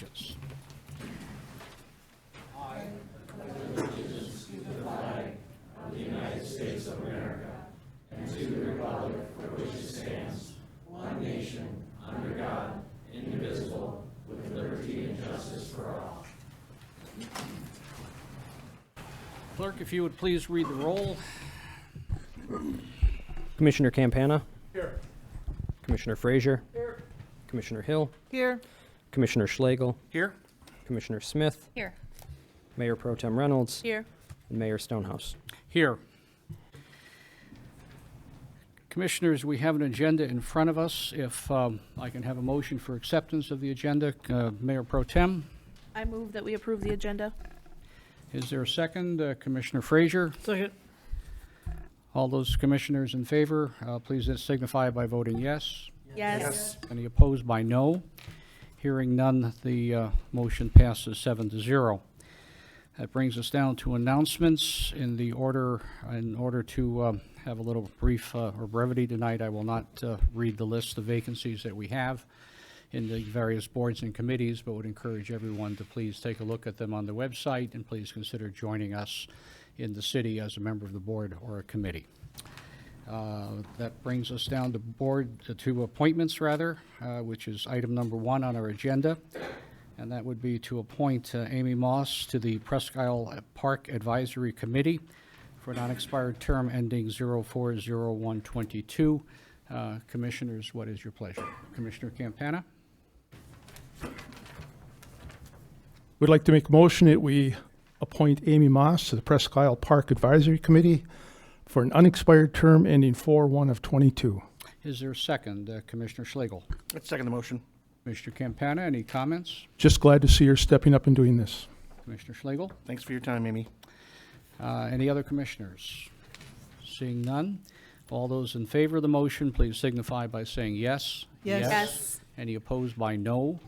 allegiance. Clerk, if you would please read the roll. Commissioner Campana? Here. Commissioner Frazier? Here. Commissioner Hill? Here. Commissioner Schlegel? Here. Commissioner Smith? Here. Mayor Pro Tem Reynolds? Here. And Mayor Stonehouse. Here. Commissioners, we have an agenda in front of us. If I can have a motion for acceptance of the agenda, Mayor Pro Tem. I move that we approve the agenda. Is there a second? Commissioner Frazier? Second. All those commissioners in favor, please signify by voting yes. Yes. Any opposed by no? Hearing none, the motion passes 7-0. That brings us down to announcements. In order to have a little brief or brevity tonight, I will not read the list of vacancies that we have in the various boards and committees, but would encourage everyone to please take a look at them on the website, and please consider joining us in the city as a member of the board or a committee. That brings us down to appointments, which is item number 1 on our agenda, and that would be to appoint Amy Moss to the Presque Isle Park Advisory Committee for an unexpired term ending 04/01/22. Commissioners, what is your pleasure? Commissioner Campana? We'd like to make a motion that we appoint Amy Moss to the Presque Isle Park Advisory Committee for an unexpired term ending 4/1/22. Is there a second? Commissioner Schlegel? Let's second the motion. Commissioner Campana, any comments? Just glad to see her stepping up and doing this. Commissioner Schlegel? Thanks for your time, Amy. Any other commissioners? Seeing none, all those in favor of the motion, please signify by saying yes. Yes. Any opposed by no?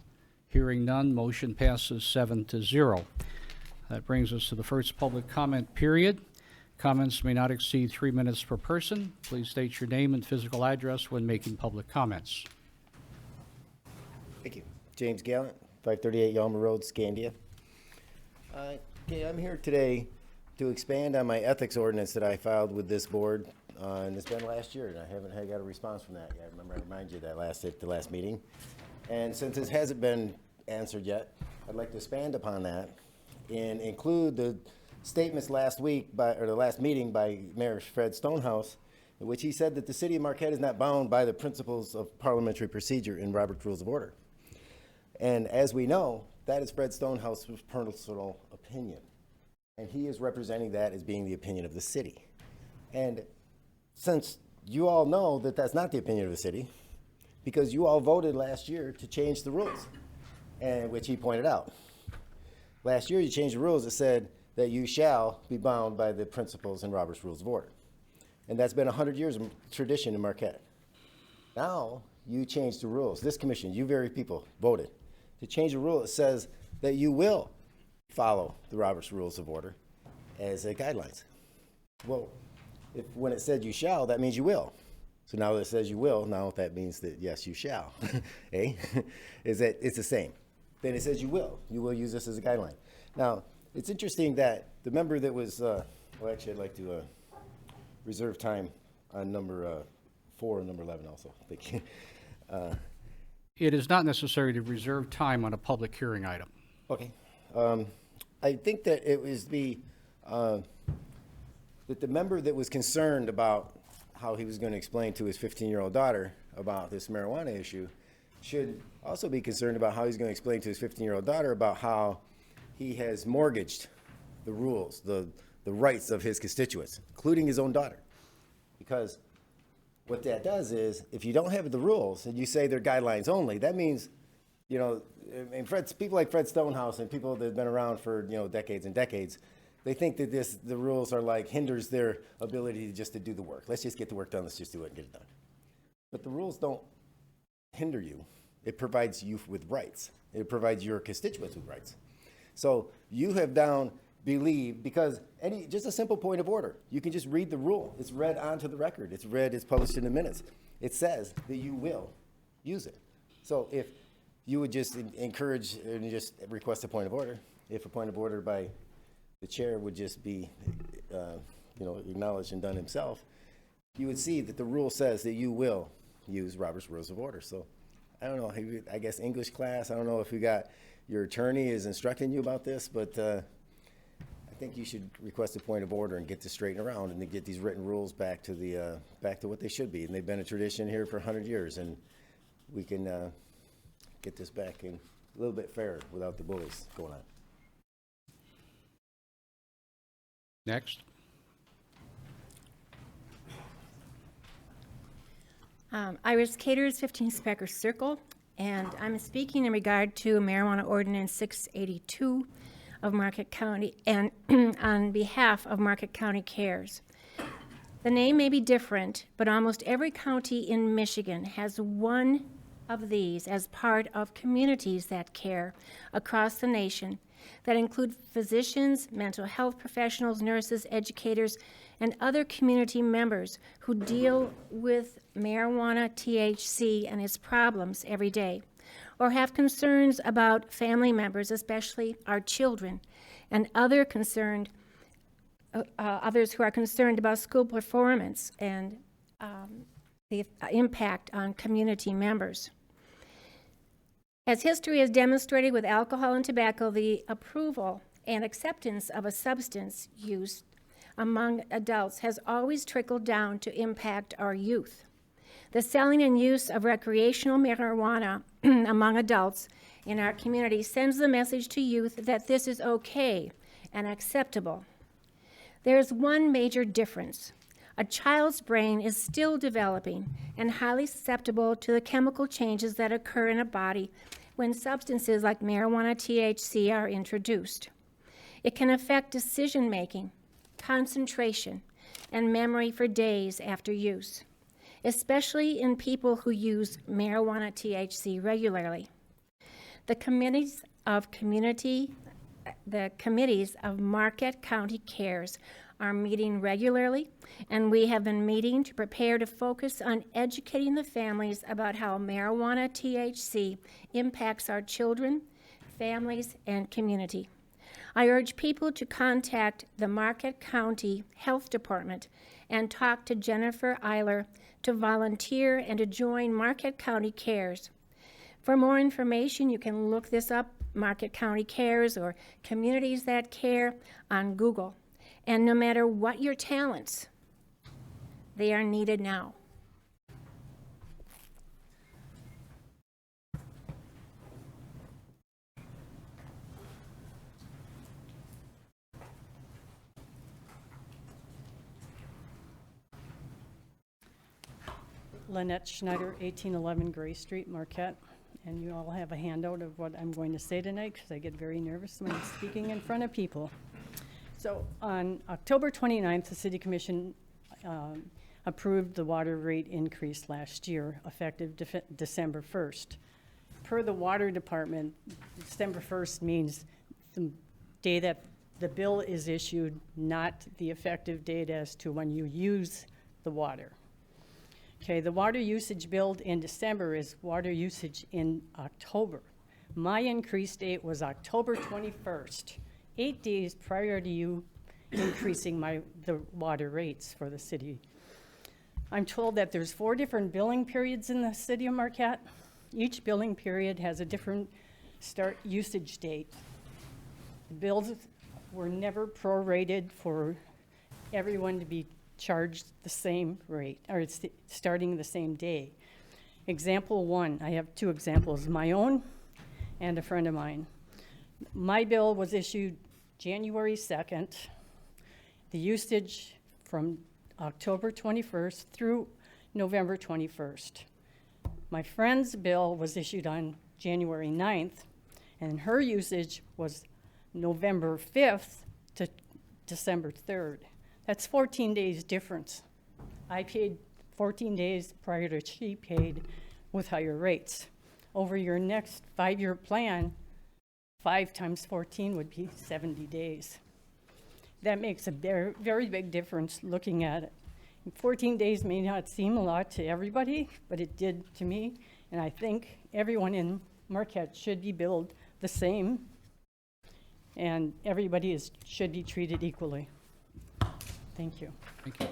Hearing none, motion passes 7-0. That brings us to the first public comment period. Comments may not exceed 3 minutes per person. Please state your name and physical address when making public comments. Thank you. James Gallant, 538 Yalma Road, Scandia. Okay, I'm here today to expand on my ethics ordinance that I filed with this board, and it's been last year, and I haven't got a response from that yet. Remember, I reminded you that at the last meeting. And since this hasn't been answered yet, I'd like to expand upon that and include the statements last week the last meeting by Mayor Fred Stonehouse, in which he said that the city of Marquette is not bound by the principles of parliamentary procedure in Robert's Rules of Order. And as we know, that is Fred Stonehouse's personal opinion. And he is representing that as being the opinion of the city. And since you all know that that's not the opinion of the city, because you all voted last year to change the rules, and which he pointed out. Last year you changed the rules that said that you shall be bound by the principles in Robert's Rules of Order. And that's been 100 years of tradition in Marquette. Now you changed the rules. This commission, you very people, voted to change the rule that says that you will follow the Robert's Rules of Order as guidelines. Well, when it said you shall, that means you will. So now that it says you will, now that means that yes, you shall. Is that it's the same. Then it says you will use this as a guideline. Now, it's interesting that the member that was, well, actually I'd like to reserve time on number 4 and number 11 also. Thank you. It is not necessary to reserve time on a public hearing item. Okay. I think that it was that the member that was concerned about how he was going to explain to his 15-year-old daughter about this marijuana issue should also be concerned about how he's going to explain to his 15-year-old daughter about how he has mortgaged the rules, the rights of his constituents, including his own daughter. Because what that does is, if you don't have the rules and you say they're guidelines only, that means, you know, and people like Fred Stonehouse and people that have been around for, you know, decades and decades, they think that the rules are like hinders their ability to do the work. Let's just get the work done. Let's just do it and get it done. But the rules don't hinder you. It provides you with rights. It provides your constituents with rights. So you have believed, because just a simple point of order, you can just read the rule. It's read onto the record. It's published in the minutes. It says that you will use it. So if you would just encourage and just request a point of order. If a point of order by the chair would just be, acknowledged and done himself, you would see that the rule says that you will use Robert's Rules of Order. So I don't know, I guess English class, I don't know if your attorney is instructing you about this, but I think you should request a point of order and get this straightened around and to get these written rules back to what they should be. And they've been a tradition here for 100 years, and we can get this back in a little bit fairer without the bullies going on. Next. Iris Caters, 15 Specker Circle, and I'm speaking in regard to Marijuana Ordinance 682 of Marquette County and on behalf of Marquette County Cares. The name may be different, but almost every county in Michigan has one of these as part of communities that care across the nation that include physicians, mental health professionals, nurses, educators, and other community members who deal with marijuana, THC, and its problems every day, or have concerns about family members, especially our children, and others who are concerned about school performance and the impact on community members. As history has demonstrated with alcohol and tobacco, the approval and acceptance of a substance use among adults has always trickled down to impact our youth. The selling and use of recreational marijuana among adults in our community sends the message to youth that this is okay and acceptable. There's one major difference. A child's brain is still developing and highly susceptible to the chemical changes that occur in a body when substances like marijuana, THC are introduced. It can affect decision-making, concentration, and memory for days after use, especially in people who use marijuana, THC regularly. The committees of Marquette County Cares are meeting regularly, and we have been meeting to prepare to focus on educating the families about how marijuana, THC impacts our children, families, and community. I urge people to contact the Marquette County Health Department and talk to Jennifer Eiler to volunteer and to join Marquette County Cares. For more information, you can look this up, Marquette County Cares or Communities That Care on Google. And no matter what your talents, they are needed now. Lynette Schneider, 1811 Gray Street, Marquette. And you all have a handout of what I'm going to say tonight because I get very nervous when I'm speaking in front of people. So on October 29th, the City Commission approved the water rate increase last year, effective December 1st. Per the Water Department, December 1st means the day that the bill is issued, not the effective date as to when you use the water. Okay, the water usage billed in December is water usage in October. My increase date was October 21st, 8 days prior to you increasing the water rates for the city. I'm told that there's 4 different billing periods in the city of Marquette. Each billing period has a different start usage date. The bills were never prorated for everyone to be charged the same rate, or starting the same day. Example 1, I have 2 examples, my own and a friend of mine. My bill was issued January 2nd. The usage from October 21st through November 21st. My friend's bill was issued on January 9th, and her usage was November 5th to December 3rd. That's 14 days difference. I paid 14 days prior to she paid with higher rates. Over your next 5-year plan, 5 times 14 would be 70 days. That makes a very, very big difference looking at it. 14 days may not seem a lot to everybody, but it did to me, and I think everyone in Marquette should be billed the same, and everybody should be treated equally. Thank you. Thank you.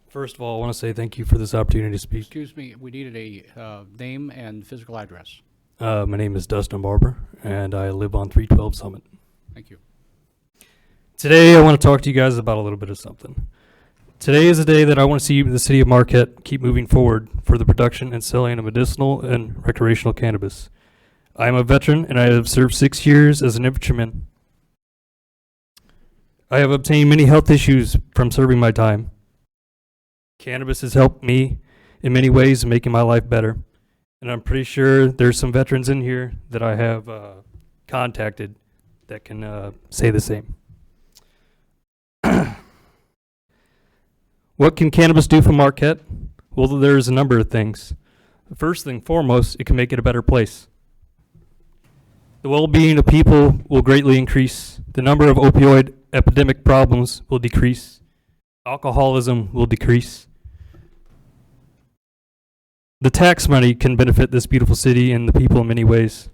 First of all, I want to say thank you for this opportunity to speak. Excuse me, we needed a name and physical address. My name is Dustin Barber, and I live on 312 Summit. Thank you. Today, I want to talk to you guys about a little bit of something. Today is a day that I want to see the city of Marquette keep moving forward for the production and selling of medicinal and recreational cannabis. I am a veteran, and I have served 6 years as an infantryman. I have obtained many health issues from serving my time. Cannabis has helped me in many ways, making my life better. And I'm pretty sure there's some veterans in here that I have contacted that can say the same. What can cannabis do for Marquette? Well, there's a number of things. The first thing foremost, it can make it a better place. The well-being of people will greatly increase. The number of opioid epidemic problems will decrease. Alcoholism will decrease. The tax money can benefit this beautiful city and the people in many ways.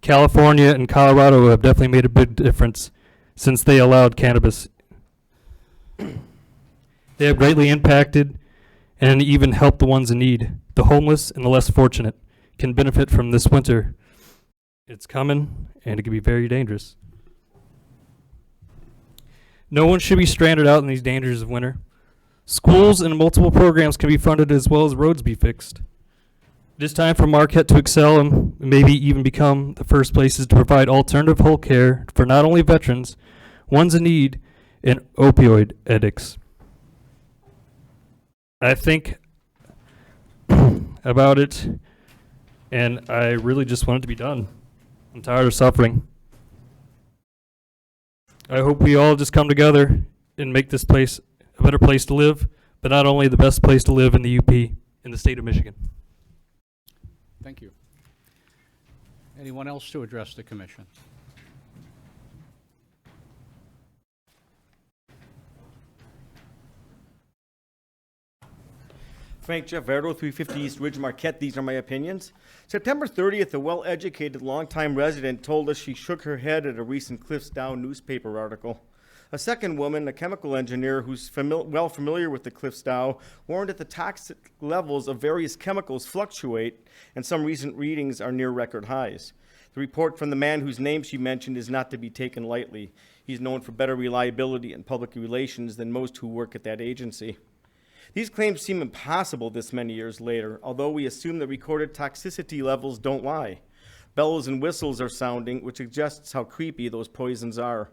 California and Colorado have definitely made a big difference since they allowed cannabis. They have greatly impacted and even helped the ones in need. The homeless and the less fortunate can benefit from this winter. It's coming, and it can be very dangerous. No one should be stranded out in these dangers of winter. Schools and multiple programs can be funded as well as roads be fixed. It is time for Marquette to excel and maybe even become the first places to provide alternative health care for not only veterans, ones in need, and opioid addicts. I think about it, and I really just want it to be done. I'm tired of suffering. I hope we all just come together and make this place a better place to live, but not only the best place to live in the UP, in the state of Michigan. Thank you. Anyone else to address the commission? Frank Jeff Verdo, 350 East Ridge, Marquette. These are my opinions. September 30th, a well-educated, longtime resident told us she shook her head at a recent Cliffs Down newspaper article. A second woman, a chemical engineer who's well familiar with the Cliffs Down, warned that the toxic levels of various chemicals fluctuate, and some recent readings are near record highs. The report from the man whose name she mentioned is not to be taken lightly. He's known for better reliability and public relations than most who work at that agency. These claims seem impossible this many years later, although we assume that recorded toxicity levels don't lie. Bells and whistles are sounding, which suggests how creepy those poisons are.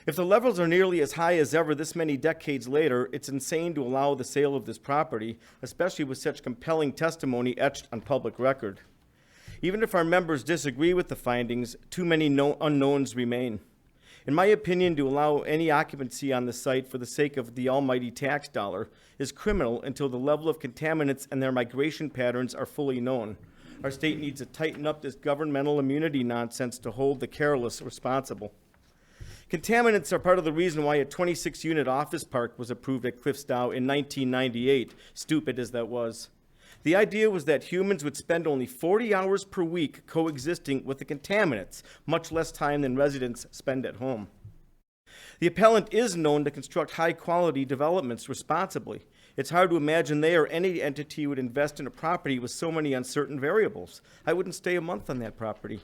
If the levels are nearly as high as ever this many decades later, it's insane to allow the sale of this property, especially with such compelling testimony etched on public record. Even if our members disagree with the findings, too many unknowns remain. In my opinion, to allow any occupancy on the site for the sake of the almighty tax dollar is criminal until the level of contaminants and their migration patterns are fully known. Our state needs to tighten up this governmental immunity nonsense to hold the careless responsible. Contaminants are part of the reason why a 26-unit office park was approved at Cliffs Down in 1998, stupid as that was. The idea was that humans would spend only 40 hours per week coexisting with the contaminants, much less time than residents spend at home. The appellant is known to construct high-quality developments responsibly. It's hard to imagine they or any entity would invest in a property with so many uncertain variables. I wouldn't stay a month on that property.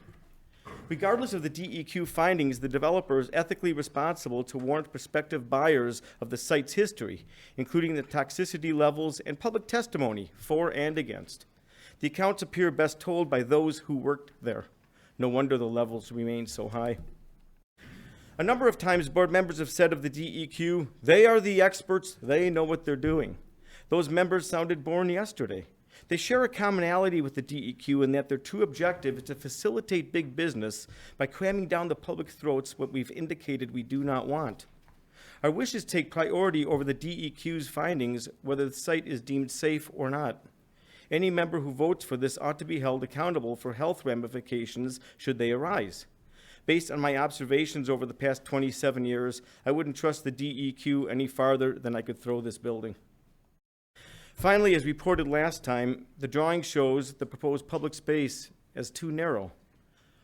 Regardless of the DEQ findings, the developer is ethically responsible to warrant prospective buyers of the site's history, including the toxicity levels and public testimony for and against. The accounts appear best told by those who worked there. No wonder the levels remain so high. A number of times, board members have said of the DEQ, they are the experts, they know what they're doing. Those members sounded born yesterday. They share a commonality with the DEQ in that their true objective is to facilitate big business by cramming down the public throats what we've indicated we do not want. Our wishes take priority over the DEQ's findings, whether the site is deemed safe or not. Any member who votes for this ought to be held accountable for health ramifications should they arise. Based on my observations over the past 27 years, I wouldn't trust the DEQ any farther than I could throw this building. Finally, as reported last time, the drawing shows the proposed public space as too narrow.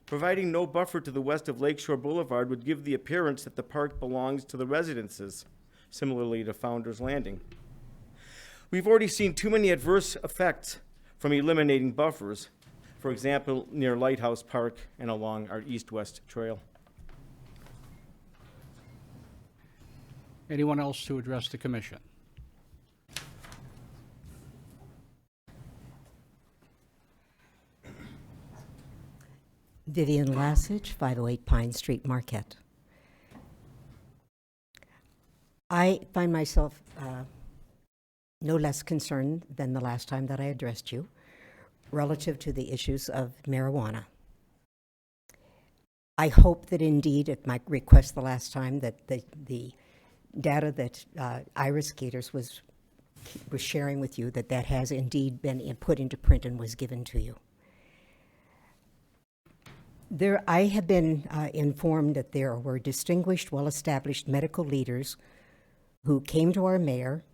Providing no buffer to the west of Lakeshore Boulevard would give the appearance that the park belongs to the residences, similarly to Founder's Landing. We've already seen too many adverse effects from eliminating buffers, for example, near Lighthouse Park and along our east-west trail. Anyone else to address the commission? Vivian Lassage, 508 Pine Street, Marquette. I find myself no less concerned than the last time that I addressed you relative to the issues of marijuana. I hope that indeed, at my request the last time, that the data that Iris Gators was sharing with you, that has indeed been put into print and was given to you. I have been informed that there were distinguished, well-established medical leaders who came to our mayor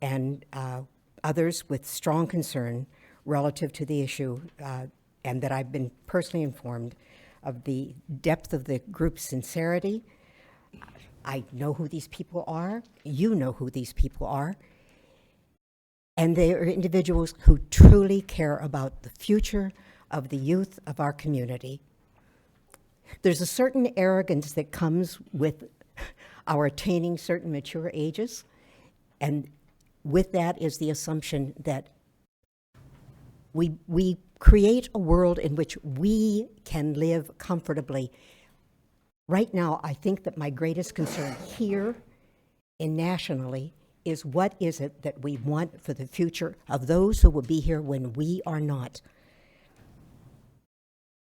and others with strong concern relative to the issue, and that I've been personally informed of the depth of the group's sincerity. I know who these people are. You know who these people are. And they are individuals who truly care about the future of the youth of our community. There's a certain arrogance that comes with our attaining certain mature ages, and with that is the assumption that we create a world in which we can live comfortably. Right now, I think that my greatest concern here and nationally is what is it that we want for the future of those who will be here when we are not.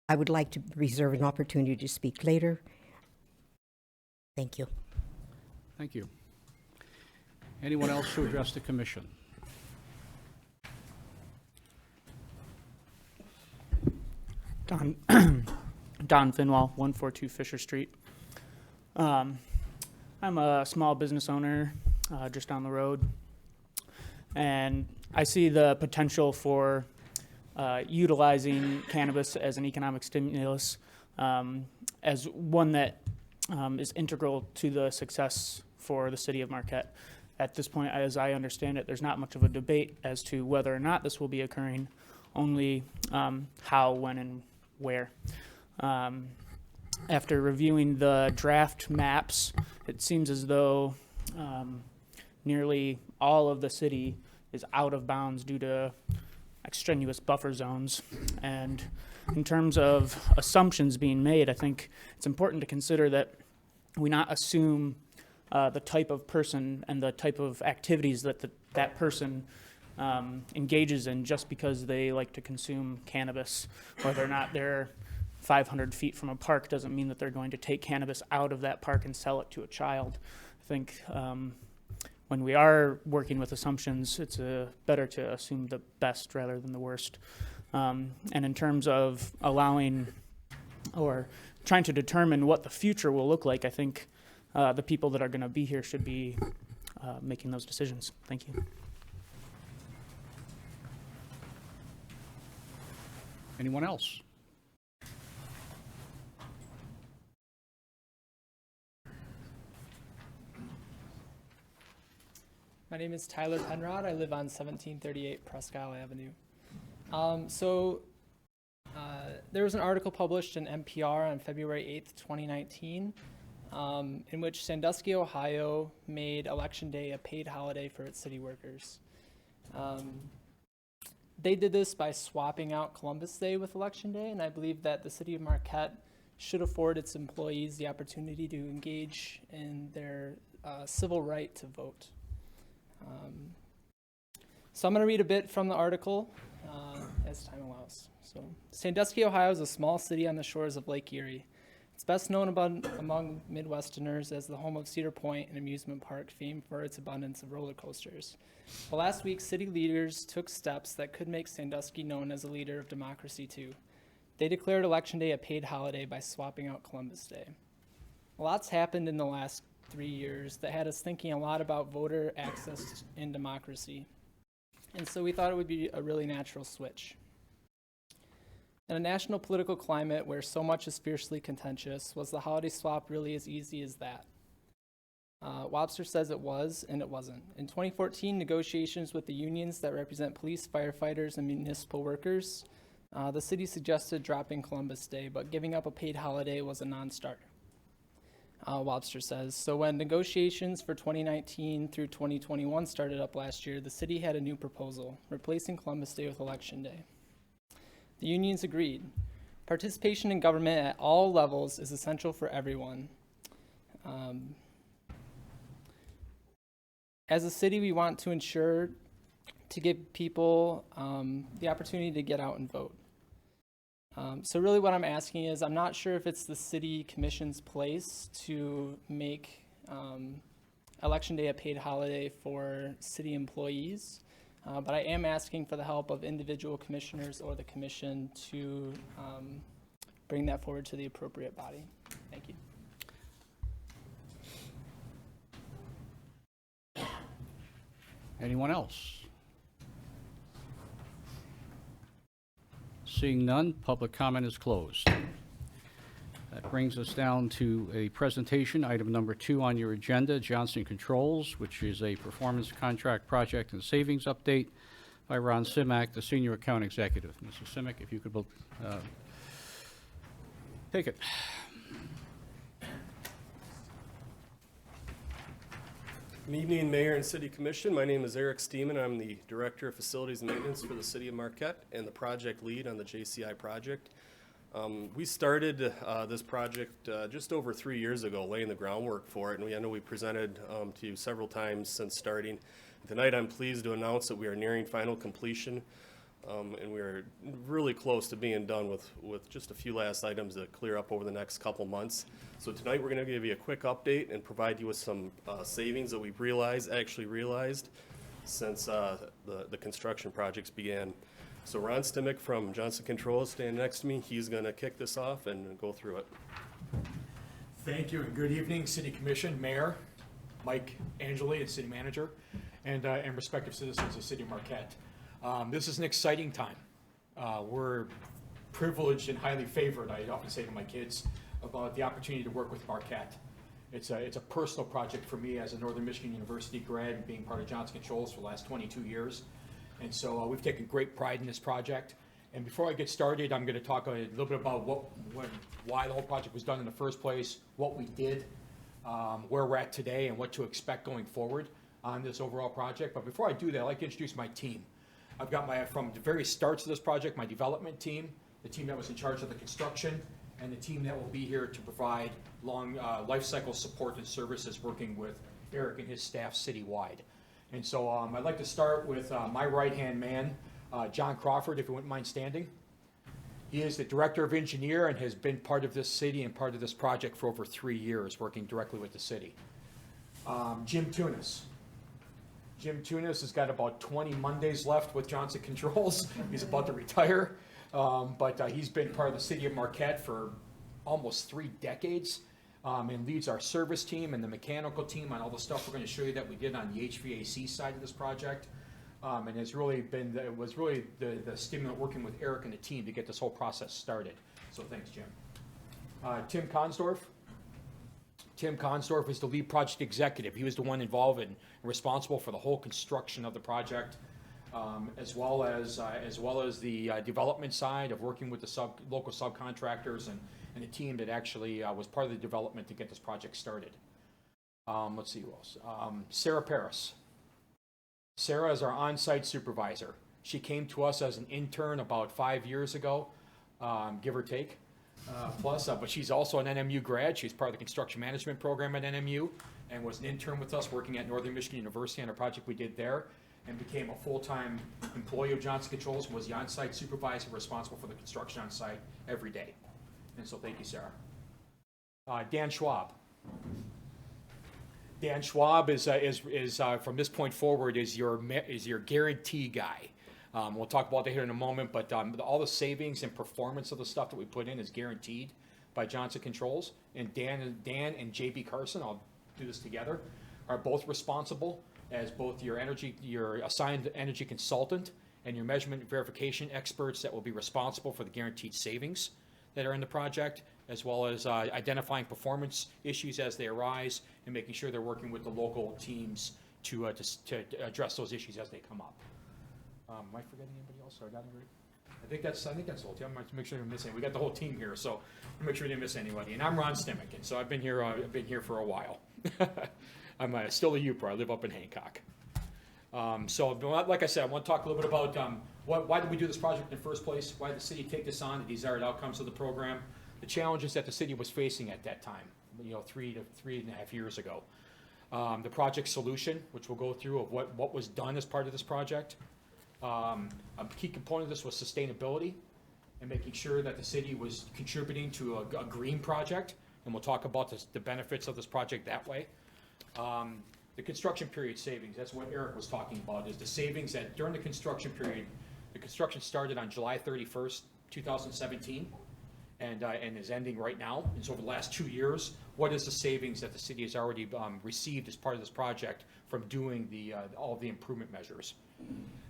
I would like to reserve an opportunity to speak later. Thank you. Thank you. Anyone else to address the commission? Don Finwell, 142 Fisher Street. I'm a small business owner just down the road, and I see the potential for utilizing cannabis as an economic stimulus as one that is integral to the success for the city of Marquette. At this point, as I understand it, there's not much of a debate as to whether or not this will be occurring, only how, when, and where. After reviewing the draft maps, it seems as though nearly all of the city is out of bounds due to extraneous buffer zones. And in terms of assumptions being made, I think it's important to consider that we not assume the type of person and the type of activities that that person engages in just because they like to consume cannabis. Whether or not they're 500 feet from a park doesn't mean that they're going to take cannabis out of that park and sell it to a child. I think when we are working with assumptions, it's better to assume the best rather than the worst. And in terms of allowing or trying to determine what the future will look like, I think the people that are going to be here should be making those decisions. Thank you. Anyone else? My name is Tyler Penrod. I live on 1738 Presque Isle Avenue. There was an article published in NPR on February 8th, 2019, in which Sandusky, Ohio made Election Day a paid holiday for its city workers. They did this by swapping out Columbus Day with Election Day, and I believe that the city of Marquette should afford its employees the opportunity to engage in their civil right to vote. So I'm going to read a bit from the article as time allows. So, Sandusky, Ohio is a small city on the shores of Lake Erie. It's best known among Midwesterners as the home of Cedar Point, an amusement park famed for its abundance of roller coasters. But last week, city leaders took steps that could make Sandusky known as a leader of democracy too. They declared Election Day a paid holiday by swapping out Columbus Day. A lot's happened in the last 3 years that had us thinking a lot about voter access in democracy. And so we thought it would be a really natural switch. In a national political climate where so much is fiercely contentious, was the holiday swap really as easy as that? Wobster says it was, and it wasn't. In 2014, negotiations with the unions that represent police, firefighters, and municipal workers, the city suggested dropping Columbus Day, but giving up a paid holiday was a non-starter, Wobster says. So when negotiations for 2019 through 2021 started up last year, the city had a new proposal, replacing Columbus Day with Election Day. The unions agreed. Participation in government at all levels is essential for everyone. As a city, we want to ensure to give people the opportunity to get out and vote. So really what I'm asking is, I'm not sure if it's the city commission's place to make Election Day a paid holiday for city employees, but I am asking for the help of individual commissioners or the commission to bring that forward to the appropriate body. Thank you. Anyone else? Seeing none, public comment is closed. That brings us down to a presentation, item number 2 on your agenda, Johnson Controls, which is a performance contract project and savings update by Ron Simak, the Senior Account Executive. Mr. Simak, if you could take it. Good evening, Mayor and City Commission. My name is Eric Steeman. I'm the Director of Facilities and Maintenance for the City of Marquette and the project lead on the JCI project. We started this project just over 3 years ago, laying the groundwork for it, and I know we presented to you several times since starting. Tonight I'm pleased to announce that we are nearing final completion, and we are really close to being done with just a few last items to clear up over the next couple months. So tonight we're going to give you a quick update and provide you with some savings that we've actually realized since the construction projects began. So Ron Stimick from Johnson Controls standing next to me. He's going to kick this off and go through it. Thank you and good evening, City Commission, Mayor, Mike Angeli, and City Manager, and respective citizens of the City of Marquette. This is an exciting time. We're privileged and highly favored, I often say to my kids, about the opportunity to work with Marquette. It's a personal project for me as a Northern Michigan University grad and being part of Johnson Controls for the last 22 years. And so we've taken great pride in this project. And before I get started, I'm going to talk a little bit about why the whole project was done in the first place, what we did, where we're at today, and what to expect going forward on this overall project. But before I do that, I'd like to introduce my team. I've got from the very starts of this project, my development team, the team that was in charge of the construction, and the team that will be here to provide long life cycle support and services working with Eric and his staff citywide. And so I'd like to start with my right-hand man, John Crawford, if you wouldn't mind standing. He is the Director of Engineer and has been part of this city and part of this project for over 3 years, working directly with the city. Jim Tunis. Jim Tunis has got about 20 Mondays left with Johnson Controls. He's about to retire, but he's been part of the City of Marquette for almost 3 decades. And leads our service team and the mechanical team on all the stuff we're going to show you that we did on the HVAC side of this project. And has really been, it was really the stimulant working with Eric and the team to get this whole process started. So thanks, Jim. Tim Consdorf. Tim Consdorf is the lead project executive. He was the one involved and responsible for the whole construction of the project, as well as the development side of working with the local subcontractors and a team that actually was part of the development to get this project started. Let's see who else. Sarah Paris. Sarah is our on-site supervisor. She came to us as an intern about 5 years ago, give or take. But she's also an NMU grad. She's part of the construction management program at NMU and was an intern with us working at Northern Michigan University on a project we did there, and became a full-time employee of Johnson Controls and was the on-site supervisor responsible for the construction on site every day. And so thank you, Sarah. Dan Schwab. Dan Schwab is from this point forward is your guarantee guy. We'll talk about that here in a moment, but all the savings and performance of the stuff that we put in is guaranteed by Johnson Controls. And Dan and JB Carson, I'll do this together, are both responsible as both your assigned energy consultant and your measurement verification experts that will be responsible for the guaranteed savings that are in the project, as well as identifying performance issues as they arise and making sure they're working with the local teams to address those issues as they come up. Am I forgetting anybody else? I got it right. I think that's the whole team. I'm going to make sure I didn't miss any. We got the whole team here, so I'm make sure we didn't miss anybody. And I'm Ron Stemick, and so I've been here for a while. I'm still a Uper. I live up in Hancock. So, like I said, I want to talk a little bit about why did we do this project in the first place? Why did the city take this on? The desired outcomes of the program, the challenges that the city was facing at that time. 3 to 3.5 years ago. The project solution, which we'll go through of what was done as part of this project. A key component of this was sustainability and making sure that the city was contributing to a green project, and we'll talk about the benefits of this project that way. The construction period savings, that's what Eric was talking about, is the savings that during the construction period, the construction started on July 31st, 2017, and is ending right now. And so over the last 2 years, what is the savings that the city has already received as part of this project from doing all of the improvement measures?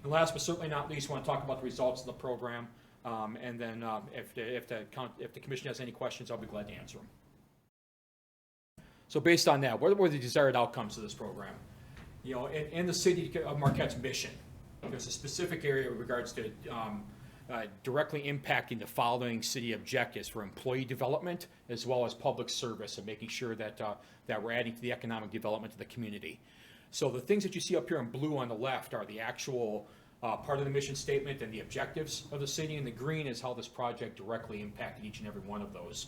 And last but certainly not least, I want to talk about the results of the program, and then if the commission has any questions, I'll be glad to answer them. So based on that, what were the desired outcomes of this program? In the city of Marquette's mission, there's a specific area with regards to directly impacting the following city objectives for employee development as well as public service, and making sure that we're adding to the economic development of the community. So the things that you see up here in blue on the left are the actual part of the mission statement and the objectives of the city, and the green is how this project directly impacted each and every one of those.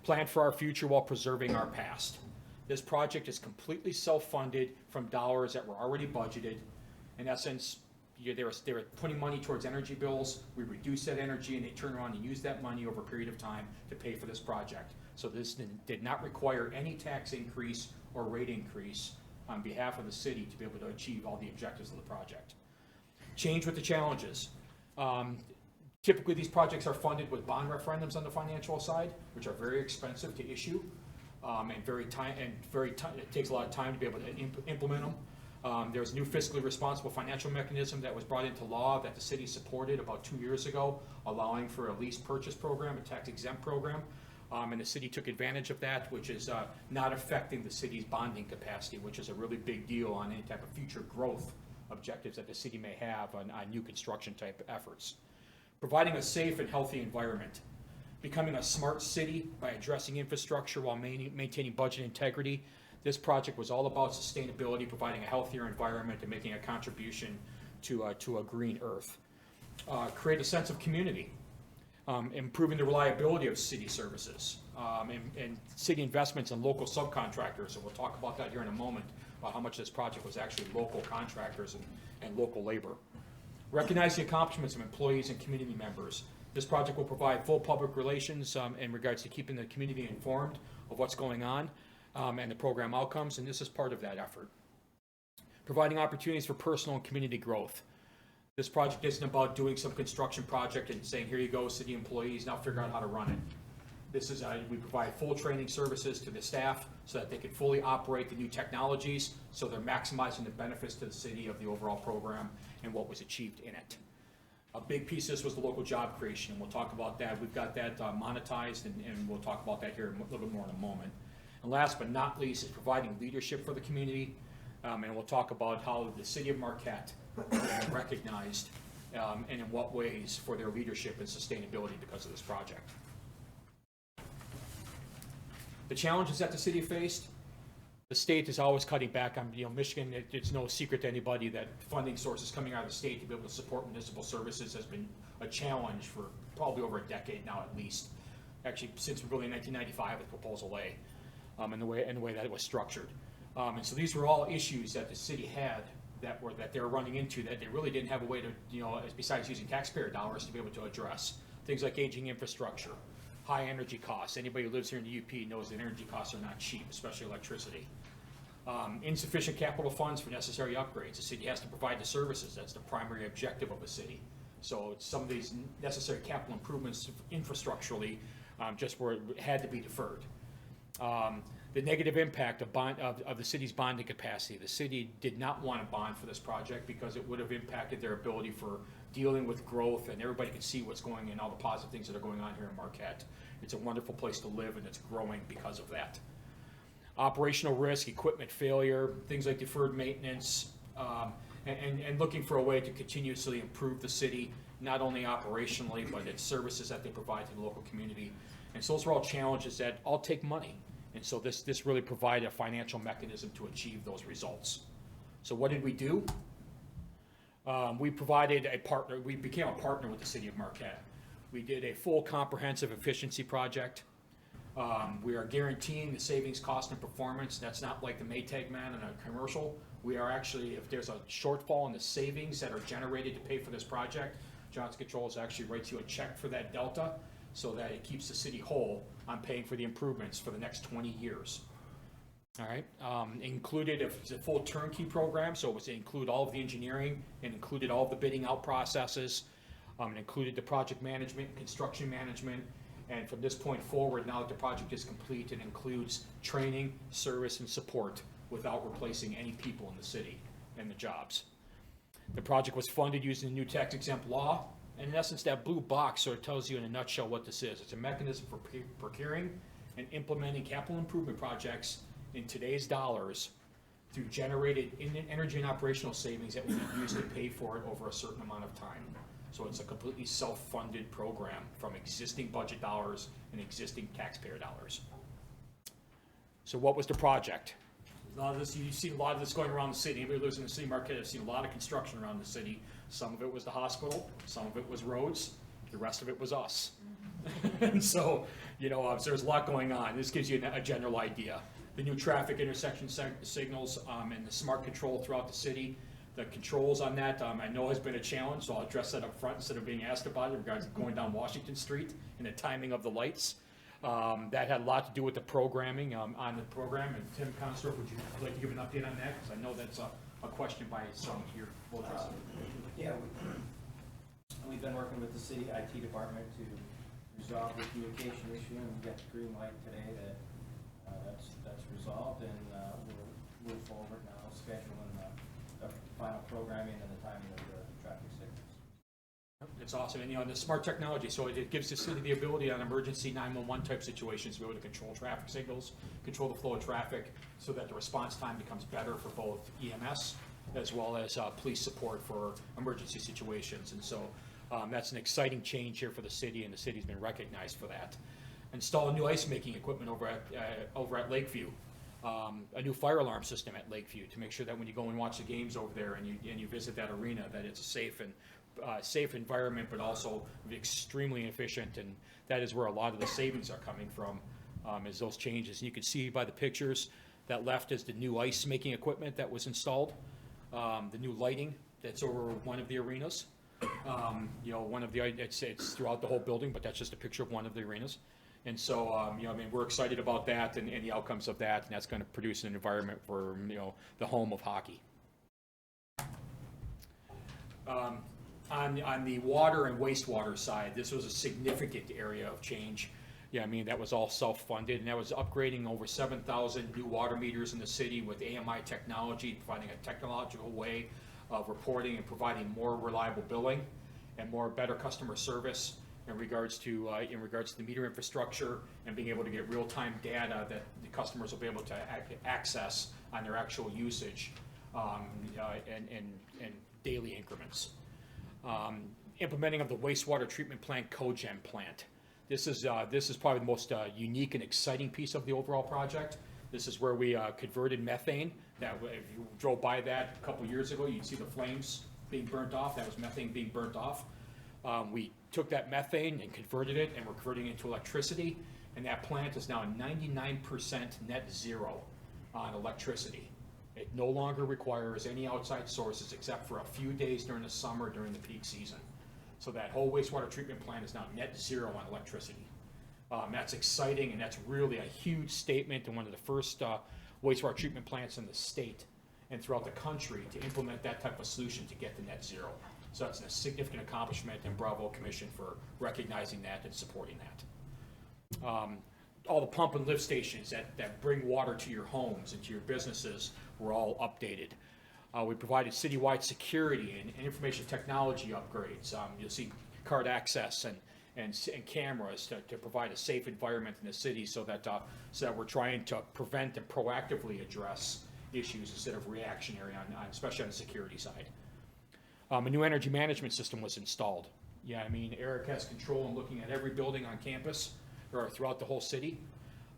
Plan for our future while preserving our past. This project is completely self-funded from dollars that were already budgeted. In essence, they were putting money towards energy bills. We reduced that energy, and they turn around and use that money over a period of time to pay for this project. So this did not require any tax increase or rate increase on behalf of the city to be able to achieve all the objectives of the project. Change with the challenges. Typically, these projects are funded with bond referendums on the financial side, which are very expensive to issue, and it takes a lot of time to be able to implement them. There's a new fiscally responsible financial mechanism that was brought into law that the city supported about 2 years ago, allowing for a lease purchase program, a tax-exempt program. And the city took advantage of that, which is not affecting the city's bonding capacity, which is a really big deal on any type of future growth objectives that the city may have on new construction type efforts. Providing a safe and healthy environment. Becoming a smart city by addressing infrastructure while maintaining budget integrity. This project was all about sustainability, providing a healthier environment and making a contribution to a green earth. Create a sense of community. Improving the reliability of city services, and city investments in local subcontractors, and we'll talk about that here in a moment, about how much this project was actually local contractors and local labor. Recognize the accomplishments of employees and community members. This project will provide full public relations in regards to keeping the community informed of what's going on and the program outcomes, and this is part of that effort. Providing opportunities for personal and community growth. This project isn't about doing some construction project and saying, here you go, city employees, now figure out how to run it. This is, we provide full training services to the staff so that they can fully operate the new technologies, so they're maximizing the benefits to the city of the overall program and what was achieved in it. A big piece of this was the local job creation, and we'll talk about that. We've got that monetized, and we'll talk about that here a little bit more in a moment. And last but not least is providing leadership for the community, and we'll talk about how the city of Marquette is recognized and in what ways for their leadership and sustainability because of this project. The challenges that the city faced, the state is always cutting back on, Michigan, it's no secret to anybody that funding sources coming out of the state to be able to support municipal services has been a challenge for probably over a decade now at least. Actually, since really 1995 with Proposal A, and the way that it was structured. And so these were all issues that the city had that they were running into that they really didn't have a way to, besides using taxpayer dollars to be able to address. Things like aging infrastructure, high energy costs. Anybody who lives here in the UP knows that energy costs are not cheap, especially electricity. Insufficient capital funds for necessary upgrades. The city has to provide the services. That's the primary objective of a city. So some of these necessary capital improvements infrastructurally just had to be deferred. The negative impact of the city's bonding capacity. The city did not want to bond for this project because it would have impacted their ability for dealing with growth, and everybody can see what's going on, all the positive things that are going on here in Marquette. It's a wonderful place to live, and it's growing because of that. Operational risk, equipment failure, things like deferred maintenance, and looking for a way to continuously improve the city, not only operationally, but its services that they provide to the local community. And so those are all challenges that all take money. And so this really provided a financial mechanism to achieve those results. So what did we do? We provided a partner, we became a partner with the city of Marquette. We did a full comprehensive efficiency project. We are guaranteeing the savings, cost, and performance. That's not like the Maytag man in a commercial. We are actually, if there's a shortfall in the savings that are generated to pay for this project, Johnson Controls actually writes you a check for that delta so that it keeps the city whole on paying for the improvements for the next 20 years. All right, included a full turnkey program, so it was to include all of the engineering and included all of the bidding out processes. It included the project management, construction management, and from this point forward, now that the project is complete, it includes training, service, and support without replacing any people in the city and the jobs. The project was funded using the new tax-exempt law, and in essence, that blue box sort of tells you in a nutshell what this is. It's a mechanism for procuring and implementing capital improvement projects in today's dollars through generated energy and operational savings that will be used to pay for it over a certain amount of time. So it's a completely self-funded program from existing budget dollars and existing taxpayer dollars. So what was the project? A lot of this, you've seen a lot of this going around the city. Anybody who lives in the city of Marquette has seen a lot of construction around the city. Some of it was the hospital, some of it was roads, the rest of it was us. And so, so there's a lot going on. This gives you a general idea. The new traffic intersection signals and the smart control throughout the city. The controls on that, I know has been a challenge, so I'll address that up front instead of being asked about it in regards to going down Washington Street and the timing of the lights. That had a lot to do with the programming on the program. And Tim Constorf, would you like to give an update on that? Because I know that's a question by some here. Yeah, we've been working with the city IT department to resolve the communication issue, and we got the green light today that that's resolved, and we'll move forward now, scheduling the final programming and the timing of the traffic signals. It's awesome, and the smart technology, so it gives the city the ability on emergency 911 type situations to be able to control traffic signals, control the flow of traffic, so that the response time becomes better for both EMS as well as police support for emergency situations. And so that's an exciting change here for the city, and the city's been recognized for that. Install new ice making equipment over at Lakeview. A new fire alarm system at Lakeview to make sure that when you go and watch the games over there and you visit that arena, that it's a safe environment, but also extremely efficient. And that is where a lot of the savings are coming from, is those changes. And you can see by the pictures that left is the new ice making equipment that was installed, the new lighting that's over one of the arenas. It's throughout the whole building, but that's just a picture of one of the arenas. And so, we're excited about that and the outcomes of that, and that's going to produce an environment for, the home of hockey. On the water and wastewater side, this was a significant area of change. That was all self-funded, and that was upgrading over 7,000 new water meters in the city with AMI technology, providing a technological way of reporting and providing more reliable billing and better customer service in regards to the meter infrastructure and being able to get real-time data that the customers will be able to access on their actual usage and daily increments. Implementing of the wastewater treatment plant cogen plant. This is probably the most unique and exciting piece of the overall project. This is where we converted methane. That if you drove by that a couple years ago, you'd see the flames being burnt off. That was methane being burnt off. We took that methane and converted it, and we're converting it into electricity. And that plant is now 99% net zero on electricity. It no longer requires any outside sources except for a few days during the summer during the peak season. So that whole wastewater treatment plant is now net zero on electricity. That's exciting, and that's really a huge statement, and one of the first wastewater treatment plants in the state and throughout the country to implement that type of solution to get to net zero. So that's a significant accomplishment, and bravo Commission for recognizing that and supporting that. All the pump and lift stations that bring water to your homes and to your businesses were all updated. We provided citywide security and information technology upgrades. You'll see card access and cameras to provide a safe environment in the city, so that we're trying to prevent and proactively address issues instead of reactionary, especially on the security side. A new energy management system was installed. Yeah, I mean, Eric has control in looking at every building on campus or throughout the whole city,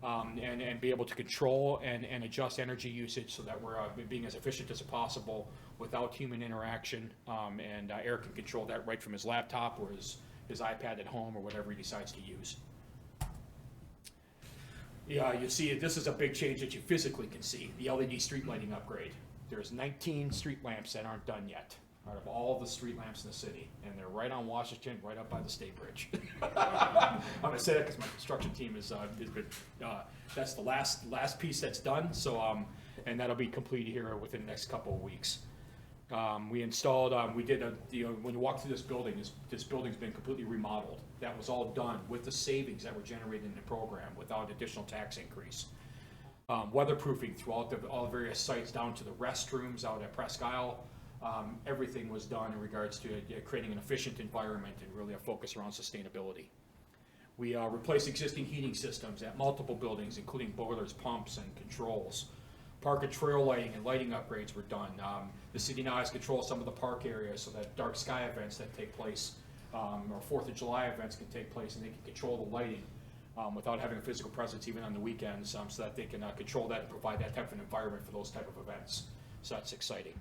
and be able to control and adjust energy usage so that we're being as efficient as possible without human interaction. Eric can control that right from his laptop or his iPad at home or whatever he decides to use. Yeah, you see, this is a big change that you physically can see, the LED street lighting upgrade. There's 19 street lamps that aren't done yet out of all the street lamps in the city, and they're right on Washington, right up by the State Bridge. I'm gonna say that because my construction team has been, that's the last piece that's done, so, and that'll be completed here within the next couple of weeks. We installed, when you walk through this building's been completely remodeled. That was all done with the savings that were generated in the program without additional tax increase. Weatherproofing throughout all the various sites down to the restrooms out at Presque Isle. Everything was done in regards to creating an efficient environment and really a focus around sustainability. We replaced existing heating systems at multiple buildings, including boilers, pumps, and controls. Park and trail lighting and lighting upgrades were done. The city now has control of some of the park areas so that dark sky events that take place, or 4th of July events can take place, and they can control the lighting without having a physical presence even on the weekends, so that they can control that and provide that type of environment for those type of events. So that's exciting.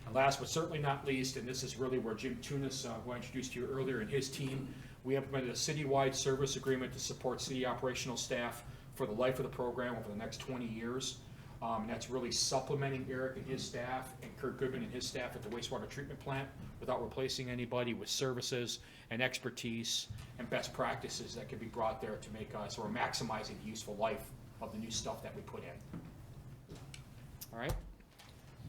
And last but certainly not least, and this is really where Jim Tunis, who I introduced to you earlier, and his team, we implemented a citywide service agreement to support city operational staff for the life of the program over the next 20 years. And that's really supplementing Eric and his staff and Kurt Goodman and his staff at the wastewater treatment plant without replacing anybody, with services and expertise and best practices that can be brought there to make us, or maximizing the useful life of the new stuff that we put in. All right?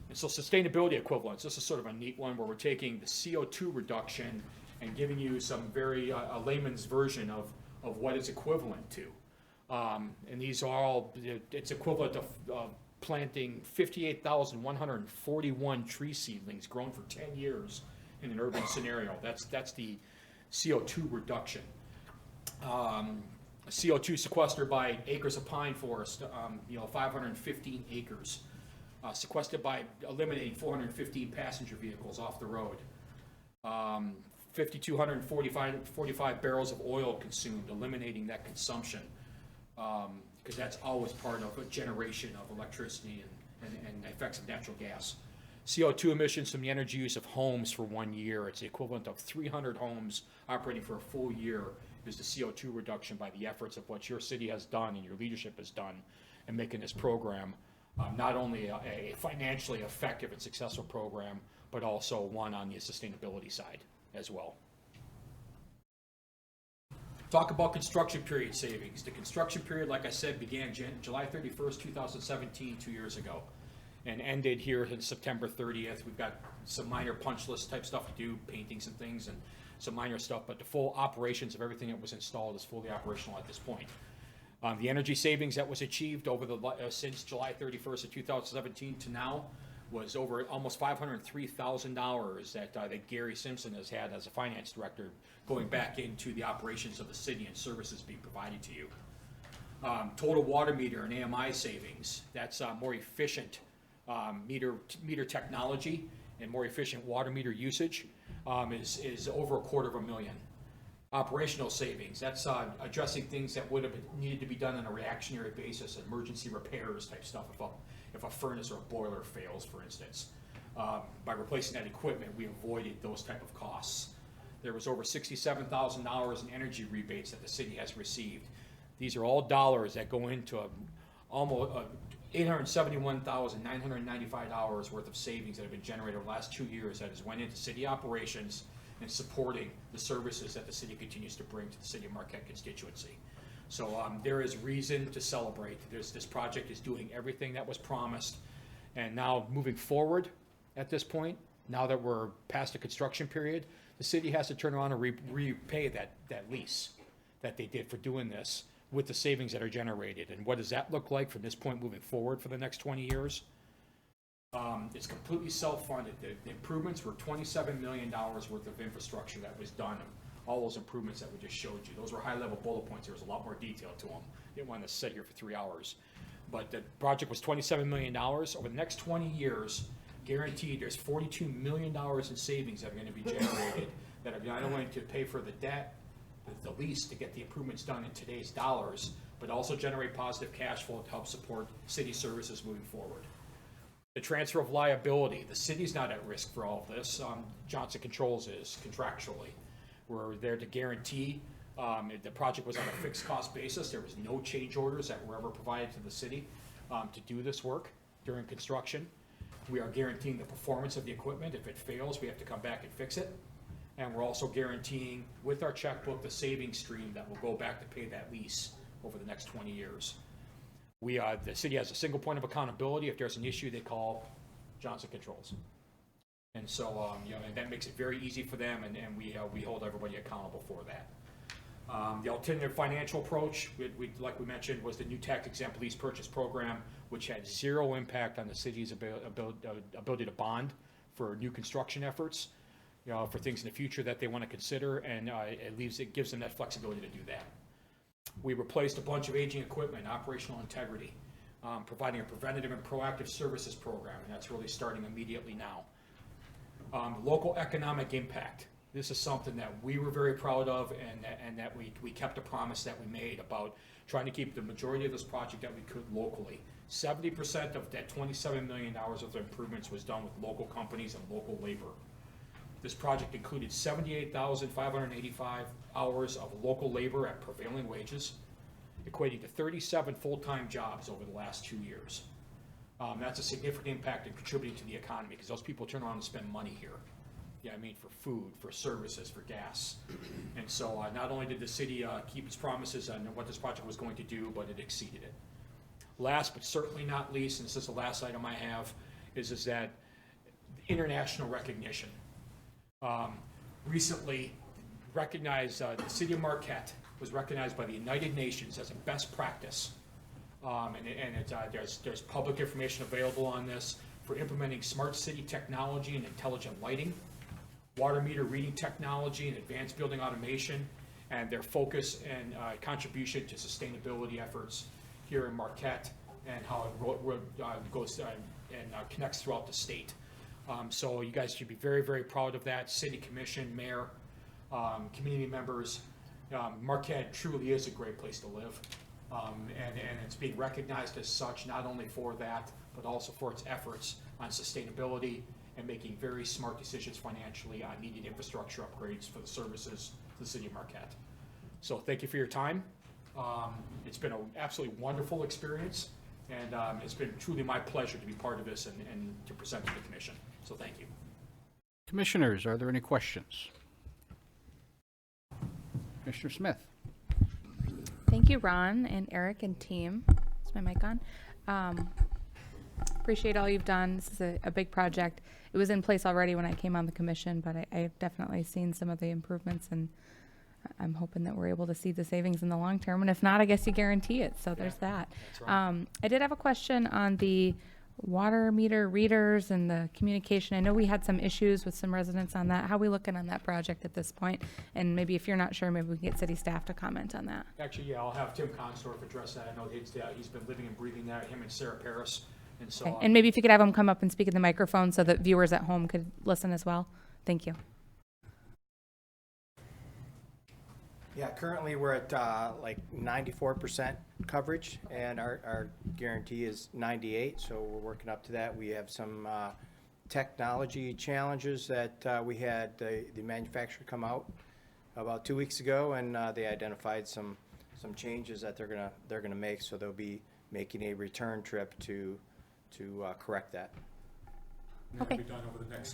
And so sustainability equivalents, this is sort of a neat one where we're taking the CO2 reduction and giving you some very a layman's version of what it's equivalent to. And these are all, it's equivalent of planting 58,141 tree seedlings grown for 10 years in an urban scenario. That's the CO2 reduction. CO2 sequestered by acres of pine forest, 515 acres. Sequestered by eliminating 415 passenger vehicles off the road. 5,245 barrels of oil consumed, eliminating that consumption, because that's always part of a generation of electricity and effects of natural gas. CO2 emissions from the energy use of homes for 1 year. It's the equivalent of 300 homes operating for a full year is the CO2 reduction by the efforts of what your city has done and your leadership has done in making this program not only a financially effective and successful program, but also one on the sustainability side as well. Talk about construction period savings. The construction period, like I said, began July 31st, 2017, 2 years ago, and ended here on September 30th. We've got some minor punch list type stuff to do, paintings and things, and some minor stuff, but the full operations of everything that was installed is fully operational at this point. The energy savings that was achieved over since July 31st of 2017 to now was over almost $503,000 that Gary Simpson has had as a finance director, going back into the operations of the city and services being provided to you. Total water meter and AMI savings, that's more efficient meter technology and more efficient water meter usage, is over $250,000. Operational savings, that's addressing things that would have needed to be done on a reactionary basis, emergency repairs type stuff if a furnace or a boiler fails, for instance. By replacing that equipment, we avoided those type of costs. There was over $67,000 in energy rebates that the city has received. These are all dollars that go into almost $871,995 worth of savings that have been generated over the last 2 years that has went into city operations and supporting the services that the city continues to bring to the city of Marquette constituency. So there is reason to celebrate. This project is doing everything that was promised, and now moving forward at this point, Now that we're past the construction period, the city has to turn around and repay that lease that they did for doing this with the savings that are generated. And what does that look like from this point moving forward for the next 20 years? It's completely self-funded. The improvements were $27 million worth of infrastructure that was done. All those improvements that we just showed you. Those were high-level bullet points. There was a lot more detail to them. Didn't want to sit here for 3 hours. But the project was $27 million. Over the next 20 years, guaranteed, there's $42 million in savings that are going to be generated that are not only to pay for the debt, the lease to get the improvements done in today's dollars, but also generate positive cash flow to help support city services moving forward. The transfer of liability, the city's not at risk for all of this. Johnson Controls is contractually. We're there to guarantee. The project was on a fixed cost basis. There was no change orders that were ever provided to the city to do this work during construction. We are guaranteeing the performance of the equipment. If it fails, we have to come back and fix it. And we're also guaranteeing with our checkbook the savings stream that will go back to pay that lease over the next 20 years. The city has a single point of accountability. If there's an issue, they call Johnson Controls. And so, and that makes it very easy for them, and we hold everybody accountable for that. The alternative financial approach, like we mentioned, was the new tax-exempt lease purchase program, which had zero impact on the city's ability to bond for new construction efforts, for things in the future that they want to consider, and it gives them that flexibility to do that. We replaced a bunch of aging equipment, operational integrity, providing a preventative and proactive services program, and that's really starting immediately now. Local economic impact. This is something that we were very proud of, and that we kept a promise that we made about trying to keep the majority of this project that we could locally. 70% of that $27 million of the improvements was done with local companies and local labor. This project included 78,585 hours of local labor at prevailing wages, equating to 37 full-time jobs over the last 2 years. That's a significant impact in contributing to the economy, because those people turn around and spend money here. Yeah, I mean, for food, for services, for gas. And so not only did the city keep its promises on what this project was going to do, but it exceeded it. Last but certainly not least, and this is the last item I have, is that international recognition. Recently recognized, the city of Marquette was recognized by the United Nations as a best practice. There's public information available on this for implementing smart city technology and intelligent lighting, water meter reading technology and advanced building automation, and their focus and contribution to sustainability efforts here in Marquette, and how it goes and connects throughout the state. So you guys should be very, very proud of that. City Commission, Mayor, community members. Marquette truly is a great place to live. And it's being recognized as such, not only for that, but also for its efforts on sustainability and making very smart decisions financially on needed infrastructure upgrades for the services to the city of Marquette. So thank you for your time. It's been an absolutely wonderful experience, and it's been truly my pleasure to be part of this and to present to the commission. So thank you. Commissioners, are there any questions? Commissioner Smith. Thank you, Ron and Eric and team. Is my mic on? Appreciate all you've done. This is a big project. It was in place already when I came on the commission, but I've definitely seen some of the improvements, and I'm hoping that we're able to see the savings in the long term. And if not, I guess you guarantee it. So there's that. That's right. I did have a question on the water meter readers and the communication. I know we had some issues with some residents on that. How are we looking on that project at this point? And maybe if you're not sure, maybe we can get city staff to comment on that. Actually, yeah, I'll have Tim Constorf address that. I know he's been living and breathing that, him and Sarah Paris. And so, Okay. And maybe if you could have him come up and speak in the microphone so that viewers at home could listen as well. Thank you. Yeah, currently we're at like 94% coverage, and our guarantee is 98, so we're working up to that. We have some technology challenges that we had the manufacturer come out about 2 weeks ago, and they identified some changes that they're gonna make, so they'll be making a return trip to correct that. Okay.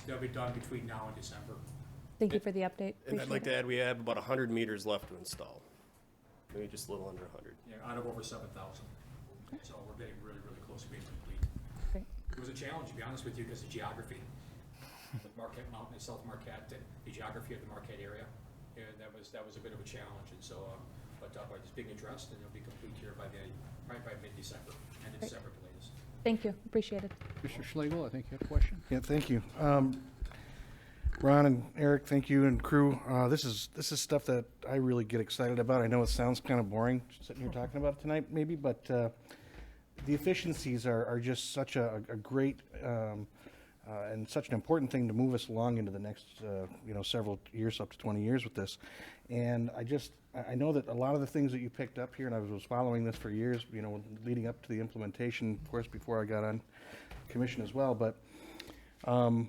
They'll be done between now and December. Thank you for the update. And I'd like to add, we have about 100 meters left to install. Maybe just a little under 100. Yeah, out of over 7,000. So we're getting really, really close to being complete. Great. It was a challenge, to be honest with you, because of geography. with Marquette Mountain and South Marquette and the geography of the Marquette area. And that was a bit of a challenge, and so, but it's being addressed, and it'll be complete here by mid-December, and in December at the latest. Thank you, appreciate it. Mr. Schlegel, I think you have a question. Yeah, thank you. Ron and Eric, thank you, and crew. This is stuff that I really get excited about. I know it sounds kind of boring sitting here talking about it tonight, maybe, but the efficiencies are just such a great and such an important thing to move us along into the next several years, up to 20 years with this. And I know that a lot of the things that you picked up here, and I was following this for years, leading up to the implementation, of course, before I got on commission as well. But I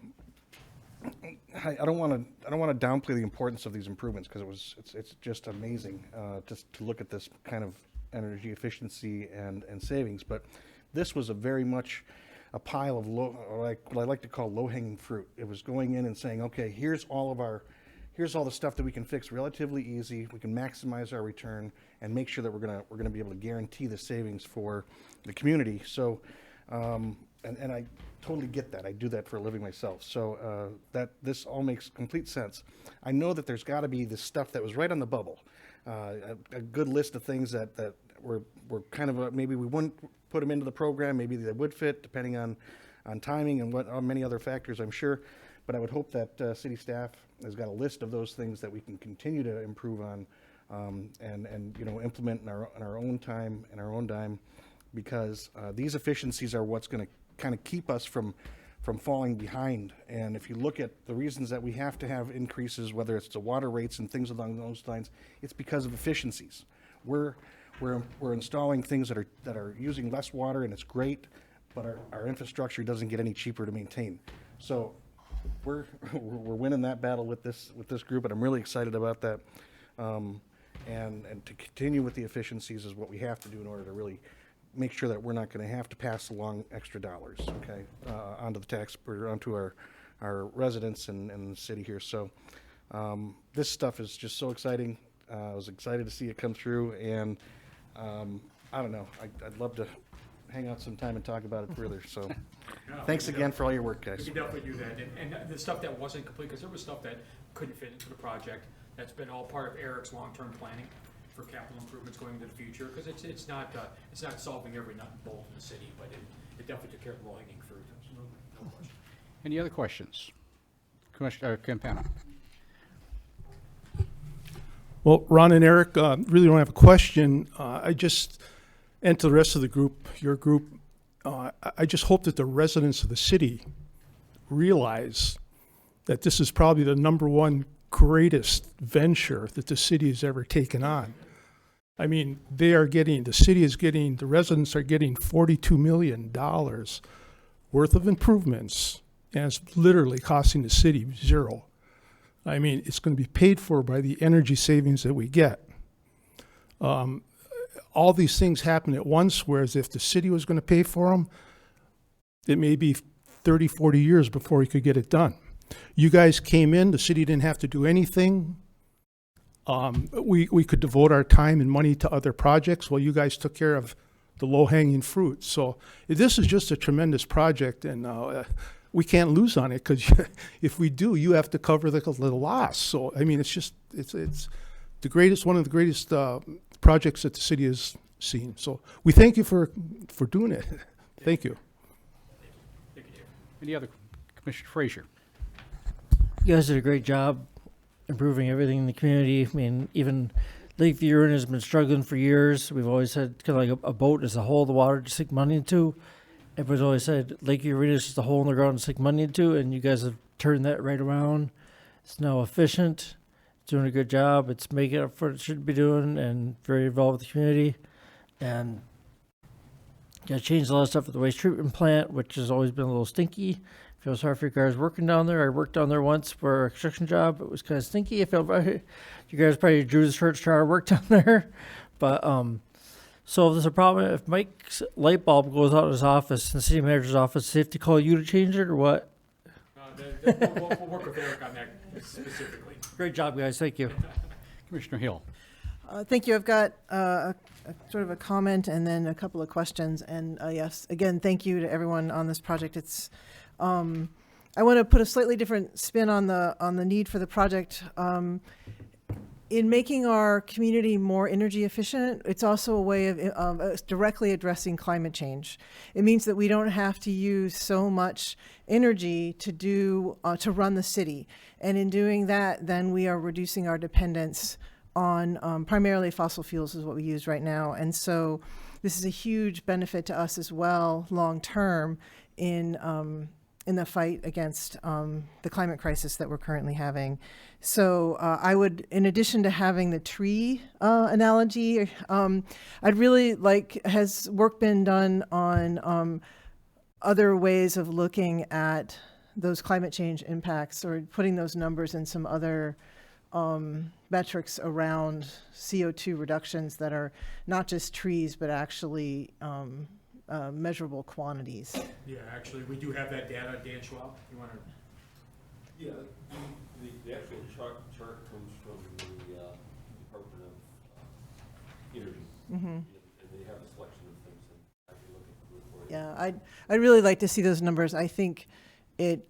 don't want to downplay the importance of these improvements, because it's just amazing just to look at this kind of energy efficiency and savings. But this was a very much a pile of what I like to call low-hanging fruit. It was going in and saying, okay, here's all the stuff that we can fix relatively easy. We can maximize our return and make sure that we're gonna be able to guarantee the savings for the community. So, and I totally get that. I do that for a living myself. So that this all makes complete sense. I know that there's got to be this stuff that was right on the bubble, a good list of things that were kind of maybe we wouldn't put them into the program. Maybe they would fit depending on timing and many other factors, I'm sure. But I would hope that city staff has got a list of those things that we can continue to improve on and implement in our own time and our own dime, because these efficiencies are what's going to kind of keep us from falling behind. And if you look at the reasons that we have to have increases, whether it's the water rates and things along those lines, it's because of efficiencies. We're installing things that are using less water, and it's great, but our infrastructure doesn't get any cheaper to maintain. So we're winning that battle with this group, and I'm really excited about that. And to continue with the efficiencies is what we have to do in order to really make sure that we're not going to have to pass along extra dollars, okay, onto the taxpayer, onto our residents and the city here. So this stuff is just so exciting. I was excited to see it come through, and I don't know, I'd love to hang out sometime and talk about it further. So thanks again for all your work, guys. We can definitely do that. And the stuff that wasn't complete, because there was stuff that couldn't fit into the project, that's been all part of Eric's long-term planning for capital improvements going into the future, because it's not solving every nut and bolt in the city, but it definitely took care of the low-hanging fruit. Absolutely, no question. Any other questions? Commissioner Campana. Well, Ron and Eric, really don't have a question. And to the rest of the group, your group, I just hope that the residents of the city realize that this is probably the #1 greatest venture that the city has ever taken on. I mean, the residents are getting $42 million worth of improvements, and it's literally costing the city zero. I mean, it's going to be paid for by the energy savings that we get. All these things happen at once, whereas if the city was going to pay for them, it may be 30, 40 years before we could get it done. You guys came in, the city didn't have to do anything. We could devote our time and money to other projects while you guys took care of the low-hanging fruit. So this is just a tremendous project, and we can't lose on it, because if we do, you have to cover the loss. So, I mean, it's the greatest, one of the greatest projects that the city has seen. So we thank you for doing it. Thank you. Any other? Commissioner Frazier. You guys did a great job improving everything in the community. I mean, even Lakeview Urine has been struggling for years. We've always said kind of like a boat is a hole in the water to sink money into. Everybody's always said Lakeview Arena is just a hole in the ground to sink money into, and you guys have turned that right around. It's now efficient, doing a good job. It's making up for what it should be doing, and very involved with the community. And got to change a lot of stuff at the waste treatment plant, which has always been a little stinky. I feel sorry for you guys working down there. I worked down there once for a construction job. It was kind of stinky. I felt you guys probably drew the short straw to work down there. But so if there's a problem, if Mike's light bulb goes out of his office in the city manager's office, does he have to call you to change it, or what? We'll work with Eric on that specifically. Great job, guys. Thank you. Commissioner Hill. Thank you. I've got a sort of a comment and then a couple of questions. And yes, again, thank you to everyone on this project. It's, I I want to put a slightly different spin on the need for the project. In making our community more energy efficient, it's also a way of directly addressing climate change. It means that we don't have to use so much energy to run the city. And in doing that, then we are reducing our dependence on primarily fossil fuels is what we use right now. And so this is a huge benefit to us as well, long term, in the fight against the climate crisis that we're currently having. So I would, in addition to having the tree analogy, I'd really like, has work been done on other ways of looking at those climate change impacts, or putting those numbers in some other metrics around CO2 reductions that are not just trees, but actually measurable quantities? Yeah, actually, we do have that data. Dan Schwab, you want to? Yeah, the actual chart comes from the Department of Energy. Mm-hmm. And they have a selection of things that I can look at the report. Yeah, I'd really like to see those numbers. I think it,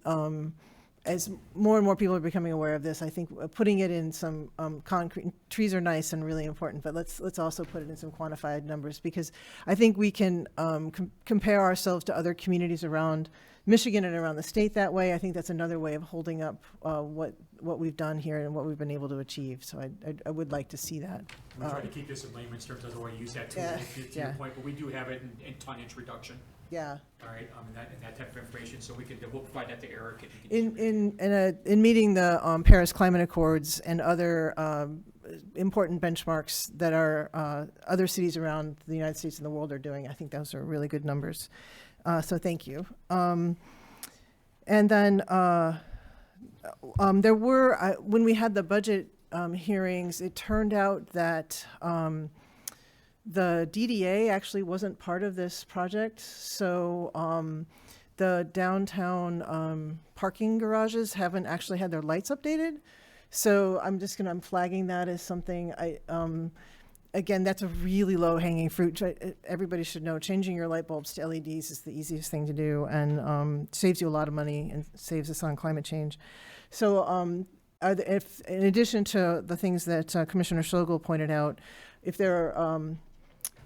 as more and more people are becoming aware of this, I think putting it in some concrete, trees are nice and really important, but let's also put it in some quantified numbers, because I think we can compare ourselves to other communities around Michigan and around the state that way. I think that's another way of holding up what we've done here and what we've been able to achieve. So I would like to see that. We try to keep this in layman's terms, otherwise I use that tool to your point, but we do have it in tonnage reduction. Yeah. All right, and that type of information, so we'll provide that to Eric. If you can In meeting the Paris Climate Accords and other important benchmarks that are other cities around the United States and the world are doing, I think those are really good numbers. So thank you. And then there were, when we had the budget hearings, it turned out that the DDA actually wasn't part of this project. So the downtown parking garages haven't actually had their lights updated. So I'm flagging that as something again, that's a really low hanging fruit. Everybody should know changing your light bulbs to LEDs is the easiest thing to do, and saves you a lot of money and saves us on climate change. So if, in addition to the things that Commissioner Schlegel pointed out, if there are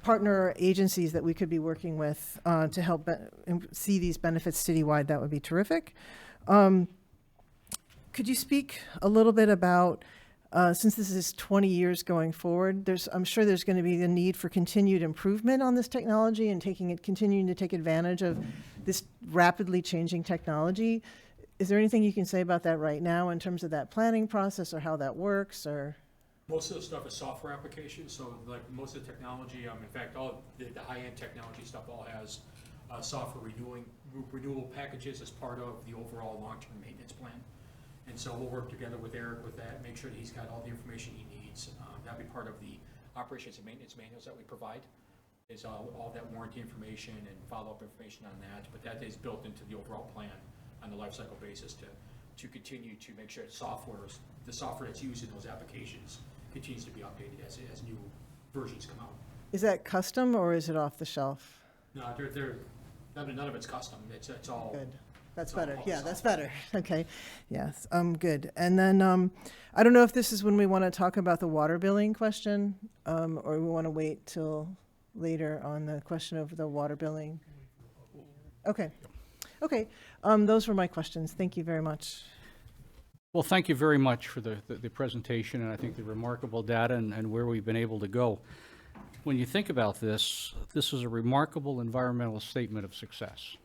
partner agencies that we could be working with to help see these benefits citywide, that would be terrific. Could you speak a little bit about, since this is 20 years going forward, I'm sure there's going to be the need for continued improvement on this technology and continuing to take advantage of this rapidly changing technology. Is there anything you can say about that right now in terms of that planning process or how that works? Or most of the stuff is software applications, so like most of the technology, in fact, all the high-end technology stuff all has software renewal packages as part of the overall long-term maintenance plan. And so we'll work together with Eric with that, make sure that he's got all the information he needs. That'll be part of the operations and maintenance manuals that we provide, is all that warranty information and follow-up information on that. But that is built into the overall plan on the life cycle basis to continue to make sure the software that's used in those applications continues to be updated as new versions come out. is that custom or is it off the shelf? No, none of it's custom. It's all Good. That's it's all better. all Yeah, software. that's better. Okay. Yes. Good. And then I don't know if this is when we want to talk about the water billing question, or we want to wait till later on the question of the water billing. Okay. Okay. Those were my questions. Thank you very much. Well, thank you very much for the presentation, and I think the remarkable data and where we've been able to go. When you think about this, this is a remarkable environmental statement of success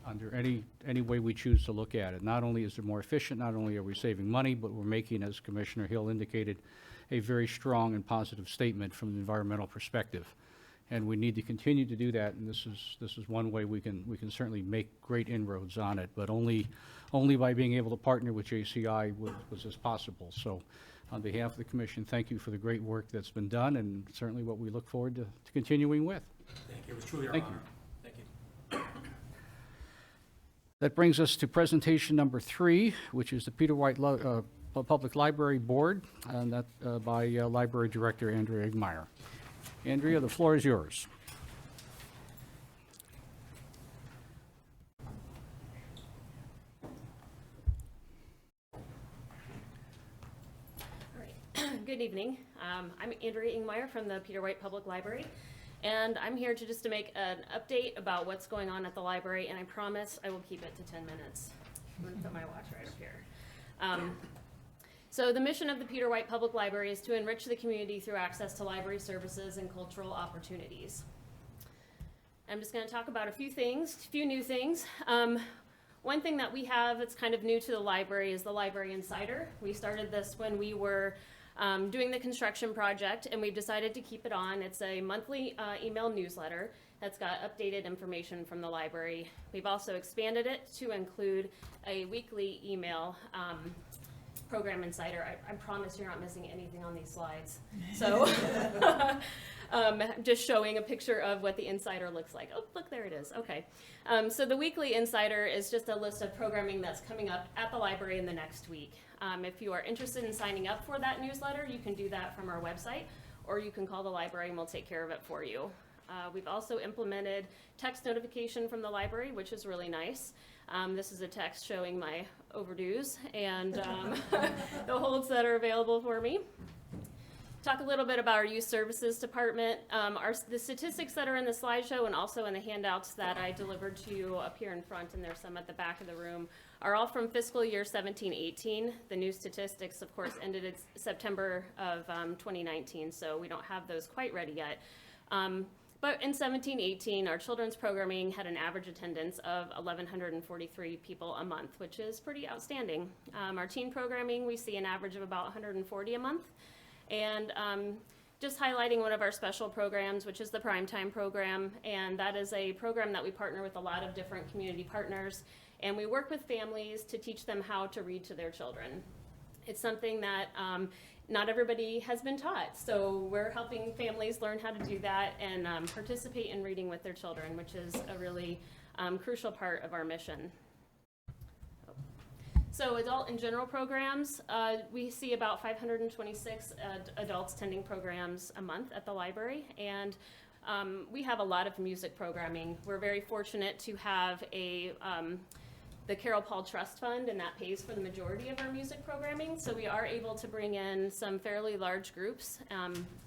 under any way we choose to look at it. Not only is it more efficient, not only are we saving money, but we're making, as Commissioner Hill indicated, a very strong and positive statement from the environmental perspective. And we need to continue to do that, and this is one way we can certainly make great inroads on it, but only by being able to partner with JCI was this possible. So on behalf of the Commission, thank you for the great work that's been done, and certainly what we look forward to continuing with. Thank you. It was truly our Thank honor. you. Thank you. That brings us to presentation number 3, which is the Peter White Public Library Board, and that by Library Director Andrea Egmeyer. Andrea, the floor is yours. good evening. I'm Andrea Ingmeyer from the Peter White Public Library, and I'm here to make an update about what's going on at the library, and I promise I will keep it to 10 minutes. I'm going to put my watch right up here. So the mission of the Peter White Public Library is to enrich the community through access to library services and cultural opportunities. I'm just going to talk about a few new things. One thing that we have that's kind of new to the library is the Library Insider. We started this when we were doing the construction project, and we've decided to keep it on. It's a monthly email newsletter that's got updated information from the library. We've also expanded it to include a weekly email program insider. I promise you're not missing anything on these slides. So just showing a picture of what the insider looks like. Oh, look, there it is. Okay. So the weekly insider is just a list of programming that's coming up at the library in the next week. If you are interested in signing up for that newsletter, you can do that from our website, or you can call the library and we'll take care of it for you. We've also implemented text notification from the library, which is really nice. This is a text showing my overdues and the holds that are available for me. Talk a little bit about our Youth Services Department. The statistics that are in the slideshow and also in the handouts that I delivered to you up here in front, and there's some at the back of the room, are all from fiscal year 17-18. The new statistics, of course, ended in September of 2019, so we don't have those quite ready yet. But in 17-18, our children's programming had an average attendance of 1,143 people a month, which is pretty outstanding. Our teen programming, we see an average of about 140 a month. And just highlighting one of our special programs, which is the Primetime program, and that is a program that we partner with a lot of different community partners, and we work with families to teach them how to read to their children. It's something that not everybody has been taught, so we're helping families learn how to do that and participate in reading with their children, which is a really crucial part of our mission. So adult and general programs, we see about 526 adults attending programs a month at the library, and we have a lot of music programming. We're very fortunate to have the Carol Paul Trust Fund, and that pays for the majority of our music programming, so we are able to bring in some fairly large groups,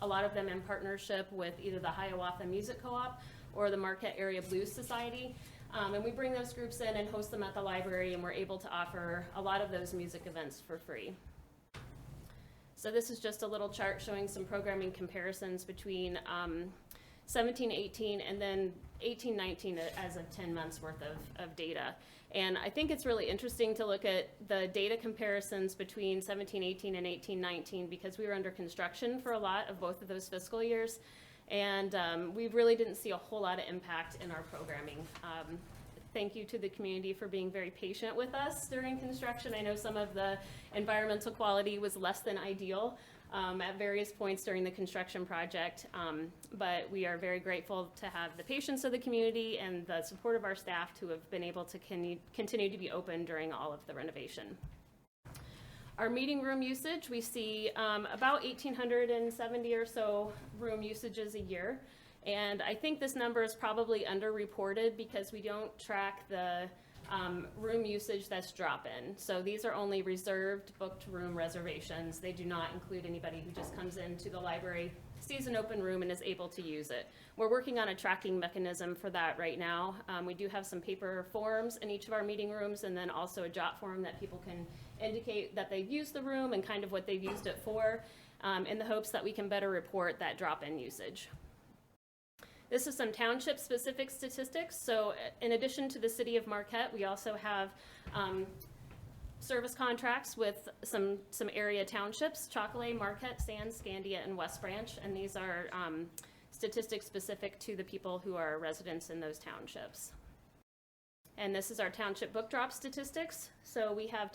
a lot of them in partnership with either the Hiawatha Music Co-op or the Marquette Area Blues Society. And we bring those groups in and host them at the library, and we're able to offer a lot of those music events for free. So this is just a little chart showing some programming comparisons between 17-18 and then 18-19 as of 10 months worth of data. And I think it's really interesting to look at the data comparisons between 17-18 and 18-19 because we were under construction for a lot of both of those fiscal years. And we really didn't see a whole lot of impact in our programming. Thank you to the community for being very patient with us during construction. I know some of the environmental quality was less than ideal at various points during the construction project, but we are very grateful to have the patience of the community and the support of our staff to have been able to continue to be open during all of the renovation. Our meeting room usage, we see about 1,870 or so room usages a year. And I think this number is probably underreported because we don't track the room usage that's drop-in. So these are only reserved booked room reservations. They do not include anybody who just comes into the library, sees an open room, and is able to use it. We're working on a tracking mechanism for that right now. We do have some paper forms in each of our meeting rooms, and then also a jot form that people can indicate that they've used the room and kind of what they've used it for, in the hopes that we can better report that drop-in usage. This is some township-specific statistics. So in addition to the city of Marquette, we also have service contracts with some area townships: Chocolate, Marquette, Sands, Scandia, and West Branch. And these are statistics specific to the people who are residents in those townships. And this is our township book drop statistics. So we have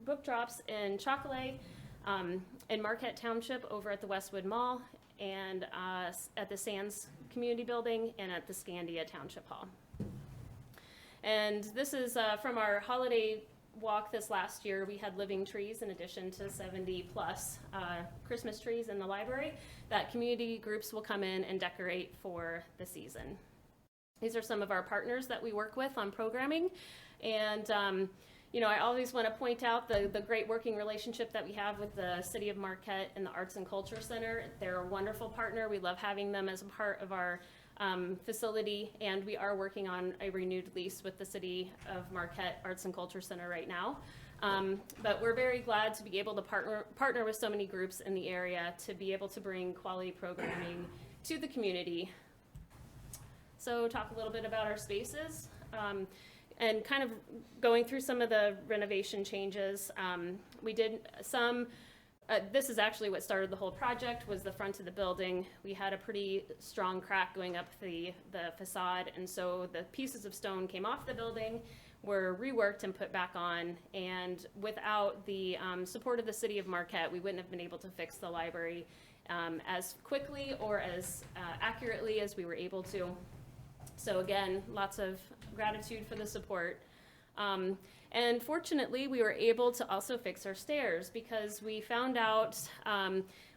book drops in Chocolate, in Marquette Township over at the Westwood Mall, and at the Sands Community Building, and at the Scandia Township Hall. And this is from our holiday walk this last year. We had living trees in addition to 70 plus Christmas trees in the library that community groups will come in and decorate for the season. These are some of our partners that we work with on programming, and you know, I always want to point out the great working relationship that we have with the City of Marquette and the Arts and Culture Center. They're a wonderful partner. We love having them as a part of our facility, and we are working on a renewed lease with the City of Marquette Arts and Culture Center right now. But we're very glad to be able to partner with so many groups in the area to be able to bring quality programming to the community. So talk a little bit about our spaces. And kind of going through some of the renovation changes. We did some, this is actually what started the whole project, was the front of the building. We had a pretty strong crack going up the facade, and so the pieces of stone came off the building, were reworked and put back on, and without the support of the City of Marquette, we wouldn't have been able to fix the library as quickly or as accurately as we were able to. So again, lots of gratitude for the support. And fortunately, we were able to also fix our stairs because we found out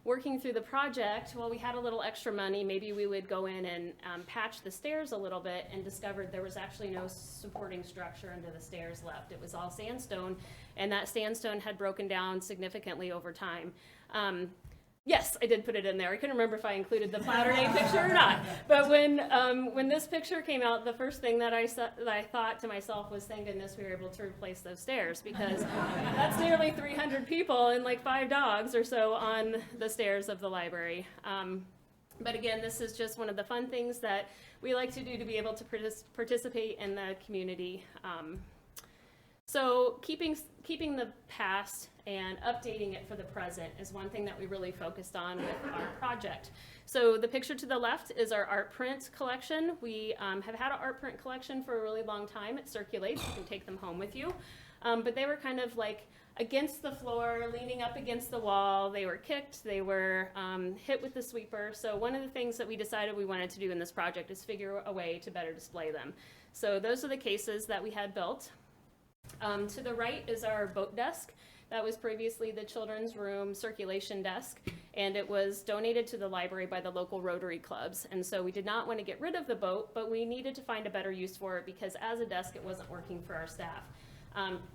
working through the project, well, we had a little extra money, maybe we would go in and patch the stairs a little bit, and discovered there was actually no supporting structure under the stairs left. It was all sandstone, and that sandstone had broken down significantly over time. Yes, I did put it in there. I couldn't remember if I included the Flower Day picture or not. But when this picture came out, the first thing that I thought to myself was, thank goodness we were able to replace those stairs, because that's nearly 300 people and like 5 dogs or so on the stairs of the library. But again, this is just one of the fun things that we like to do to be able to participate in the community. So keeping the past and updating it for the present is one thing that we really focused on with our project. So the picture to the left is our art print collection. We have had an art print collection for a really long time. It circulates, you can take them home with you. But they were kind of like against the floor, leaning up against the wall. They were kicked, they were hit with the sweeper. So one of the things that we decided we wanted to do in this project is figure a way to better display them. So those are the cases that we had built. To the right is our boat desk. That was previously the children's room circulation desk, and it was donated to the library by the local Rotary clubs. And so we did not want to get rid of the boat, but we needed to find a better use for it because as a desk, it wasn't working for our staff.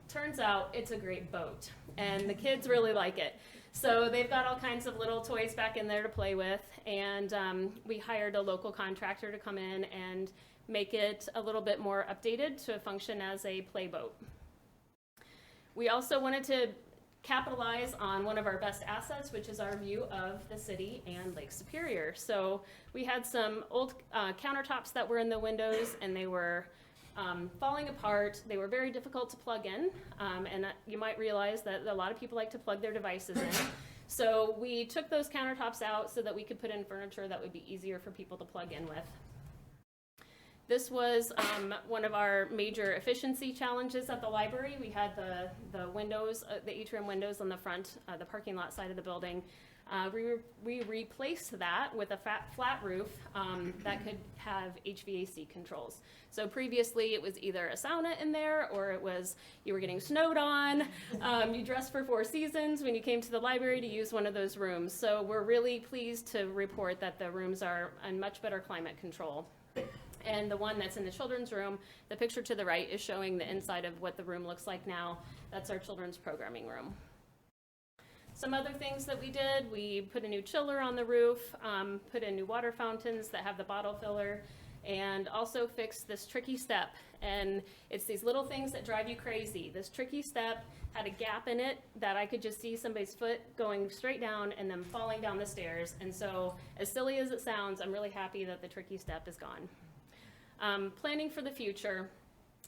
Turns out it's a great boat, and the kids really like it. So they've got all kinds of little toys back in there to play with, and we hired a local contractor to come in and make it a little bit more updated to function as a play boat. We also wanted to capitalize on one of our best assets, which is our view of the city and Lake Superior. So we had some old countertops that were in the windows, and they were falling apart. They were very difficult to plug in, and you might realize that a lot of people like to plug their devices in. So we took those countertops out so that we could put in furniture that would be easier for people to plug in with. This was one of our major efficiency challenges at the library. We had the windows, the atrium windows on the front, the parking lot side of the building. We replaced that with a flat roof that could have HVAC controls. So previously it was either a sauna in there, or it was you were getting snowed on. You dressed for 4 seasons when you came to the library to use one of those rooms. So we're really pleased to report that the rooms are in much better climate control. And the one that's in the children's room, the picture to the right is showing the inside of what the room looks like now. That's our children's programming room. Some other things that we did, we put a new chiller on the roof, put in new water fountains that have the bottle filler, and also fixed this tricky step. And it's these little things that drive you crazy. This tricky step had a gap in it that I could just see somebody's foot going straight down and then falling down the stairs. And so, as silly as it sounds, I'm really happy that the tricky step is gone. Planning for the future.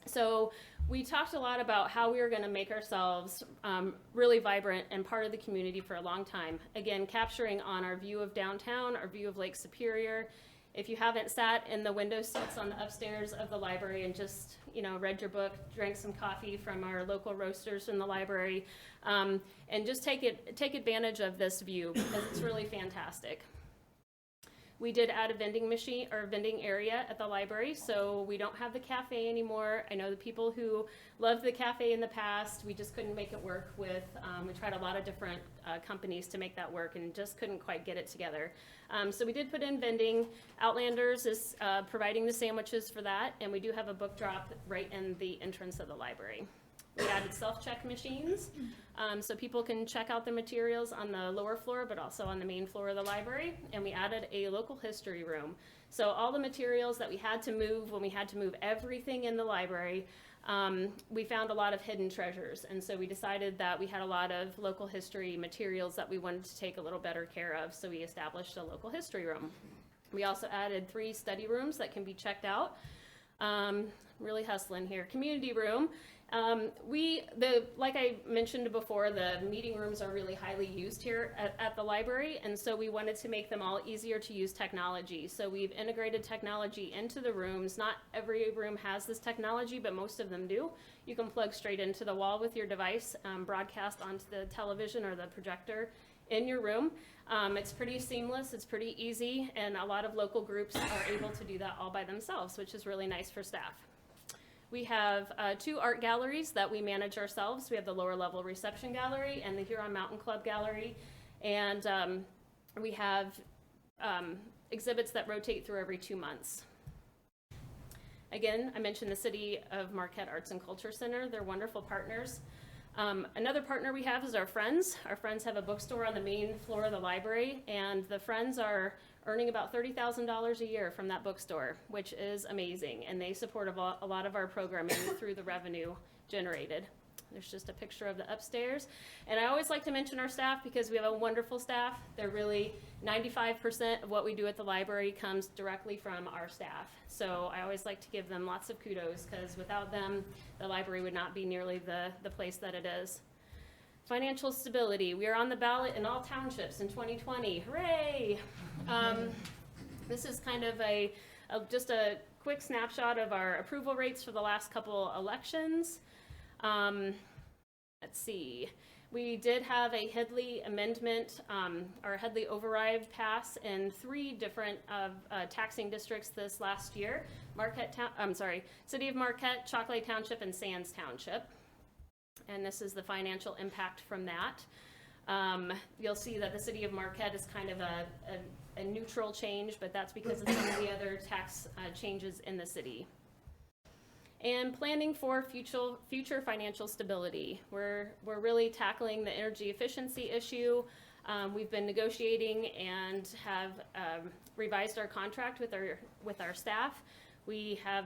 So we talked a lot about how we were going to make ourselves really vibrant and part of the community for a long time. Again, capturing on our view of downtown, our view of Lake Superior. If you haven't sat in the window seats on the upstairs of the library and just, read your book, drank some coffee from our local roasters in the library, and just take advantage of this view because it's really fantastic. We did add a vending machine or vending area at the library, so we don't have the cafe anymore. I know the people who loved the cafe in the past, we just couldn't make it work with, we tried a lot of different companies to make that work and just couldn't quite get it together. So we did put in vending. Outlanders is providing the sandwiches for that, and we do have a book drop right in the entrance of the library. We added self-check machines, so people can check out the materials on the lower floor, but also on the main floor of the library. And we added a local history room. So all the materials that we had to move when we had to move everything in the library, we found a lot of hidden treasures. And so we decided that we had a lot of local history materials that we wanted to take a little better care of. So we established a local history room. We also added 3 study rooms that can be checked out. Really hustling here. Community room. Like I mentioned before, the meeting rooms are really highly used here at the library, and so we wanted to make them all easier to use technology. So we've integrated technology into the rooms. Not every room has this technology, but most of them do. You can plug straight into the wall with your device, broadcast onto the television or the projector in your room. It's pretty seamless, it's pretty easy, and a lot of local groups are able to do that all by themselves, which is really nice for staff. We have 2 art galleries that we manage ourselves. We have the lower level reception gallery and the Huron Mountain Club gallery. And we have exhibits that rotate through every 2 months. Again, I mentioned the City of Marquette Arts and Culture Center. They're wonderful partners. Another partner we have is our Friends. Our Friends have a bookstore on the main floor of the library, and the Friends are earning about $30,000 a year from that bookstore, which is amazing, and they support a lot of our programming through the revenue generated. There's just a picture of the upstairs. And I always like to mention our staff because we have a wonderful staff. They're really 95% of what we do at the library comes directly from our staff. So I always like to give them lots of kudos because without them, the library would not be nearly the place that it is. Financial stability. We are on the ballot in all townships in 2020. Hooray! This is kind of just a quick snapshot of our approval rates for the last couple elections. Let's see. We did have a Headley amendment, or Headley override pass in 3 different taxing districts this last year. City of Marquette, Chocolate Township, and Sands Township. And this is the financial impact from that. You'll see that the City of Marquette is kind of a neutral change, but that's because of some of the other tax changes in the city. And planning for future financial stability. We're really tackling the energy efficiency issue. We've been negotiating and have revised our contract with our staff. We have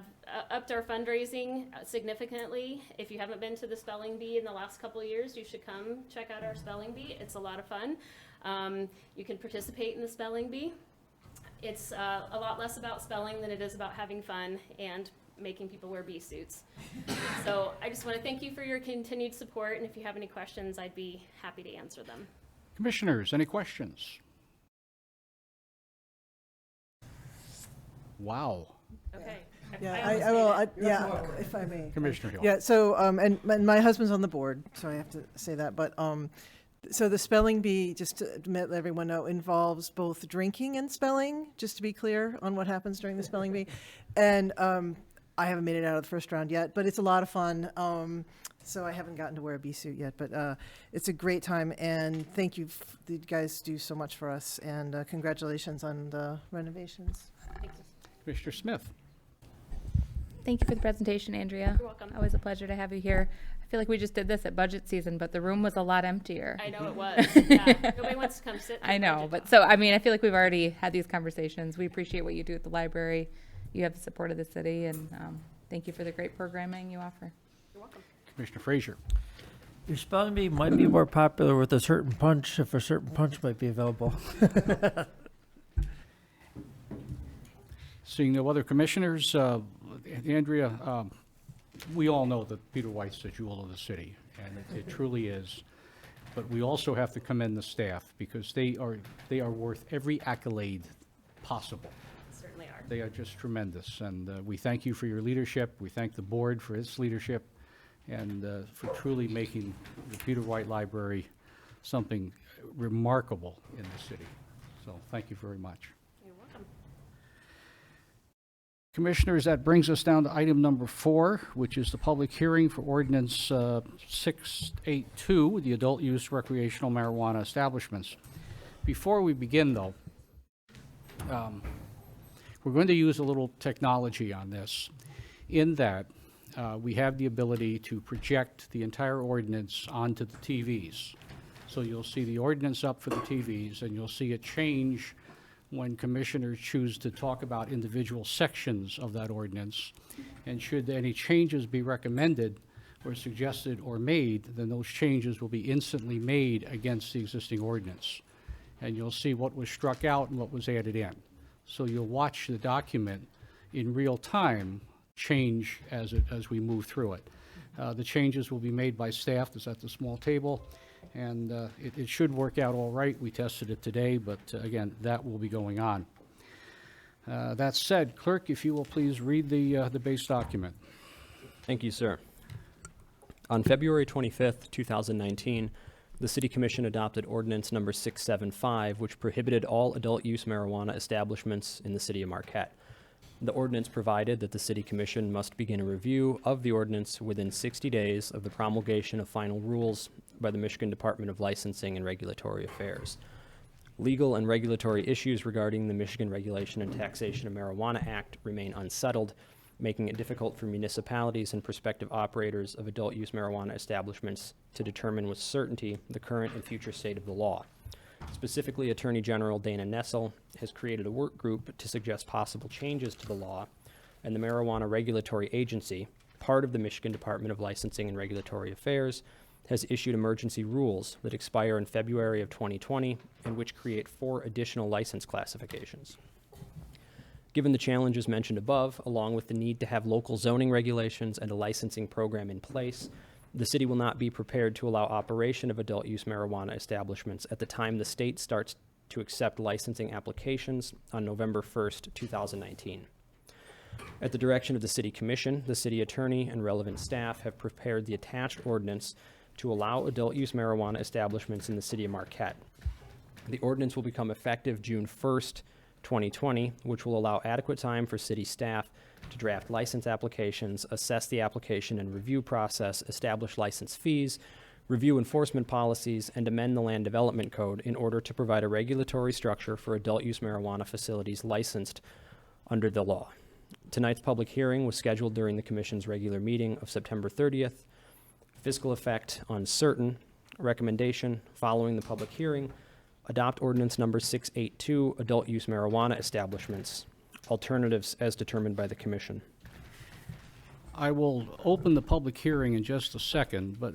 upped our fundraising significantly. If you haven't been to the spelling bee in the last couple of years, you should come check out our spelling bee. It's a lot of fun. You can participate in the spelling bee. It's a lot less about spelling than it is about having fun and making people wear bee suits. So I just want to thank you for your continued support, and if you have any questions, I'd be happy to answer them. Commissioners, any questions? Wow. Okay. Yeah, if I may. Commissioner Hill. Yeah, so, and my husband's on the board, so I have to say that, but, so the spelling bee, just to let everyone know, involves both drinking and spelling, just to be clear on what happens during the spelling bee. And I haven't made it out of the first round yet, but it's a lot of fun. So I haven't gotten to wear a bee suit yet, but it's a great time, and thank you. You guys do so much for us, and congratulations on the renovations. Thank you. Commissioner Smith. Thank you for the presentation, Andrea. You're welcome. Always a pleasure to have you here. I feel like we just did this at budget season, but the room was a lot emptier. I know it was. Yeah. Nobody wants to come sit. I know, but so, I mean, I feel like we've already had these conversations. We appreciate what you do at the library. You have the support of the city, and thank you for the great programming you offer. You're welcome. Commissioner Frazier. Your spelling bee might be more popular with a certain punch if a certain punch might be available. Seeing no other commissioners, Andrea, we all know that Peter White's the jewel of the city, and it truly is. But we also have to commend the staff because they are worth every accolade possible. Certainly are. They are just tremendous, and we thank you for your leadership. We thank the board for its leadership, and for truly making the Peter White Library something remarkable in the city. So thank you very much. You're welcome. Commissioners, that brings us down to item number 4, which is the public hearing for ordinance 682, the adult use recreational marijuana establishments. Before we begin, though, we're going to use a little technology on this, in that we have the ability to project the entire ordinance onto the TVs. So you'll see the ordinance up for the TVs, and you'll see it change when commissioners choose to talk about individual sections of that ordinance. And should any changes be recommended or suggested or made, then those changes will be instantly made against the existing ordinance. And you'll see what was struck out and what was added in. So you'll watch the document in real time change as we move through it. The changes will be made by staff that's at the small table, and it should work out all right. We tested it today, but again, that will be going on. That said, clerk, if you will please read the base document. Thank you, sir. On February 25th, 2019, the City Commission adopted Ordinance Number 675, which prohibited all adult-use marijuana establishments in the City of Marquette. The ordinance provided that the City Commission must begin a review of the ordinance within 60 days of the promulgation of final rules by the Michigan Department of Licensing and Regulatory Affairs. Legal and regulatory issues regarding the Michigan Regulation and Taxation of Marijuana Act remain unsettled, making it difficult for municipalities and prospective operators of adult-use marijuana establishments to determine with certainty the current and future state of the law. Specifically, Attorney General Dana Nessel has created a work group to suggest possible changes to the law, and the Marijuana Regulatory Agency, part of the Michigan Department of Licensing and Regulatory Affairs, has issued emergency rules that expire in February of 2020 and which create 4 additional license classifications. Given the challenges mentioned above, along with the need to have local zoning regulations and a licensing program in place, the city will not be prepared to allow operation of adult-use marijuana establishments at the time the state starts to accept licensing applications on November 1st, 2019. At the direction of the City Commission, the City Attorney and relevant staff have prepared the attached ordinance to allow adult-use marijuana establishments in the City of Marquette. The ordinance will become effective June 1st, 2020, which will allow adequate time for city staff to draft license applications, assess the application and review process, establish license fees, review enforcement policies, and amend the Land Development Code in order to provide a regulatory structure for adult-use marijuana facilities licensed under the law. Tonight's public hearing was scheduled during the Commission's regular meeting of September 30th. Fiscal effect uncertain. Recommendation following the public hearing: adopt ordinance number 682, adult use marijuana establishments. Alternatives as determined by the Commission. I will open the public hearing in just a second, but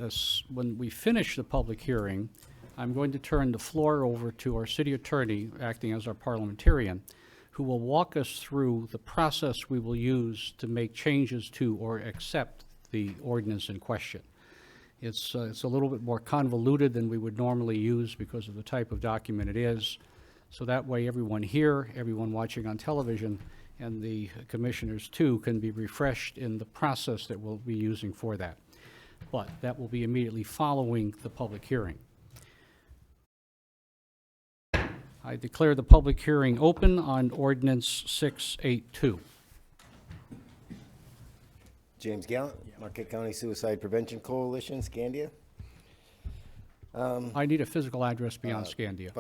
when we finish the public hearing, I'm going to turn the floor over to our city attorney, acting as our parliamentarian, who will walk us through the process we will use to make changes to or accept the ordinance in question. It's a little bit more convoluted than we would normally use because of the type of document it is. So that way everyone here, everyone watching on television, and the commissioners too can be refreshed in the process that we'll be using for that. But that will be immediately following the public hearing. I declare the public hearing open on ordinance 682. James Gallant, Marquette County Suicide Prevention Coalition, Scandia. I need a physical address beyond Scandia.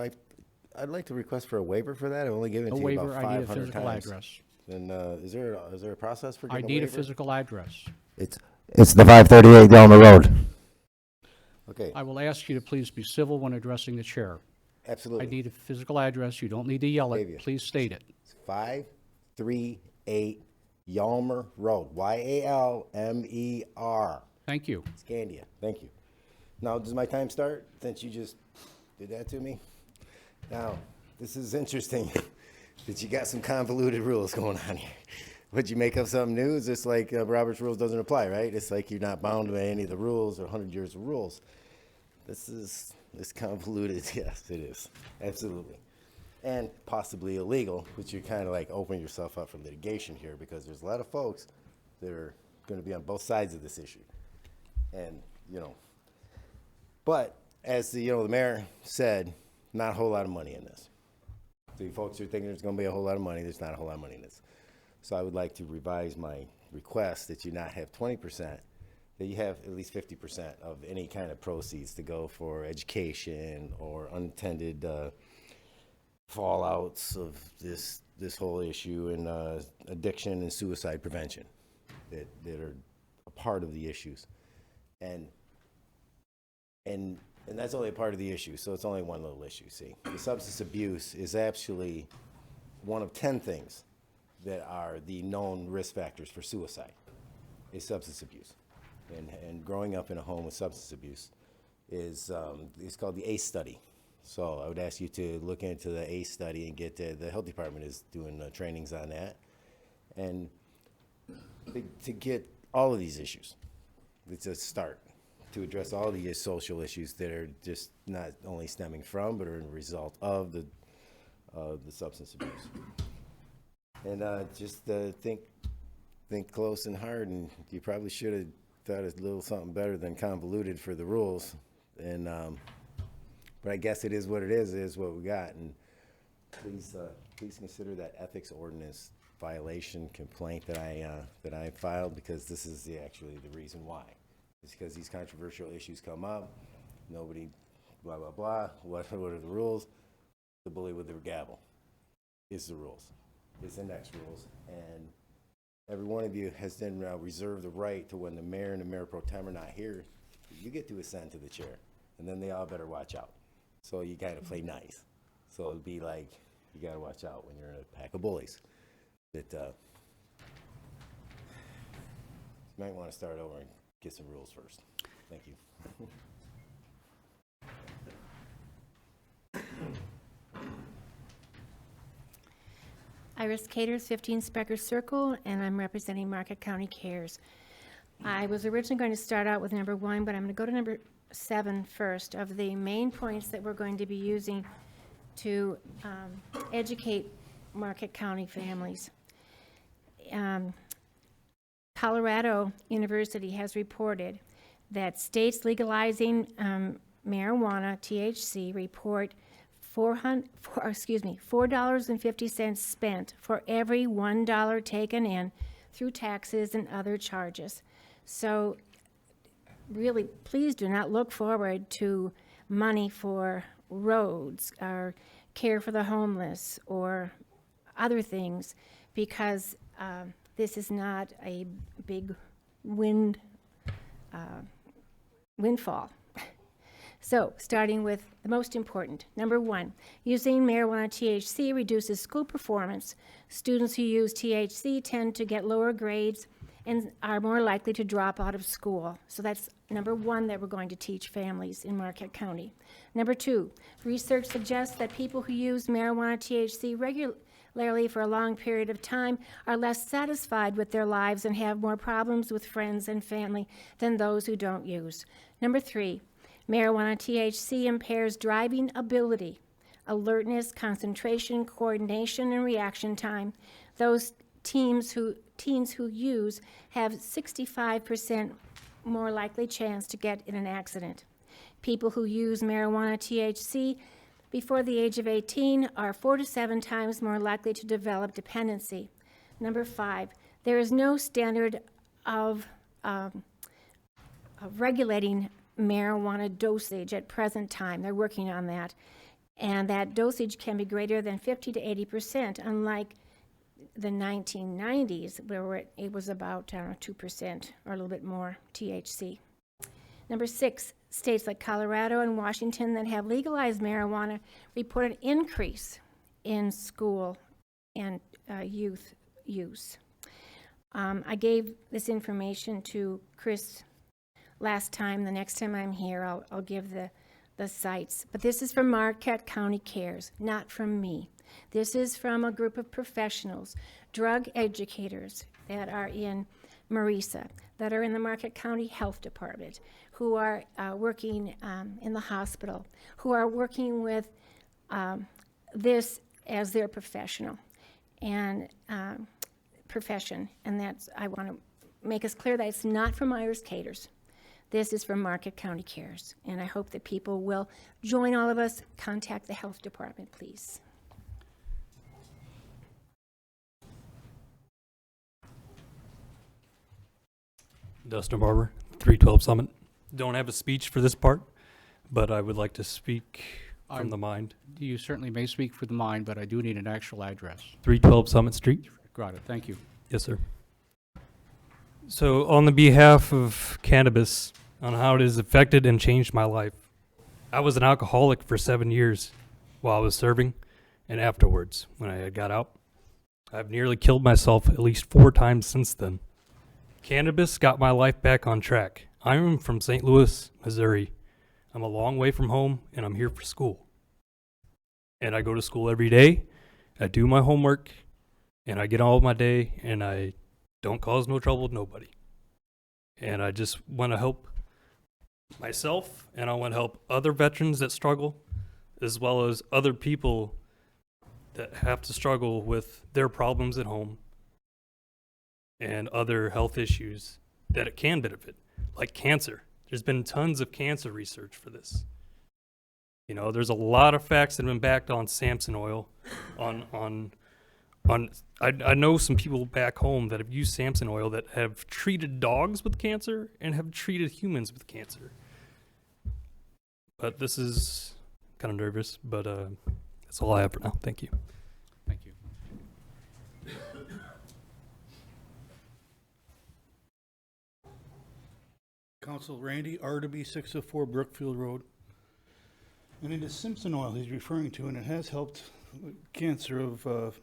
I'd like to request for a waiver for that. I've only given it A to you waiver, about I need a 500 physical times. address. Then is there a process for I getting need a a waiver? physical address. It's the 538 Delma Road. Okay. I will ask you to please be civil when addressing the chair. Absolutely. I need a physical address. You don't need to yell Gave it. you. Please state it. It's 538 Yalmer Road. Y-A-L-M-E-R. Thank you. Scandia. Thank you. Now, does my time start since you just did that to me? Now, this is interesting that you got some convoluted rules going on here. Would you make up something new? It's just like Robert's rules doesn't apply, right? It's like you're not bound by any of the rules or 100 years of rules. This convoluted. Yes, it is. Absolutely. And possibly illegal, which you kind of like open yourself up for litigation here because there's a lot of folks that are going to be on both sides of this issue. And, but as the mayor said, not a whole lot of money in this. So you folks are thinking there's going to be a whole lot of money. There's not a whole lot of money in this. So I would like to revise my request that you not have 20%, that you have at least 50% of any kind of proceeds to go for education or unintended fallouts of this whole issue and addiction and suicide prevention that are a part of the issues. And that's only a part of the issue, so it's only one little issue, see. The substance abuse is actually one of 10 things that are the known risk factors for suicide, is substance abuse. And growing up in a home with substance abuse is called the ACE study. So I would ask you to look into the ACE study and get the health department is doing trainings on that. And to get all of these issues, it's a start to address all the social issues that are just not only stemming from, but are a result of the substance abuse. And just think close and hard, and you probably should have thought a little something better than convoluted for the rules. And but I guess it is what it is what we got. And please consider that ethics ordinance violation complaint that I filed, because this is actually the reason why. It's because these controversial issues come up. Nobody, blah, blah, blah. What are the rules? The bully with the gavel is the rules. It's index rules. And every one of you has then reserved the right to, when the mayor and the mayor pro tem are not here, you get to ascend to the chair. And then they all better watch out. So you kind of play nice. So it'd be like, you got to watch out when you're in a pack of bullies. That you might want to start over and get some rules first. Thank you. Iris Caters, 15 Specker Circle, and I'm representing Marquette County Cares. I was originally going to start out with number 1, but I'm going to go to number 7 first, of the main points that we're going to be using to educate Marquette County families. Colorado University has reported that states legalizing marijuana, THC, report $4.50 spent for every $1 taken in through taxes and other charges. So really, please do not look forward to money for roads or care for the homeless or other things, because this is not a big windfall. So, starting with the most important, number 1, using marijuana THC reduces school performance. Students who use THC tend to get lower grades and are more likely to drop out of school. So that's number 1 that we're going to teach families in Marquette County. Number 2, research suggests that people who use marijuana THC regularly for a long period of time are less satisfied with their lives and have more problems with friends and family than those who don't use. Number 3, marijuana THC impairs driving ability, alertness, concentration, coordination, and reaction time. Those teens who use have 65% more likely chance to get in an accident. People who use marijuana THC before the age of 18 are 4 to 7 times more likely to develop dependency. Number 5, there is no standard of regulating marijuana dosage at present time. They're working on that. And that dosage can be greater than 50 to 80%, unlike the 1990s, where it was about 2% or a little bit more THC. Number 6, states like Colorado and Washington that have legalized marijuana report an increase in school and youth use. I gave this information to Chris last time. The next time I'm here, I'll give the sites. But this is from Marquette County Cares, not from me. This is from a group of professionals, drug educators that are in Marisa, that are in the Marquette County Health Department, who are working in the hospital, who are working with this as their professional and profession. And that's, I want to make us clear that it's not from Iris Caters. This is from Marquette County Cares, and I hope that people will join all of us. Contact the health department, please. Dustin Barber, 312 Summit. Don't have a speech for this part, but I would like to speak from the mind. You certainly may speak for the mind, but I do need an actual address. 312 Summit Street. Got it. Thank you. Yes, sir. So, on the behalf of cannabis, on how it has affected and changed my life, I was an alcoholic for 7 years while I was serving, and afterwards, when I got out. I've nearly killed myself at least 4 times since then. Cannabis got my life back on track. I'm from St. Louis, Missouri. I'm a long way from home, and I'm here for school. And I go to school every day, I do my homework, and I get on with my day, and I don't cause no trouble with nobody. And I just want to help myself, and I want to help other veterans that struggle, as well as other people that have to struggle with their problems at home and other health issues that it can benefit, like cancer. There's been tons of cancer research for this. You know, there's a lot of facts that have been backed on Samson oil. I know some people back home that have used Samson oil that have treated dogs with cancer and have treated humans with cancer. But this is kind of nervous, but that's all I have for now. Thank you. Thank you. Council Randy Ardaby, 604 Brookfield Road. And it is Simpson oil he's referring to, and it has helped with cancer of,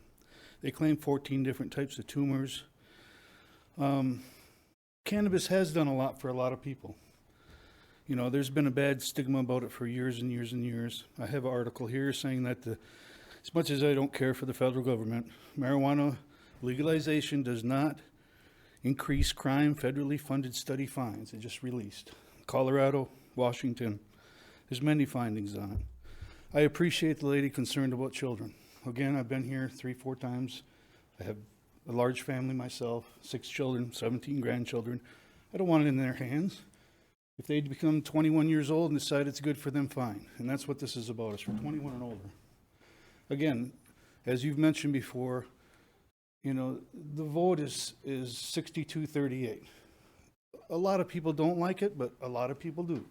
they claim 14 different types of tumors. Cannabis has done a lot for a lot of people. You know, there's been a bad stigma about it for years and years and years. I have an article here saying that as much as I don't care for the federal government, marijuana legalization does not increase crime. Federally funded study finds. It just released. Colorado, Washington. There's many findings on it. I appreciate the lady concerned about children. Again, I've been here 3-4 times. I have a large family myself, 6 children, 17 grandchildren. I don't want it in their hands. If they become 21 years old and decide it's good for them, fine. And that's what this is about. It's for 21 and older. Again, as you've mentioned before, you know, the vote is 62-38. A lot of people don't like it, but a lot of people do.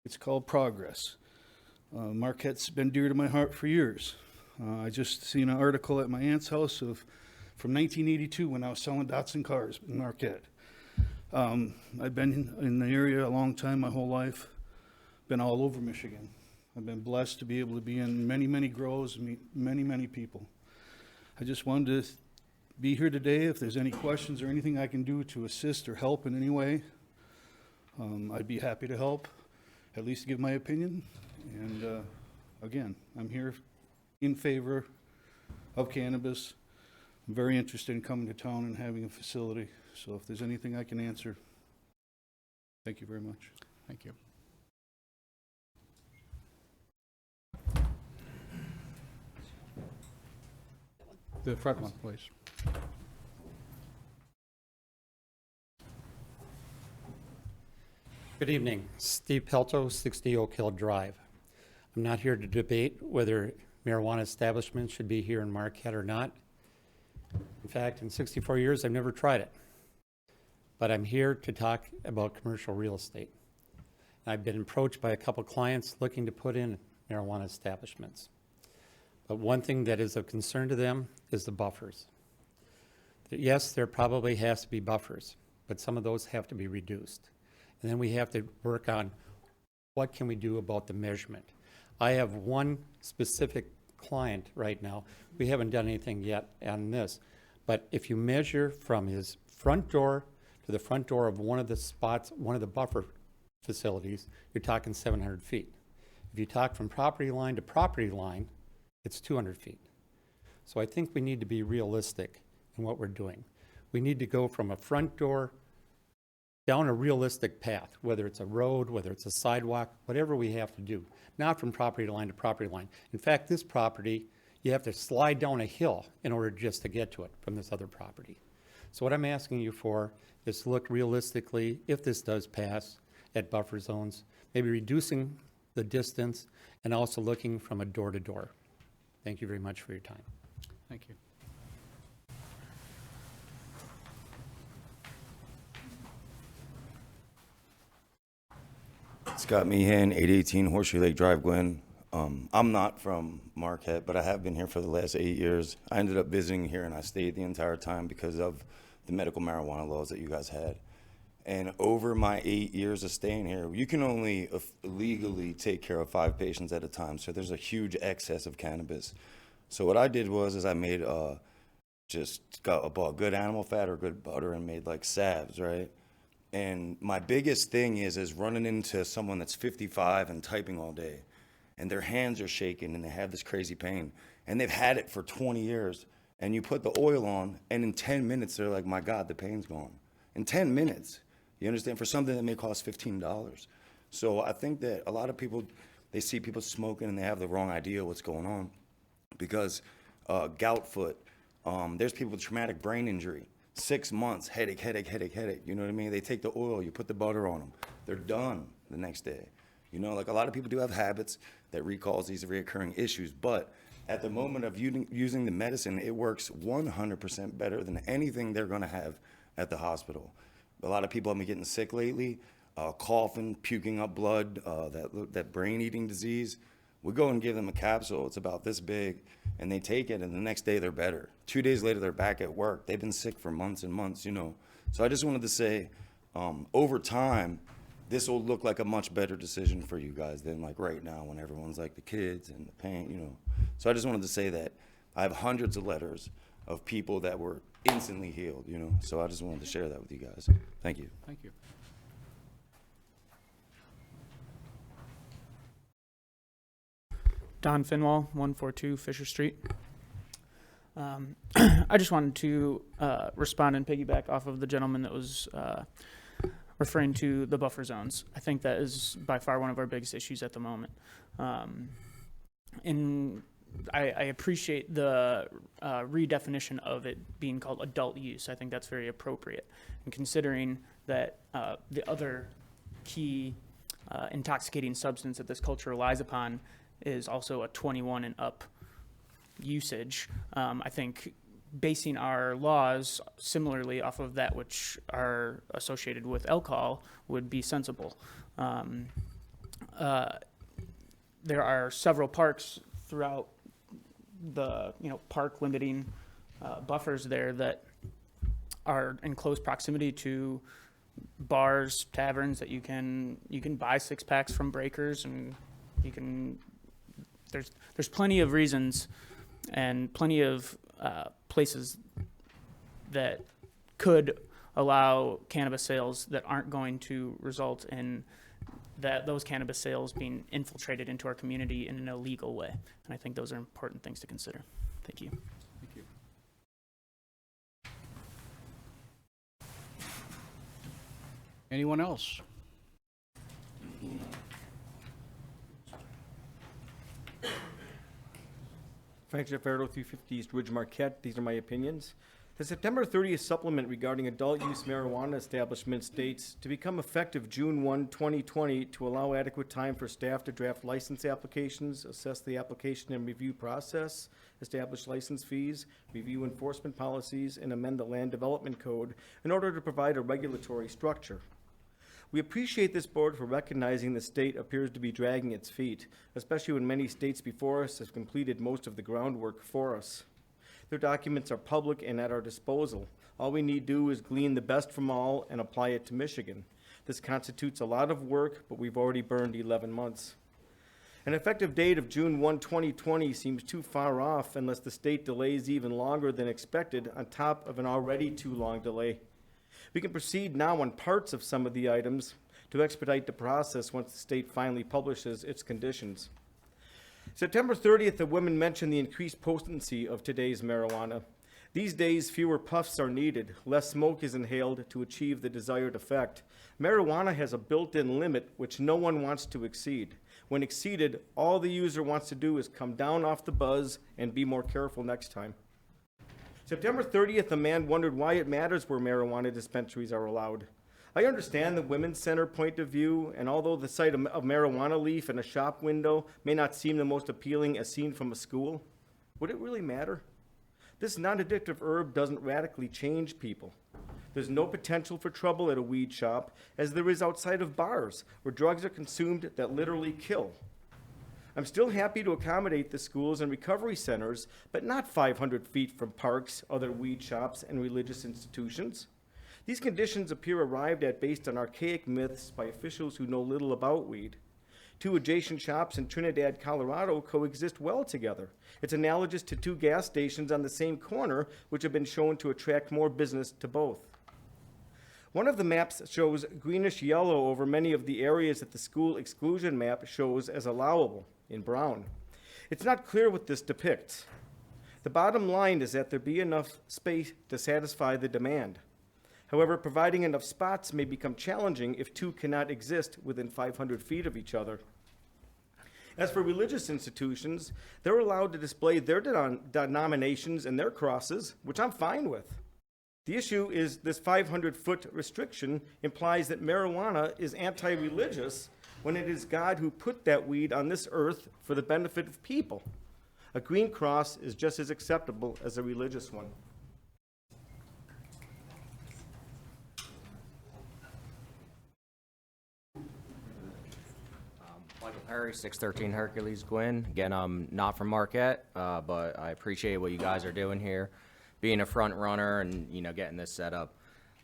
It's called progress. Marquette's been dear to my heart for years. I just seen an article at my aunt's house from 1982 when I was selling Datsun cars in Marquette. I've been in the area a long time, my whole life. Been all over Michigan. I've been blessed to be able to be in many, many grows and meet many, many people. I just wanted to be here today. If there's any questions or anything I can do to assist or help in any way, I'd be happy to help, at least give my opinion. And again, I'm here in favor of cannabis. I'm very interested in coming to town and having a facility. So if there's anything I can answer, thank you very much. Thank you. The front one, please. Good evening. Steve Pelto, 60 Oak Hill Drive. I'm not here to debate whether marijuana establishments should be here in Marquette or not. In fact, in 64 years, I've never tried it. But I'm here to talk about commercial real estate. I've been approached by a couple clients looking to put in marijuana establishments. But one thing that is of concern to them is the buffers. Yes, there probably has to be buffers, but some of those have to be reduced. And then we have to work on what can we do about the measurement. I have one specific client right now. We haven't done anything yet on this, but if you measure from his front door to the front door of one of the spots, one of the buffer facilities, you're talking 700 feet. If you talk from property line to property line, it's 200 feet. So I think we need to be realistic in what we're doing. We need to go from a front door down a realistic path, whether it's a road, whether it's a sidewalk, whatever we have to do, not from property line to property line. In fact, this property, you have to slide down a hill in order just to get to it from this other property. So what I'm asking you for is to look realistically, if this does pass, at buffer zones, maybe reducing the distance and also looking from a door to door. Thank you very much for your time. Thank you. Scott Meehan, 818 Horseshoe Lake Drive, Glen. I'm not from Marquette, but I have been here for the last 8 years. I ended up visiting here and I stayed the entire time because of the medical marijuana laws that you guys had. And over my 8 years of staying here, you can only legally take care of 5 patients at a time. So there's a huge excess of cannabis. So what I did was I made bought good animal fat or good butter and made like salves, right? And my biggest thing is running into someone that's 55 and typing all day, and their hands are shaking and they have this crazy pain, and they've had it for 20 years. And you put the oil on, and in 10 minutes they're like, my God, the pain's gone. In 10 minutes. You understand? For something that may cost $15. So I think that a lot of people, they see people smoking and they have the wrong idea what's going on. Because gout foot, there's people with traumatic brain injury, 6 months, headache. You know what I mean? They take the oil, you put the butter on them. They're done the next day. You know, like a lot of people do have habits that cause these reoccurring issues. But at the moment of using the medicine, it works 100% better than anything they're going to have at the hospital. A lot of people have been getting sick lately, coughing, puking up blood, that brain-eating disease. We go and give them a capsule. It's about this big, and they take it, and the next day they're better. 2 days later, they're back at work. They've been sick for months and months, you know. So I just wanted to say, over time, this will look like a much better decision for you guys than like right now when everyone's like the kids and the pain, you know. So I just wanted to say that I have hundreds of letters of people that were instantly healed, you know. So I just wanted to share that with you guys. Thank you. Thank you. Don Finwall, 142 Fisher Street. I just wanted to respond and piggyback off of the gentleman that was referring to the buffer zones. I think that is by far one of our biggest issues at the moment. And I appreciate the redefinition of it being called adult use. I think that's very appropriate. And considering that the other key intoxicating substance that this culture relies upon is also a 21 and up usage, I think basing our laws similarly off of that which are associated with alcohol would be sensible. There are several parks throughout the park limiting buffers there that are in close proximity to bars, taverns that you can buy 6-packs from breakers, and you can there's plenty of reasons and plenty of places that could allow cannabis sales that aren't going to result in those cannabis sales being infiltrated into our community in an illegal way. And I think those are important things to consider. Thank you. Thank you. Anyone else? Frank Jaffardo, 350 East Ridge, Marquette. These are my opinions. The September 30th supplement regarding adult use marijuana establishments states to become effective June 1, 2020 to allow adequate time for staff to draft license applications, assess the application and review process, establish license fees, review enforcement policies, and amend the land development code in order to provide a regulatory structure. We appreciate this board for recognizing the state appears to be dragging its feet, especially when many states before us have completed most of the groundwork for us. Their documents are public and at our disposal. All we need do is glean the best from all and apply it to Michigan. This constitutes a lot of work, but we've already burned 11 months. An effective date of June 1, 2020 seems too far off unless the state delays even longer than expected on top of an already too long delay. We can proceed now on parts of some of the items to expedite the process once the state finally publishes its conditions. September 30th, the women mentioned the increased potency of today's marijuana. These days, fewer puffs are needed. Less smoke is inhaled to achieve the desired effect. Marijuana has a built-in limit which no one wants to exceed. When exceeded, all the user wants to do is come down off the buzz and be more careful next time. September 30th, a man wondered why it matters where marijuana dispensaries are allowed. I understand the women's center point of view, and although the sight of marijuana leaf in a shop window may not seem the most appealing as seen from a school, would it really matter? This non-addictive herb doesn't radically change people. There's no potential for trouble at a weed shop as there is outside of bars where drugs are consumed that literally kill. I'm still happy to accommodate the schools and recovery centers, but not 500 feet from parks, other weed shops, and religious institutions. These conditions appear arrived at based on archaic myths by officials who know little about weed. Two adjacent shops in Trinidad, Colorado coexist well together. It's analogous to two gas stations on the same corner, which have been shown to attract more business to both. One of the maps shows greenish yellow over many of the areas that the school exclusion map shows as allowable in brown. It's not clear what this depicts. The bottom line is that there be enough space to satisfy the demand. However, providing enough spots may become challenging if two cannot exist within 500 feet of each other. As for religious institutions, they're allowed to display their denominations and their crosses, which I'm fine with. The issue is this 500-foot restriction implies that marijuana is anti-religious when it is God who put that weed on this earth for the benefit of people. A green cross is just as acceptable as a religious one. Michael Perry, 613 Hercules Gwynn. Again, I'm not from Marquette, but I appreciate what you guys are doing here, being a front runner and, you know, getting this set up.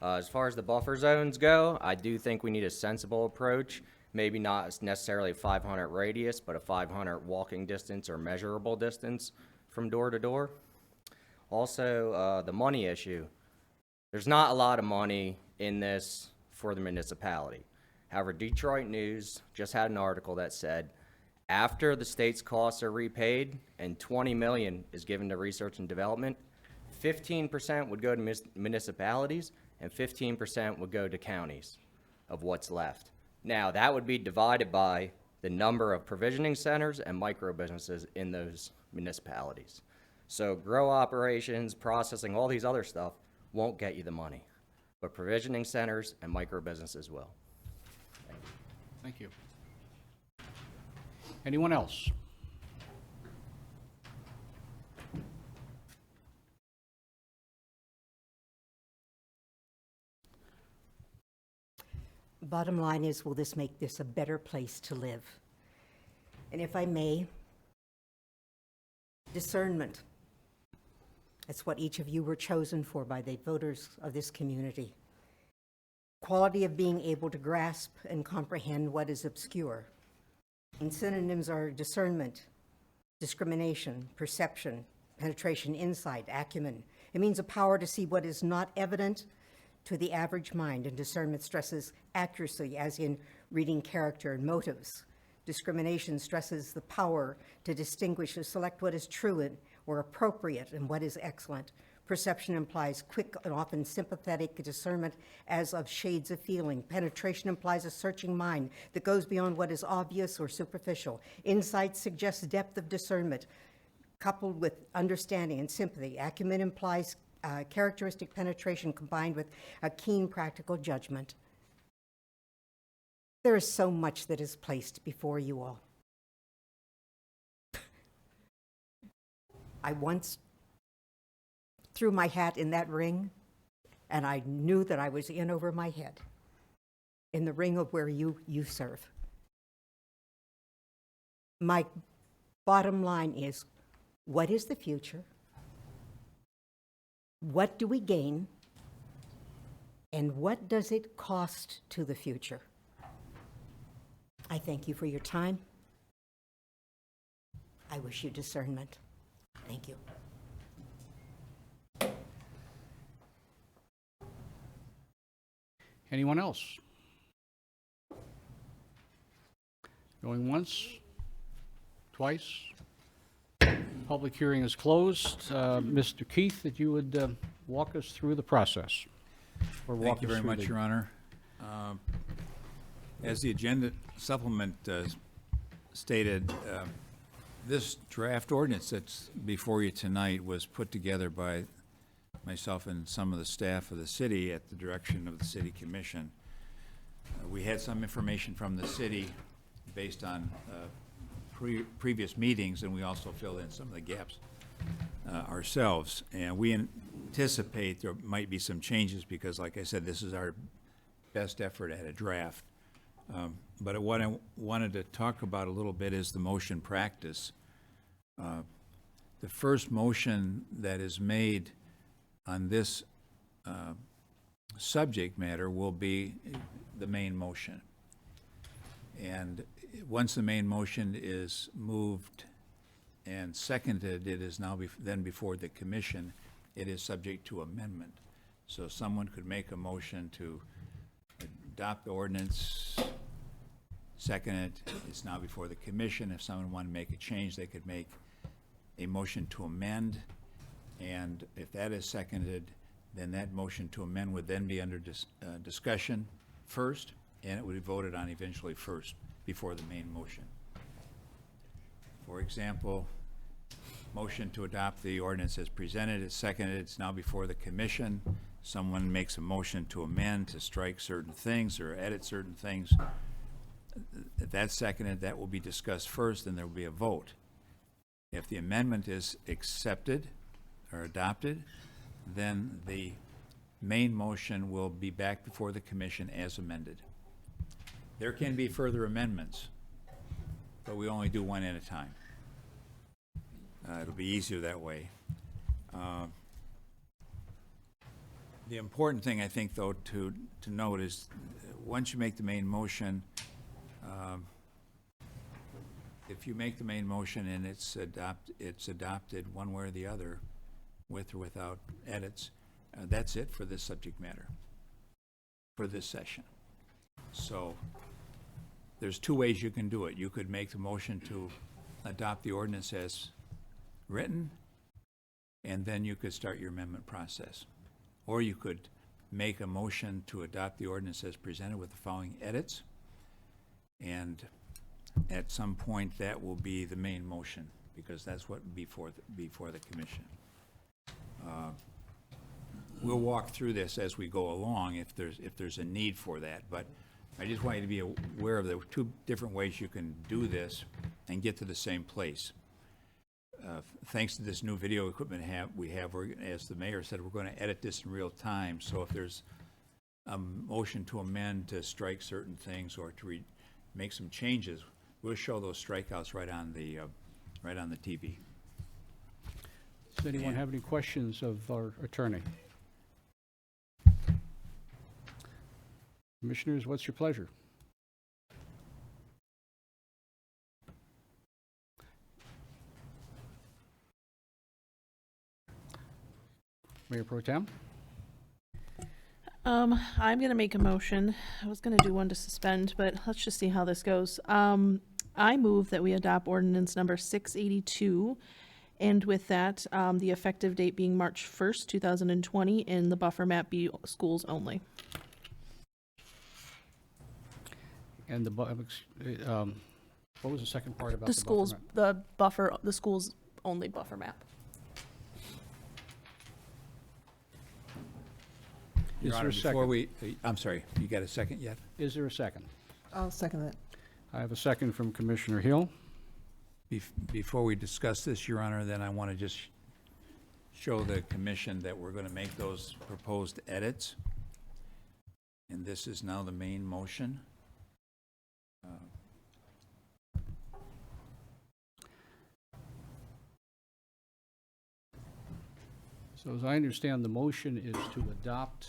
As far as the buffer zones go, I do think we need a sensible approach, maybe not necessarily a 500 radius, but a 500 walking distance or measurable distance from door to door. Also, the money issue. There's not a lot of money in this for the municipality. However, Detroit News just had an article that said after the state's costs are repaid and $20 million is given to research and development, 15% would go to municipalities and 15% would go to counties of what's left. Now, that would be divided by the number of provisioning centers and micro businesses in those municipalities. So grow operations, processing, all these other stuff won't get you the money, but provisioning centers and micro businesses will. Thank you. Anyone else? Bottom line is, will this make this a better place to live? And if I may, discernment. That's what each of you were chosen for by the voters of this community. Quality of being able to grasp and comprehend what is obscure. And synonyms are discernment, discrimination, perception, penetration, insight, acumen. It means a power to see what is not evident to the average mind, and discernment stresses accuracy, as in reading character and motives. Discrimination stresses the power to distinguish and select what is true or appropriate and what is excellent. Perception implies quick and often sympathetic discernment as of shades of feeling. Penetration implies a searching mind that goes beyond what is obvious or superficial. Insight suggests depth of discernment, coupled with understanding and sympathy. Acumen implies characteristic penetration combined with a keen practical judgment. There is so much that is placed before you all. I once threw my hat in that ring, and I knew that I was in over my head, in the ring of where you serve. My bottom line is, what is the future? What do we gain? And what does it cost to the future? I thank you for your time. I wish you discernment. Thank you. Anyone else? Going once? Twice? Public hearing is closed. Mr. Keith, that you would walk us through the process. Or walk Thank you us very through much, the- Your Honor. As the agenda supplement stated, this draft ordinance that's before you tonight was put together by myself and some of the staff of the city at the direction of the City Commission. We had some information from the city based on previous meetings, and we also filled in some of the gaps ourselves. And we anticipate there might be some changes because, like I said, this is our best effort at a draft. But what I wanted to talk about a little bit is the motion practice. The first motion that is made on this subject matter will be the main motion. And once the main motion is moved and seconded, it is now then before the commission. It is subject to amendment. So someone could make a motion to adopt the ordinance, second it, it's now before the commission. If someone wanted to make a change, they could make a motion to amend, and if that is seconded, then that motion to amend would then be under discussion first, and it would be voted on eventually first before the main motion. For example, motion to adopt the ordinance as presented is seconded, it's now before the commission. Someone makes a motion to amend, to strike certain things or edit certain things. If that's seconded, that will be discussed first, and there will be a vote. If the amendment is accepted or adopted, then the main motion will be back before the commission as amended. There can be further amendments, but we only do one at a time. It'll be easier that way. The important thing, I think, though, to note is once you make the main motion, if you make the main motion and it's adopted one way or the other, with or without edits, that's it for this subject matter, for this session. So there's two ways you can do it. You could make the motion to adopt the ordinance as written, and then you could start your amendment process. Or you could make a motion to adopt the ordinance as presented with the following edits, and at some point that will be the main motion, because that's what before the commission. We'll walk through this as we go along if there's a need for that, but I just want you to be aware of the two different ways you can do this and get to the same place. Thanks to this new video equipment as the mayor said, we're going to edit this in real time. So if there's a motion to amend, to strike certain things, or to make some changes, we'll show those strikeouts right on the TV. Does anyone have any questions of our attorney? Commissioners, what's your pleasure? Mayor Pro Tem? I'm going to make a motion. I was going to do one to suspend, but let's just see how this goes. I move that we adopt ordinance number 682, and with that, the effective date being March 1st, 2020, and the buffer map be schools only. And what was the second part about The schools, the schools only buffer map. Your Honor, I'm sorry, you got a second yet? Is there a second? I'll second that. I have a second from Commissioner Hill. Before we discuss this, Your Honor, then I want to just show the commission that we're going to make those proposed edits. And this is now the main motion. So as I understand, the motion is to adopt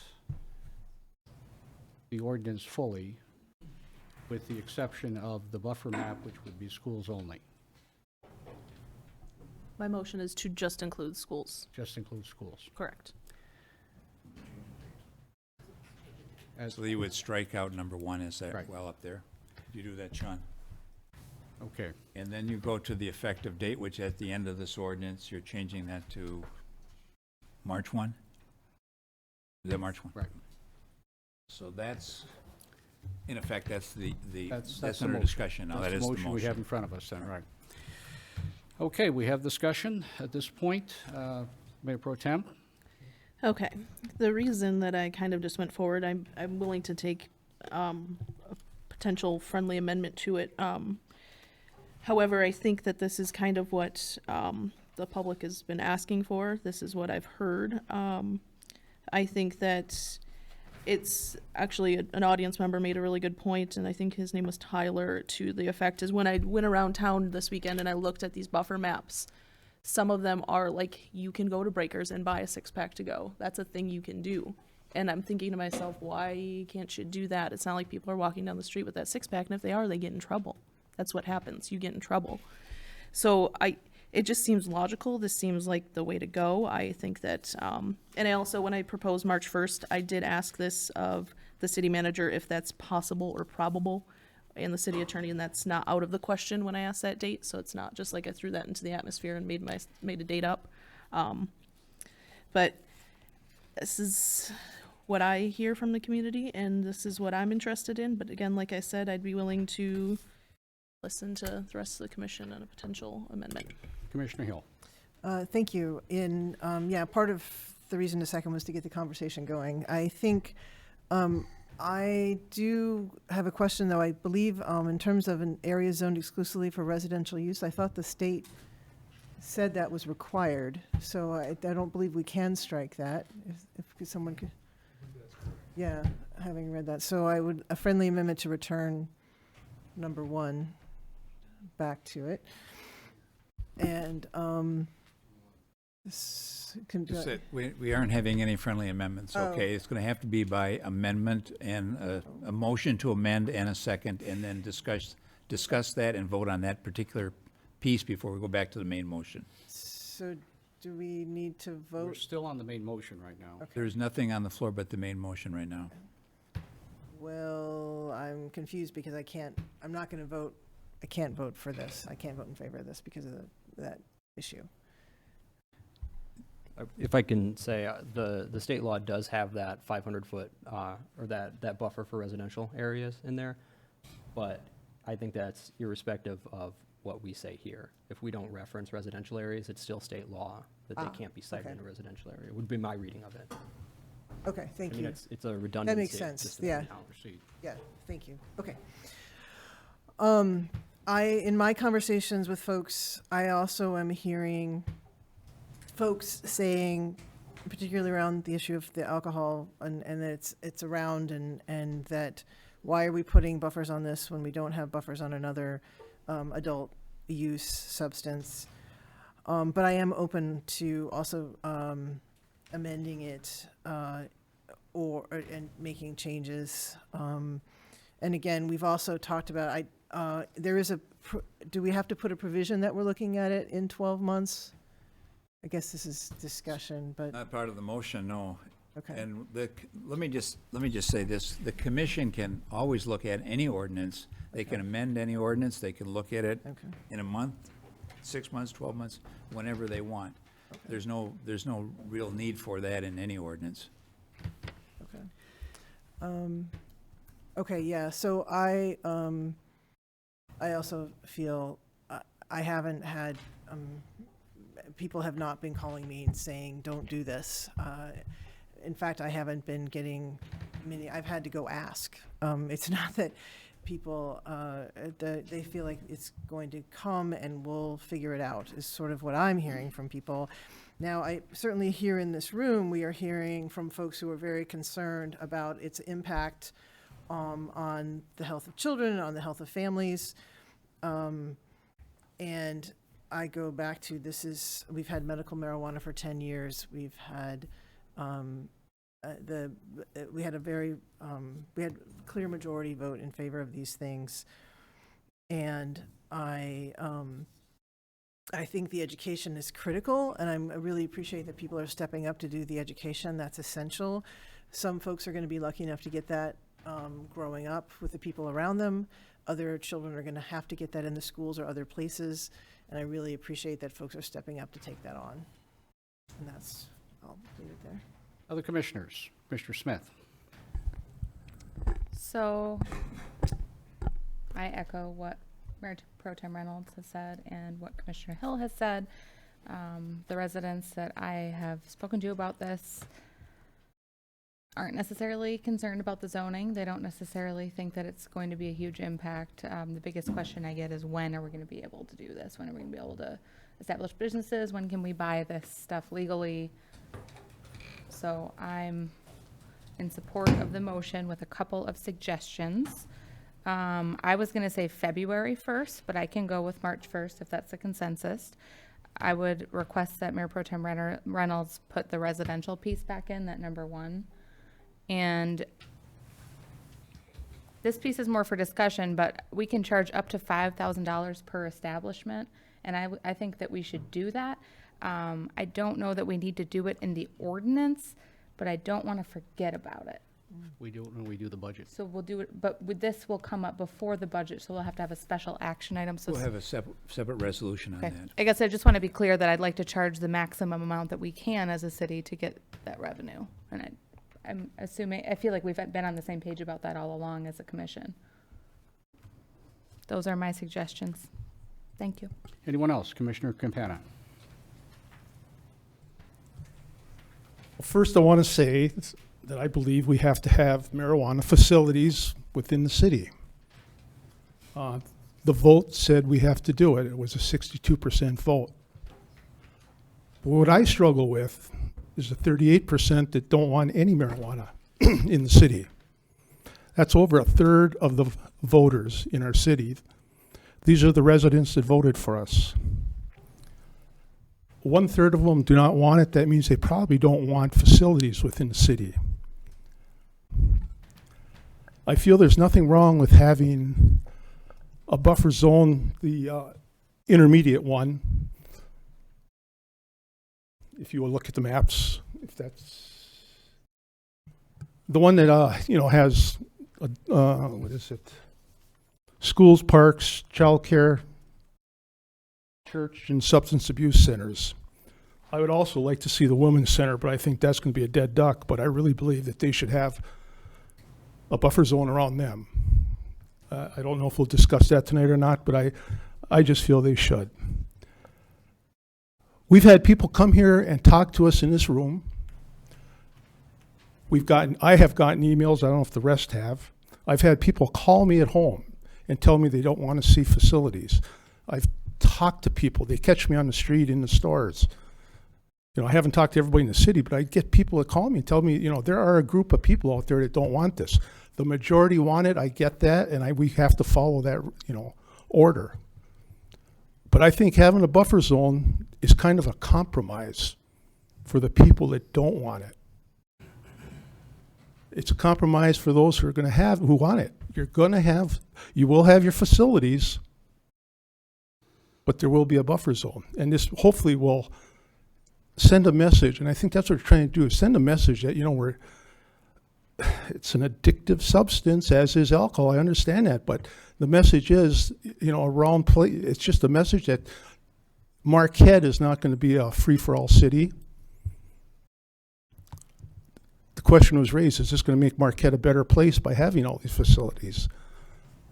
the ordinance fully, with the exception of the buffer map, which would be schools only. My motion is to just include schools. Just include schools. Correct. So you would strike out number 1, is that Right. well up there? Do you do that, Sean? Okay. And then you go to the effective date, which at the end of this ordinance, you're changing that to March 1? Is that March 1? Right. So that's, in effect, that's the That's that's the under motion. discussion now. That's That is the the motion we have motion. in front of us then, right. Okay, we have discussion at this point. Mayor Pro Tem? Okay. The reason that I kind of just went forward, I'm willing to take a potential friendly amendment to it. However, I think that this is kind of what the public has been asking for. This is what I've heard. I think that it's actually an audience member made a really good point, and I think his name was Tyler, to the effect is when I went around town this weekend and I looked at these buffer maps, some of them are like, you can go to Breakers and buy a 6-pack to go. That's a thing you can do. And I'm thinking to myself, why can't you do that? It's not like people are walking down the street with that 6-pack, and if they are, they get in trouble. That's what happens. You get in trouble. So it just seems logical. This seems like the way to go. I think that, and I also, when I proposed March 1st, I did ask this of the city manager if that's possible or probable, and the city attorney, and that's not out of the question when I asked that date. So it's not just like I threw that into the atmosphere and made a date up. But this is what I hear from the community, and this is what I'm interested in. But again, like I said, I'd be willing to listen to the rest of the commission on a potential amendment. Commissioner Hill. Thank you. Part of the reason to second was to get the conversation going. I think I do have a question, though. I believe in terms of an area zoned exclusively for residential use, I thought the state said that was required. So I don't believe we can strike that. If someone could. Yeah, having read that. So a friendly amendment to return number 1 back to it. And Just that we aren't having any friendly amendments, okay? It's going to have to be by amendment and a motion to amend and a second, and then discuss that and vote on that particular piece before we go back to the main motion. So do we need to vote? We're still on the main motion right now. Okay. There's nothing on the floor but the main motion right now. Well, I'm confused because I'm not going to vote. I can't vote for this. I can't vote in favor of this because of that issue. If I can say, the state law does have that 500-foot, or that buffer for residential areas in there, but I think that's irrespective of what we say here. If we don't reference residential areas, it's still state law that they can't be cited in a residential area, would be my reading of it. Okay, thank you. It's a redundancy. That makes sense, yeah. Proceed. Yeah, thank you. Okay. In my conversations with folks, I also am hearing folks saying, particularly around the issue of the alcohol, and that it's around, and that why are we putting buffers on this when we don't have buffers on another adult use substance? But I am open to also amending it and making changes. And again, we've also talked about, do we have to put a provision that we're looking at it in 12 months? I guess this is discussion, but. Not part of the motion, no. Okay. And let me just say this, the commission can always look at any ordinance. They can amend any ordinance, they can look at it in a month, 6 months, 12 months, whenever they want. There's no real need for that in any ordinance. Okay. Okay, yeah, so I also feel, I haven't had, people have not been calling me and saying, don't do this. In fact, I haven't been getting many, I've had to go ask. It's not that people, they feel like it's going to come and we'll figure it out, is sort of what I'm hearing from people. Now, I certainly here in this room, we are hearing from folks who are very concerned about its impact on the health of children, on the health of families. And I go back to we've had medical marijuana for 10 years. We've had we had clear majority vote in favor of these things, and I think the education is critical, and I really appreciate that people are stepping up to do the education. That's essential. Some folks are going to be lucky enough to get that growing up with the people around them. Other children are going to have to get that in the schools or other places, and I really appreciate that folks are stepping up to take that on. And I'll leave it there. Other commissioners, Commissioner Smith. So I echo what Mayor Pro Tem Reynolds has said and what Commissioner Hill has said. The residents that I have spoken to about this aren't necessarily concerned about the zoning. They don't necessarily think that it's going to be a huge impact. The biggest question I get is, when are we going to be able to do this? When are we going to be able to establish businesses? When can we buy this stuff legally? So I'm in support of the motion with a couple of suggestions. I was gonna say February 1st, but I can go with March 1st if that's the consensus. I would request that Mayor Pro Tem Reynolds put the residential piece back in, that number 1. And this piece is more for discussion, but we can charge up to $5,000 per establishment, and I think that we should do that. I don't know that we need to do it in the ordinance, but I don't want to forget about it. We do it when we do the budget. So we'll do it, but this will come up before the budget, so we'll have to have a special action item. So We'll have a separate resolution on okay. that. I guess I just want to be clear that I'd like to charge the maximum amount that we can as a city to get that revenue. And I'm assuming, I feel like we've been on the same page about that all along as a commission. Those are my suggestions. Thank you. Anyone else? Commissioner Campana. First, I want to say that I believe we have to have marijuana facilities within the city. The vote said we have to do it. It was a 62% vote. But what I struggle with is the 38% that don't want any marijuana in the city. That's over a third of the voters in our city. These are the residents that voted for us. 1/3 of them do not want it. That means they probably don't want facilities within the city. I feel there's nothing wrong with having a buffer zone, the intermediate one. If you will look at the maps, if that's the one that has what is it? Schools, parks, childcare, church, and substance abuse centers. I would also like to see the women's center, but I think that's going to be a dead duck. But I really believe that they should have a buffer zone around them. I don't know if we'll discuss that tonight or not, but I just feel they should. We've had people come here and talk to us in this room. I have gotten emails, I don't know if the rest have. I've had people call me at home and tell me they don't want to see facilities. I've talked to people, they catch me on the street, in the stores. I haven't talked to everybody in the city, but I get people that call me and tell me, there are a group of people out there that don't want this. The majority want it, I get that, and we have to follow that, order. But I think having a buffer zone is kind of a compromise for the people that don't want it. It's a compromise for those who want it. You will have your facilities, but there will be a buffer zone. And this hopefully will send a message, and I think that's what we're trying to do, is send a message that, it's an addictive substance, as is alcohol. I understand that, but the message is, it's just a message that Marquette is not going to be a free-for-all city. The question was raised, is this going to make Marquette a better place by having all these facilities?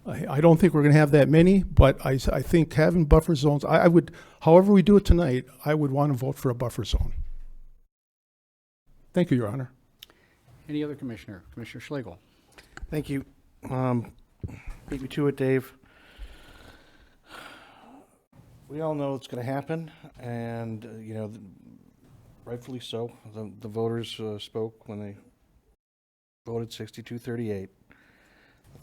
I don't think we're going to have that many, but I think having buffer zones, I would, however we do it tonight, I would want to vote for a buffer zone. Thank you, Your Honor. Any other commissioner? Commissioner Schlegel. Thank you. Beat me to it, Dave. We all know it's going to happen, and rightfully so. The voters spoke when they voted 62-38.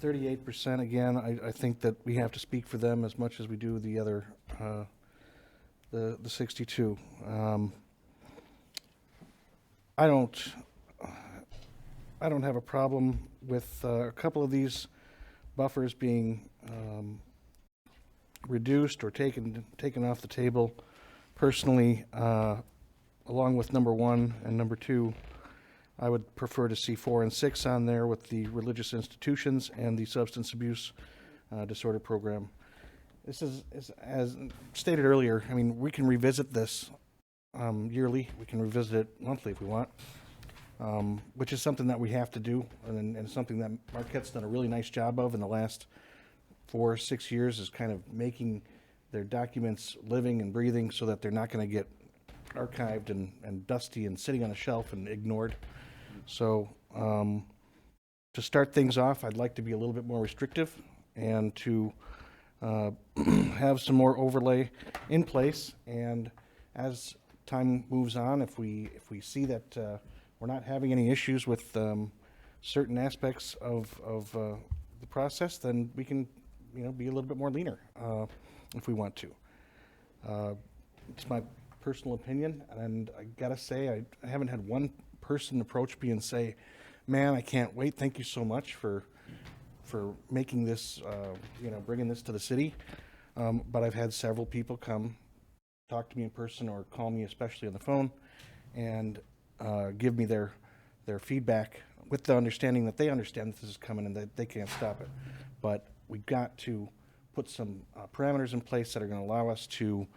38%, again, I think that we have to speak for them as much as we do the other, the 62. I don't have a problem with a couple of these buffers being reduced or taken off the table. Personally, along with number 1 and number 2, I would prefer to see 4 and 6 on there with the religious institutions and the substance abuse disorder program. This is as stated earlier, we can revisit this yearly. We can revisit it monthly if we want. Which is something that we have to do, and something that Marquette's done a really nice job of in the last 4 or 6 years, is kind of making their documents living and breathing so that they're not going to get archived and dusty and sitting on a shelf and ignored. So to start things off, I'd like to be a little bit more restrictive and to have some more overlay in place. And as time moves on, if we see that we're not having any issues with certain aspects of the process, then we can, be a little bit more leaner if we want to. It's my personal opinion, and I gotta say, I haven't had one person approach me and say, "Man, I can't wait. Thank you so much for making this, bringing this to the city." But I've had several people come talk to me in person or call me, especially on the phone, and give me their feedback with the understanding that they understand that this is coming and that they can't stop it. But we've got to put some parameters in place that are going to allow us to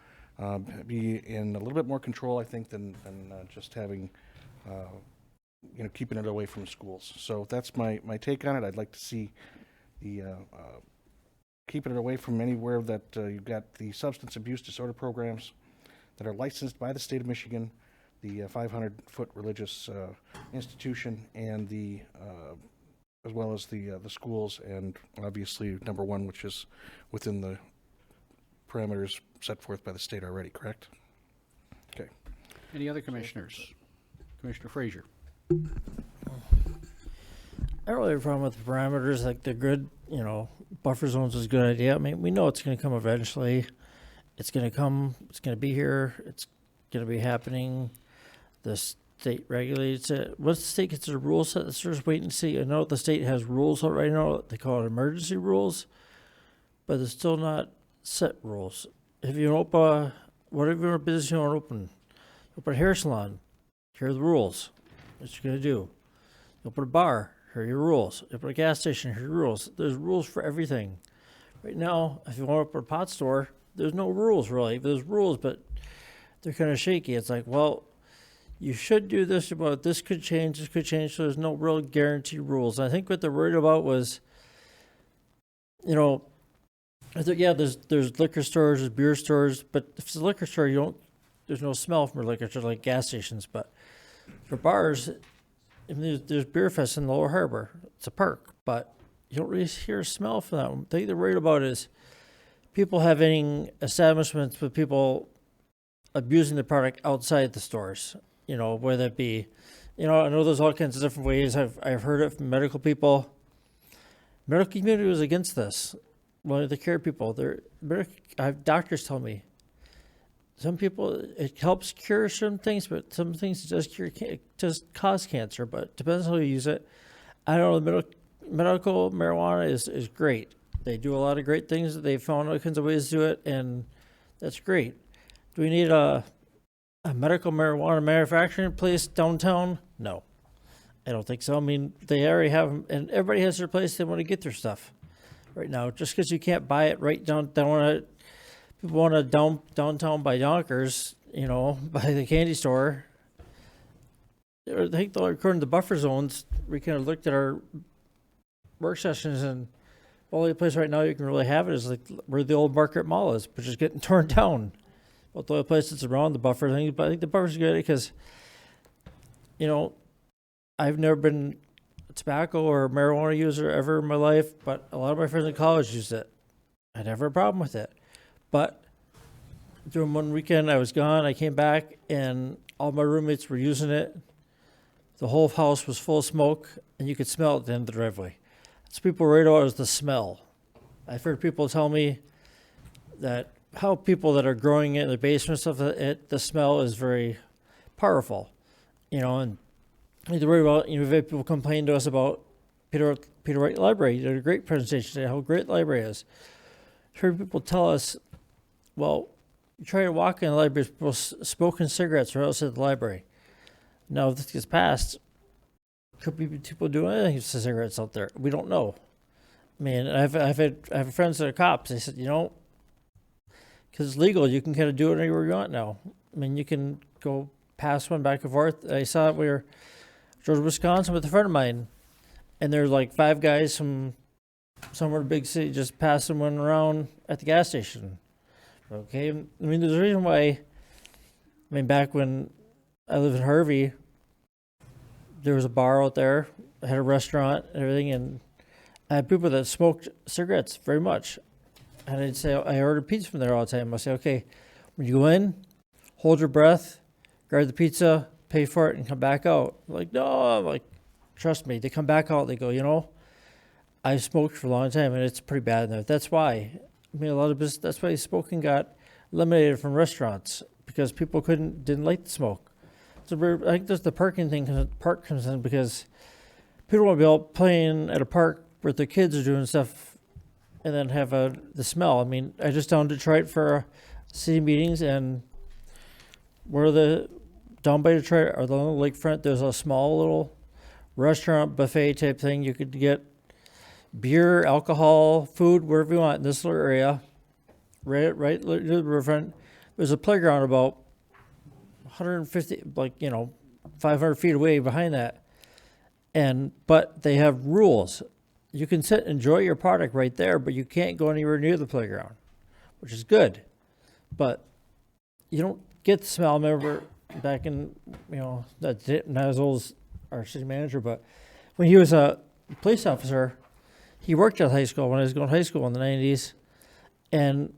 be in a little bit more control, I think, than just having, keeping it away from schools. So that's my take on it. I'd like to see the keeping it away from anywhere that you've got the substance abuse disorder programs that are licensed by the state of Michigan, the 500-foot religious institution, and the as well as the schools, and obviously number one, which is within the parameters set forth by the state already, correct? Okay. Any other commissioners? Commissioner Frazier. I don't really have a problem with the parameters. Like, they're good. Buffer zones is a good idea. I mean, we know it's going to come eventually. It's going to come. It's going to be here. It's going to be happening. The state regulates it. Once the state gets the rules set, let's just wait and see. I know the state has rules out right now. They call it emergency rules, but they're still not set rules. If you open whatever business you want to open a hair salon, here are the rules. What you're going to do. You open a bar, here are your rules. You open a gas station, here are your rules. There's rules for everything. Right now, if you want to open a pot store, there's no rules really. There's rules, but they're kind of shaky. It's like, well, you should do this, but this could change, so there's no real guarantee rules. And I think what they're worried about was, I think, yeah, there's liquor stores, there's beer stores, but if it's a liquor store, there's no smell from a liquor store like gas stations. But for bars, I mean, there's beer fest in the Lower Harbor. It's a perk, but you don't really hear a smell from that one. The thing they're worried about is people having establishments with people abusing the product outside the stores. Whether it be, I know there's all kinds of different ways. I've heard it from medical people. Medical community was against this. Well, the care people, I have doctors tell me, some people, it helps cure some things, but some things just cause cancer, but it depends how you use it. I don't know, medical marijuana is great. They do a lot of great things. They've found all kinds of ways to do it, and that's great. Do we need a medical marijuana manufacturing place downtown? No, I don't think so. I mean, they already have them, and everybody has their place they want to get their stuff right now. Just because you can't buy it right down people want to downtown by Yonkers, by the candy store. I think, according to the buffer zones, we kind of looked at our work sessions, and the only place right now you can really have it is like where the old Marquette Mall is, which is getting torn down. But the only place that's around the buffer thing, but I think the buffer's good because, I've never been a tobacco or marijuana user ever in my life, but a lot of my friends in college used it. I never had a problem with it. But during one weekend I was gone, I came back and all my roommates were using it. The whole house was full of smoke and you could smell it at the end of the driveway. So people were worried about is the smell. I've heard people tell me that how people that are growing it in the basement stuff, the smell is very powerful, and they're worried about, we've had people complain to us about Peter Wright Library. You did a great presentation today, how great the library is. I've heard people tell us, well, you try to walk in the library, people smoking cigarettes right outside the library. Now, if this gets passed, could be people doing anything with cigarettes out there? We don't know. I mean, I have friends that are cops. They said, because it's legal, you can kind of do it anywhere you want now. I mean, you can go pass one back and forth. I saw it we were Georgia, Wisconsin with a friend of mine, and there's like 5 guys from somewhere in a big city just passing one around at the gas station. Okay, I mean, there's a reason why. I mean, back when I lived in Harvey, there was a bar out there, had a restaurant and everything, and I had people that smoked cigarettes very much. And I'd say, I ordered pizza from there all the time. I'd say, okay, when you go in, hold your breath, grab the pizza, pay for it, and come back out. Like, no, I'm like, trust me, they come back out, they go, you know, I smoked for a long time and it's pretty bad in there. That's why. I mean, a lot of business, that's why smoking got eliminated from restaurants, because people didn't like the smoke. So I think there's the parking thing, park comes in because people want to be out playing at a park where their kids are doing stuff and then have the smell. I mean, I just down in Detroit for city meetings, and down by Detroit or the lakefront, there's a small little restaurant buffet type thing. You could get beer, alcohol, food, wherever you want in this little area. Right near the riverfront. There's a playground about 150, 500 feet away behind that. But they have rules. You can sit and enjoy your product right there, but you can't go anywhere near the playground, which is good. But you don't get the smell. I remember back in, not as old as our city manager, but when he was a police officer, he worked at high school when I was going to high school in the 90s. And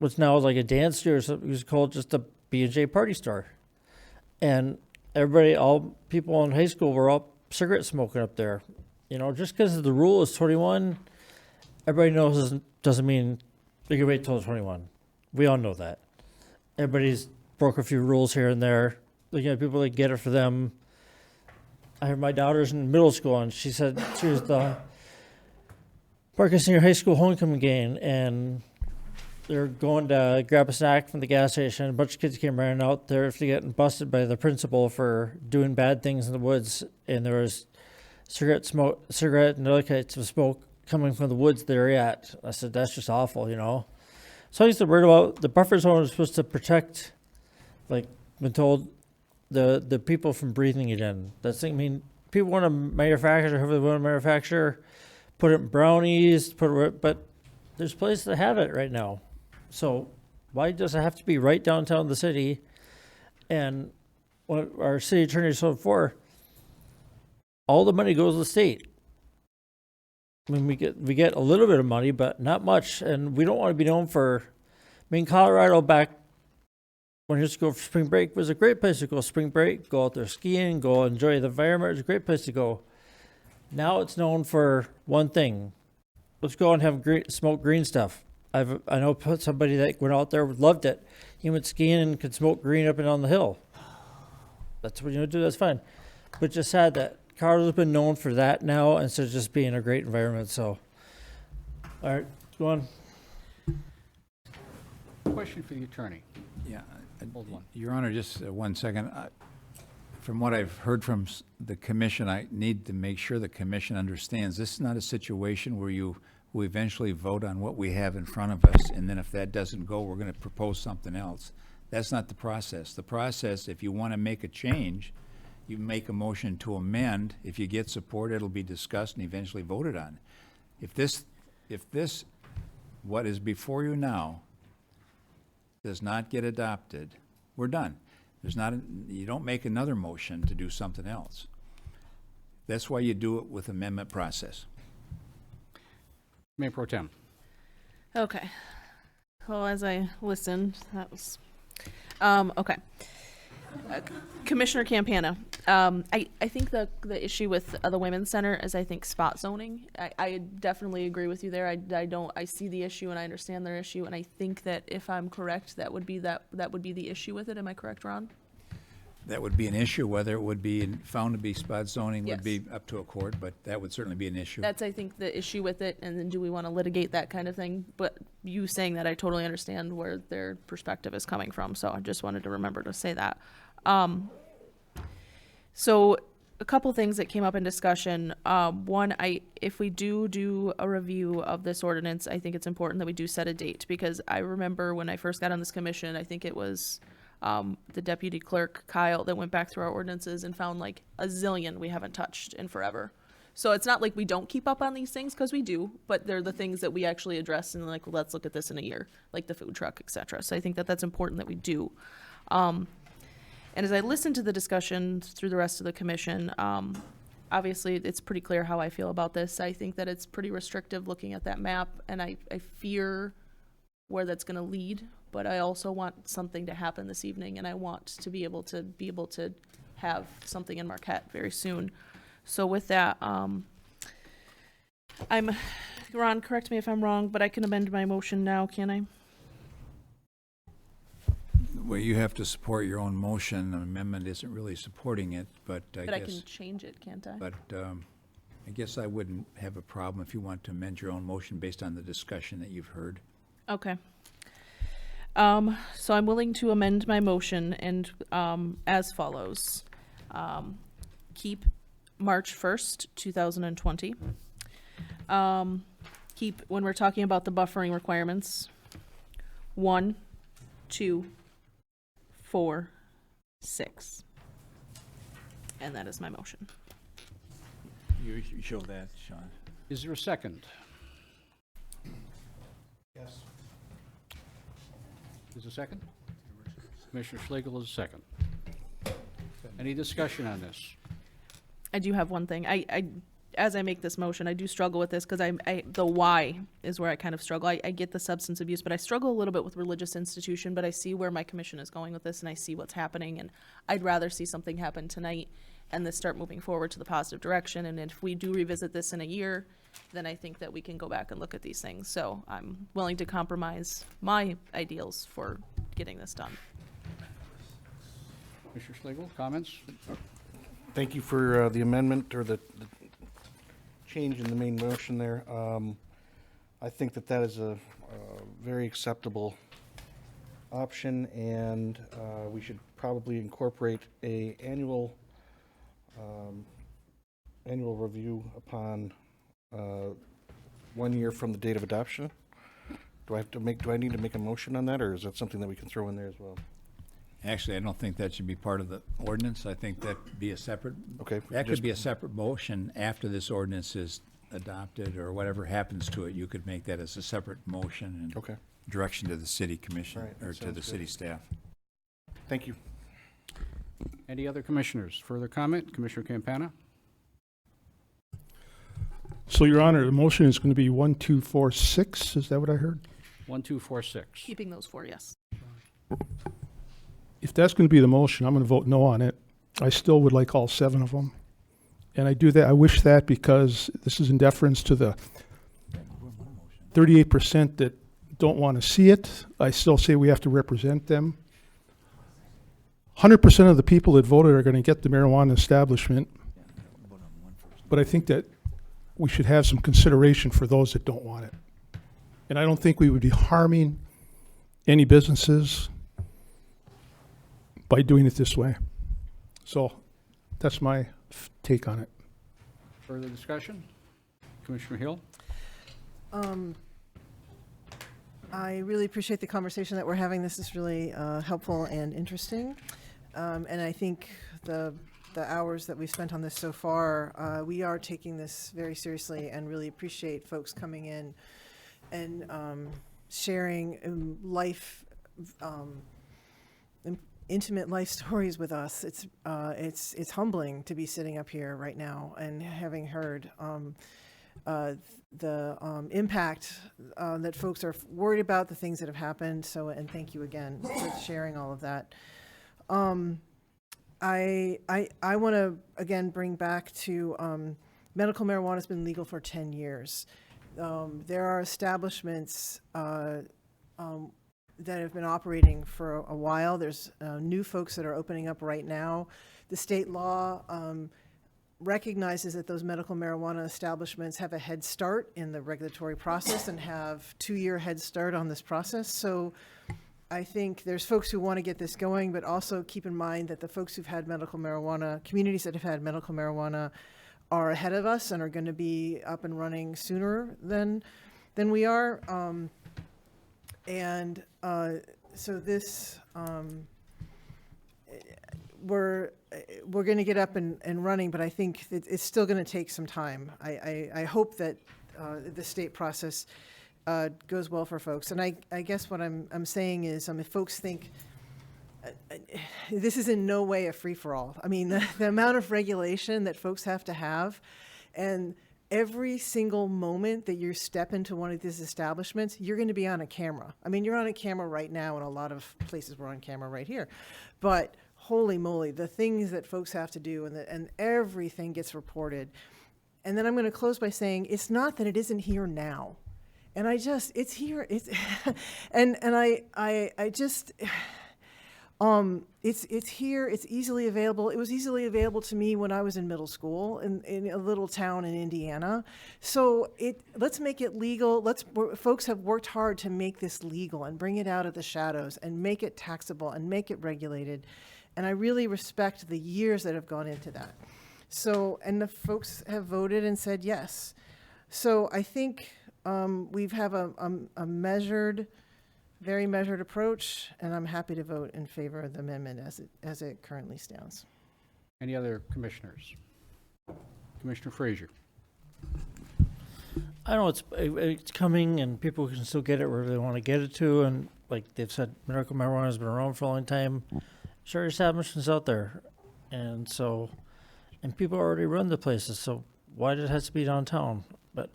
what's now like a dance studio or something, it was called just a B&J party store. And all people in high school were all cigarette smoking up there. Just because the rule is 21, everybody knows doesn't mean you can wait till 21. We all know that. Everybody's broke a few rules here and there. People that get it for them. I heard my daughter's in middle school, and she said she was the Marquette Senior High School homecoming game, and they're going to grab a snack from the gas station. A bunch of kids came running out there after getting busted by the principal for doing bad things in the woods, and there was cigarette and other kinds of smoke coming from the woods they're at. I said, that's just awful, So I used to worry about the buffer zone is supposed to protect, been told, the people from breathing it in. People want to manufacture, whoever they want to manufacture, put it in brownies, but there's places that have it right now. So why does it have to be right downtown the city? And what our city attorney said before, all the money goes to the state. I mean, we get a little bit of money, but not much, and we don't want to be known for. Colorado back when you used to go for spring break was a great place to go spring break, go out there skiing, go enjoy the environment. It's a great place to go. Now it's known for one thing. Let's go and have smoke green stuff. I know somebody that went out there, loved it. He went skiing and could smoke green up and down the hill. That's what you do. That's fine. But just sad that Colorado's been known for that now instead of just being a great environment. So, all right, go on. Question for the attorney. Yeah. Hold one. Your Honor, just 1 second. From what I've heard from the commission, I need to make sure the commission understands this is not a situation where we eventually vote on what we have in front of us, and then if that doesn't go, we're going to propose something else. That's not the process. The process, if you want to make a change, you make a motion to amend. If you get support, it'll be discussed and eventually voted on. If this, what is before you now, does not get adopted, we're done. You don't make another motion to do something else. That's why you do it with amendment process. Mayor Pro Tem. Okay. Well, as I listened, that was okay. Commissioner Campana, I think the issue with the Women's Center is I think spot zoning. I definitely agree with you there. I see the issue and I understand their issue, and I think that if I'm correct, that would be the issue with it. Am I correct, Ron? That would be an issue. Whether it would be found to be spot zoning Yes. would be up to a court, but that would certainly be an issue. That's, I think, the issue with it, and then do we want to litigate that kind of thing? But you saying that, I totally understand where their perspective is coming from, so I just wanted to remember to say that. So a couple things that came up in discussion. One, if we do a review of this ordinance, I think it's important that we do set a date, because I remember when I first got on this commission, I think it was the deputy clerk, Kyle, that went back through our ordinances and found like a zillion we haven't touched in forever. So it's not like we don't keep up on these things, because we do, but they're the things that we actually address and like, well, let's look at this in a year, like the food truck, etc. So I think that that's important that we do. And as I listened to the discussion through the rest of the commission, obviously it's pretty clear how I feel about this. I think that it's pretty restrictive looking at that map, and I fear where that's going to lead, but I also want something to happen this evening, and I want to be able to have something in Marquette very soon. So with that, Ron, correct me if I'm wrong, but I can amend my motion now, can I? Well, you have to support your own motion. An amendment isn't really supporting it, but I But I guess. can change it, can't I? But I guess I wouldn't have a problem if you want to amend your own motion based on the discussion that you've heard. Okay. So I'm willing to amend my motion and as follows. Keep March 1st, 2020. Keep, when we're talking about the buffering requirements, 1, 2, 4, 6. And that is my motion. You show that, Sean. Is there a second? Yes. Is there a second? Commissioner Schlegel is a second. Any discussion on this? I do have one thing. I as I make this motion, I do struggle with this because the why is where I kind of struggle. I get the substance abuse, but I struggle a little bit with religious institution, but I see where my commission is going with this and I see what's happening, and I'd rather see something happen tonight and this start moving forward to the positive direction. And if we do revisit this in a year, then I think that we can go back and look at these things. So I'm willing to compromise my ideals for getting this done. Commissioner Schlegel, comments? Thank you for the amendment or the change in the main motion there. I think that is a very acceptable option, and we should probably incorporate a annual review upon 1 year from the date of adoption. Do I need to make a motion on that, or is that something that we can throw in there as well? Actually, I don't think that should be part of the ordinance. I think that'd be a separate. Okay. That could be a separate motion after this ordinance is adopted, or whatever happens to it. You could make that as a separate motion and Okay. direction to the city commission All right, that or to sounds the good. city staff. Thank you. Any other commissioners? Further comment? Commissioner Campana? So, Your Honor, the motion is going to be 1, 2, 4, 6. Is that what I heard? 1, 2, 4, 6. Keeping those 4, yes. If that's going to be the motion, I'm going to vote no on it. I still would like all 7 of them. And I do that, I wish that because this is in deference to the 38% that don't want to see it. I still say we have to represent them. 100% of the people that voted are going to get the marijuana establishment. But I think that we should have some consideration for those that don't want it. And I don't think we would be harming any businesses by doing it this way. So that's my take on it. Further discussion? Commissioner Hill? I really appreciate the conversation that we're having. This is really helpful and interesting. And I think the hours that we've spent on this so far, we are taking this very seriously and really appreciate folks coming in and sharing intimate life stories with us. It's humbling to be sitting up here right now and having heard the impact that folks are worried about, the things that have happened. So, and thank you again for sharing all of that. I want to again bring back to medical marijuana has been legal for 10 years. There are establishments that have been operating for a while. There's new folks that are opening up right now. The state law recognizes that those medical marijuana establishments have a head start in the regulatory process and have 2-year head start on this process. So I think there's folks who want to get this going, but also keep in mind that the folks who've had medical marijuana, communities that have had medical marijuana are ahead of us and are going to be up and running sooner than we are. So this, we're going to get up and running, but I think it's still going to take some time. I hope that the state process goes well for folks. And I guess what I'm saying is, if folks think this is in no way a free-for-all. I mean, the amount of regulation that folks have to have, and every single moment that you step into one of these establishments, you're going to be on a camera. I mean, you're on a camera right now, in a lot of places we're on camera right here. But holy moly, the things that folks have to do, and everything gets reported. And then I'm going to close by saying it's not that it isn't here now. And it's here. It's and I just it's here. It's easily available. It was easily available to me when I was in middle school in a little town in Indiana. So let's make it legal. Folks have worked hard to make this legal and bring it out of the shadows and make it taxable and make it regulated. And I really respect the years that have gone into that. So, and the folks have voted and said yes. So I think we have a measured, very measured approach, and I'm happy to vote in favor of the amendment as it currently stands. Any other commissioners? Commissioner Frazier. I know it's coming, and people can still get it where they want to get it to, and like they've said, medical marijuana has been around for a long time. Sure, establishments out there, and so, and people already run the places, so why did it have to be downtown? But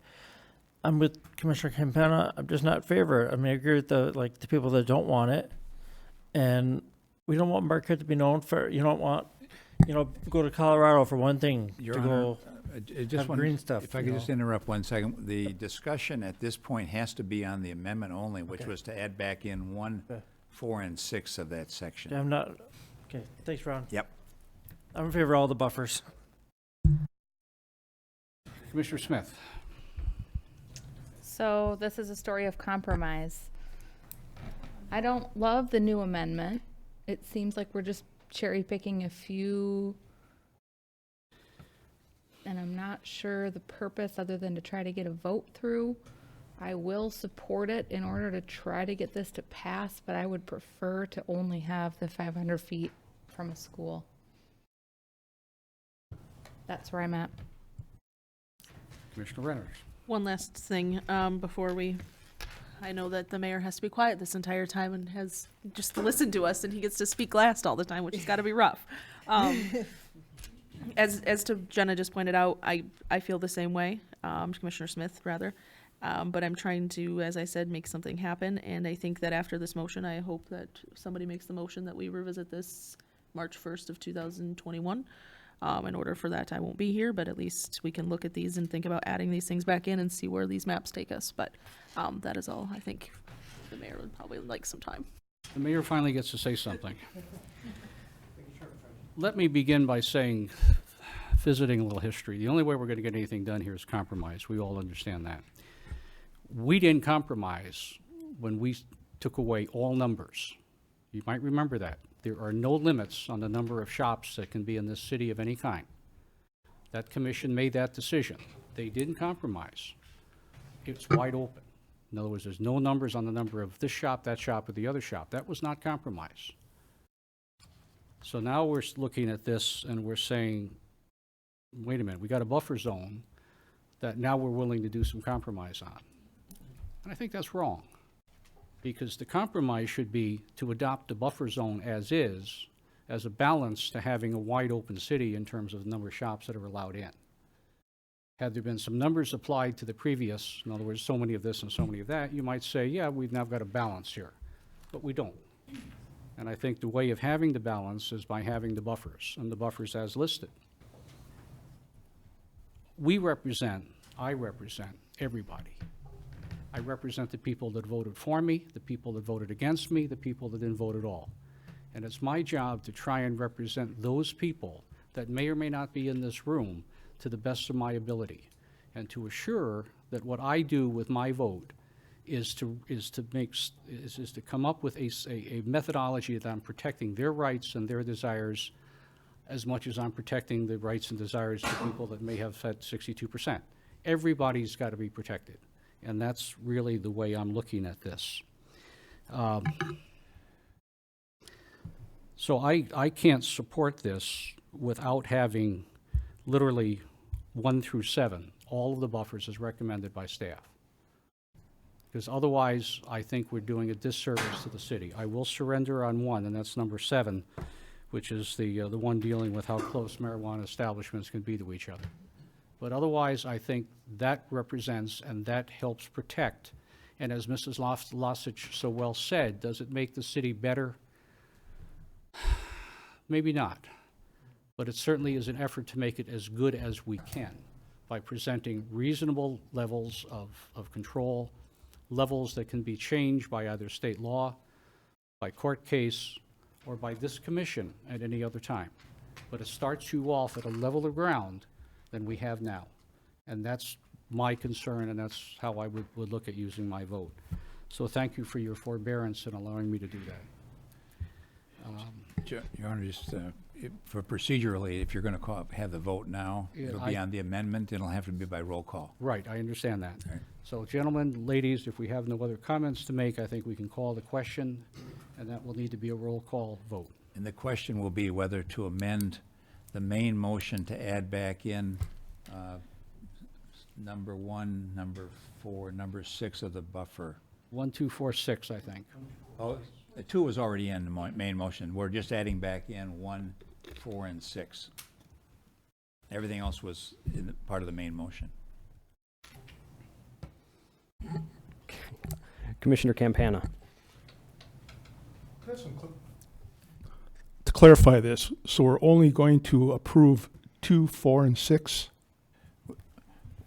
I'm with Commissioner Campana. I'm just not in favor. I mean, I agree with the people that don't want it, and we don't want Marquette to be known for. You don't want, go to Colorado for one thing Your to Honor, go just have green stuff. If I could just interrupt 1 second, the discussion at this point has to be on the amendment only, which was to add back in 1, 4, and 6 of that section. I'm not. Okay, thanks, Ron. Yep. I'm in favor of all the buffers. Commissioner Smith. So this is a story of compromise. I don't love the new amendment. It seems like we're just cherry picking a few, and I'm not sure the purpose other than to try to get a vote through. I will support it in order to try to get this to pass, but I would prefer to only have the 500 feet from a school. That's where I'm at. Commissioner Renner. One last thing before I know that the mayor has to be quiet this entire time and has just to listen to us, and he gets to speak last all the time, which has got to be rough. As to Jenna just pointed out, I feel the same way, Commissioner Smith rather, but I'm trying to, as I said, make something happen, and I think that after this motion, I hope that somebody makes the motion that we revisit this March 1st of 2021. In order for that, I won't be here, but at least we can look at these and think about adding these things back in and see where these maps take us. But that is all. I think the mayor would probably like some time. The mayor finally gets to say something. Let me begin by saying, visiting a little history. The only way we're going to get anything done here is compromise. We all understand that. We didn't compromise when we took away all numbers. You might remember that. There are no limits on the number of shops that can be in this city of any kind. That commission made that decision. They didn't compromise. It's wide open. In other words, there's no numbers on the number of this shop, that shop, or the other shop. That was not compromise. So now we're looking at this and we're saying, wait a minute, we got a buffer zone that now we're willing to do some compromise on. And I think that's wrong. Because the compromise should be to adopt the buffer zone as is, as a balance to having a wide open city in terms of the number of shops that are allowed in. Had there been some numbers applied to the previous, in other words, so many of this and so many of that, you might say, yeah, we've now got a balance here. But we don't. And I think the way of having the balance is by having the buffers, and the buffers as listed. I represent everybody. I represent the people that voted for me, the people that voted against me, the people that didn't vote at all. And it's my job to try and represent those people that may or may not be in this room to the best of my ability, and to assure that what I do with my vote is to come up with a methodology that I'm protecting their rights and their desires as much as I'm protecting the rights and desires of people that may have had 62%. Everybody's got to be protected. And that's really the way I'm looking at this. So I can't support this without having literally 1 through 7, all of the buffers as recommended by staff. Because otherwise, I think we're doing a disservice to the city. I will surrender on 1, and that's number 7, which is the one dealing with how close marijuana establishments can be to each other. But otherwise, I think that represents and that helps protect. And as Mrs. Losich so well said, does it make the city better? maybe not. But it certainly is an effort to make it as good as we can by presenting reasonable levels of control, levels that can be changed by either state law, by court case, or by this commission at any other time. But it starts you off at a level of ground than we have now. And that's my concern, and that's how I would look at using my vote. So thank you for your forbearance in allowing me to do that. Your Honor, just for procedurally, if you're going to have the vote now, Yeah, it'll be on the amendment, it'll have to be by roll call. Right, I understand that. Right. So gentlemen, ladies, if we have no other comments to make, I think we can call the question, and that will need to be a roll call vote. And the question will be whether to amend the main motion to add back in number 1, number 4, number 6 of the buffer. 1, 2, 4, 6, I think. Oh, 2 was already in the main motion. We're just adding back in 1, 4, and 6. Everything else was part of the main motion. Commissioner Campana. To clarify this, so we're only going to approve 2, 4, and 6?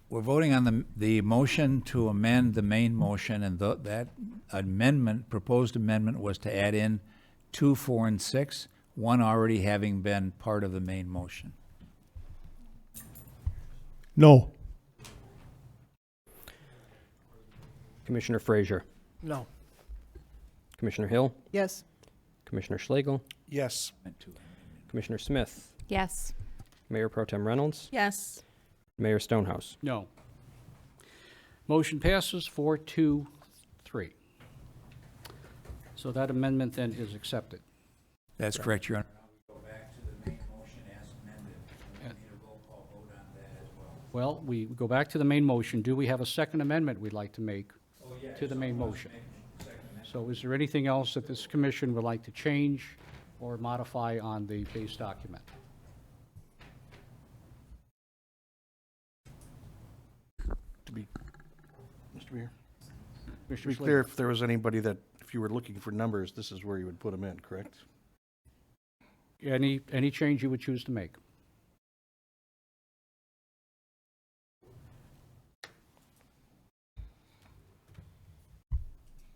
We're voting on the motion to amend the main motion, and that amendment, proposed amendment, was to add in 2, 4, and 6, 1 already having been part of the main motion. No. Commissioner Frazier. No. Commissioner Hill. Yes. Commissioner Schlegel. Yes. Commissioner Smith. Yes. Mayor Pro Tem Reynolds. Yes. Mayor Stonehouse. No. Motion passes 4-2-3. So that amendment then is accepted. That's correct, Your Honor. Now we go back to the main motion as amended. We need a roll call vote on that as well. Well, we go back to the main motion. Do we have a second amendment we'd like to make to the main motion? So is there anything else that this commission would like to change or modify on the base document? Mr. Mayor? To Commissioner be clear, if there was anybody that, if you were looking for numbers, this is where you would put them in, correct? Any change you would choose to make?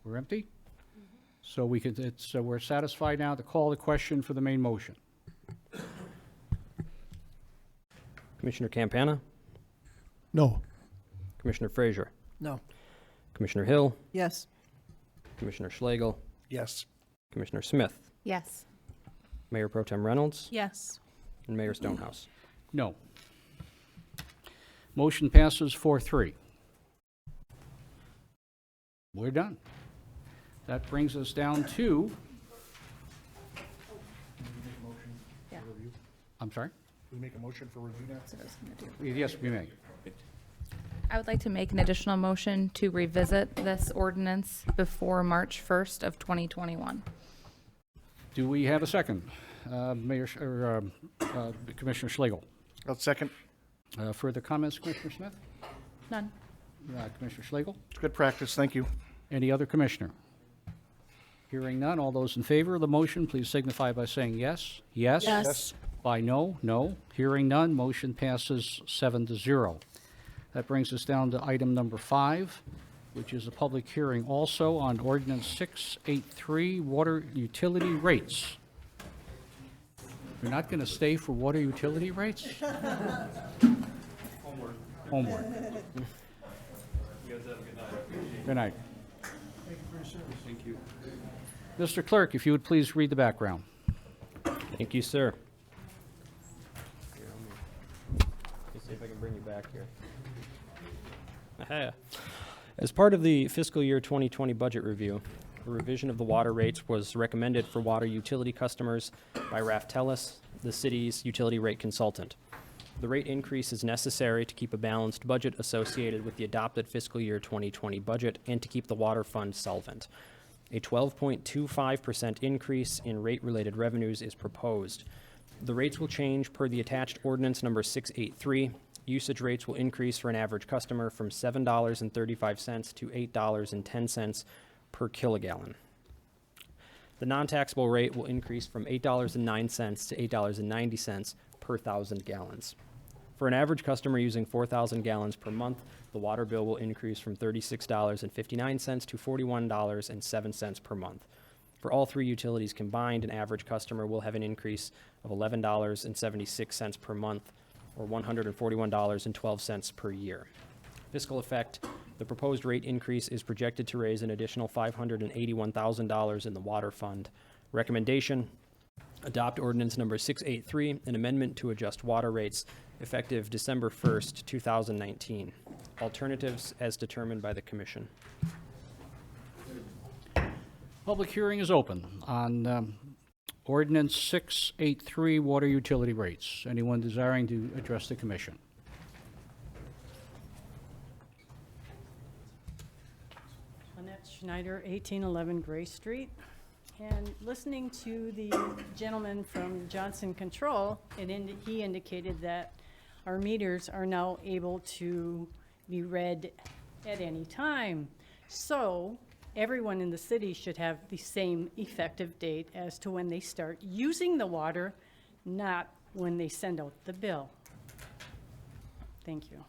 We're empty? So we could, so we're satisfied now to call the question for the main motion. Commissioner Campana. No. Commissioner Frazier. No. Commissioner Hill. Yes. Commissioner Schlegel. Yes. Commissioner Smith. Yes. Mayor Pro Tem Reynolds. Yes. And Mayor Stonehouse. No. Motion passes 4-3. We're done. That brings us down to... Yeah. I'm sorry? We make a motion for review now? That's what I was gonna do. Yes, we may. I would like to make an additional motion to revisit this ordinance before March 1st of 2021. Do we have a second? Commissioner Schlegel. I'll second. Further comments, Commissioner Smith? None. Commissioner Schlegel? It's good practice, thank you. Any other commissioner? Hearing none, all those in favor of the motion, please signify by saying yes. Yes? Yes. By no? No. Hearing none, motion passes 7-0. That brings us down to item number 5, which is a public hearing also on ordinance 683, water utility rates. You're not going to stay for water utility rates? Homework. Good night. Thank you. Mr. Clerk, if you would please read the background. Thank you, sir. Let's see if I can bring you back here. Aha. As part of the fiscal year 2020 budget review, a revision of the water rates was recommended for water utility customers by Raf Tellis, the city's utility rate consultant. The rate increase is necessary to keep a balanced budget associated with the adopted fiscal year 2020 budget and to keep the water fund solvent. A 12.25% increase in rate-related revenues is proposed. The rates will change per the attached ordinance number 683. Usage rates will increase for an average customer from $7.35 to $8.10 per kilogallon. The non-taxable rate will increase from $8.09 to $8.90 per 1,000 gallons. For an average customer using 4,000 gallons per month, the water bill will increase from $36.59 to $41.07 per month. For all three utilities combined, an average customer will have an increase of $11.76 per month, or $141.12 per year. Fiscal effect: the proposed rate increase is projected to raise an additional $581,000 in the water fund. Recommendation: adopt ordinance number 683, an amendment to adjust water rates effective December 1st, 2019. Alternatives as determined by the commission. Public hearing is open on ordinance 683, water utility rates. Anyone desiring to address the commission? Lynette Schneider, 1811 Gray Street. And listening to the gentleman from Johnson Control, he indicated that our meters are now able to be read at any time. So everyone in the city should have the same effective date as to when they start using the water, not when they send out the bill. Thank you.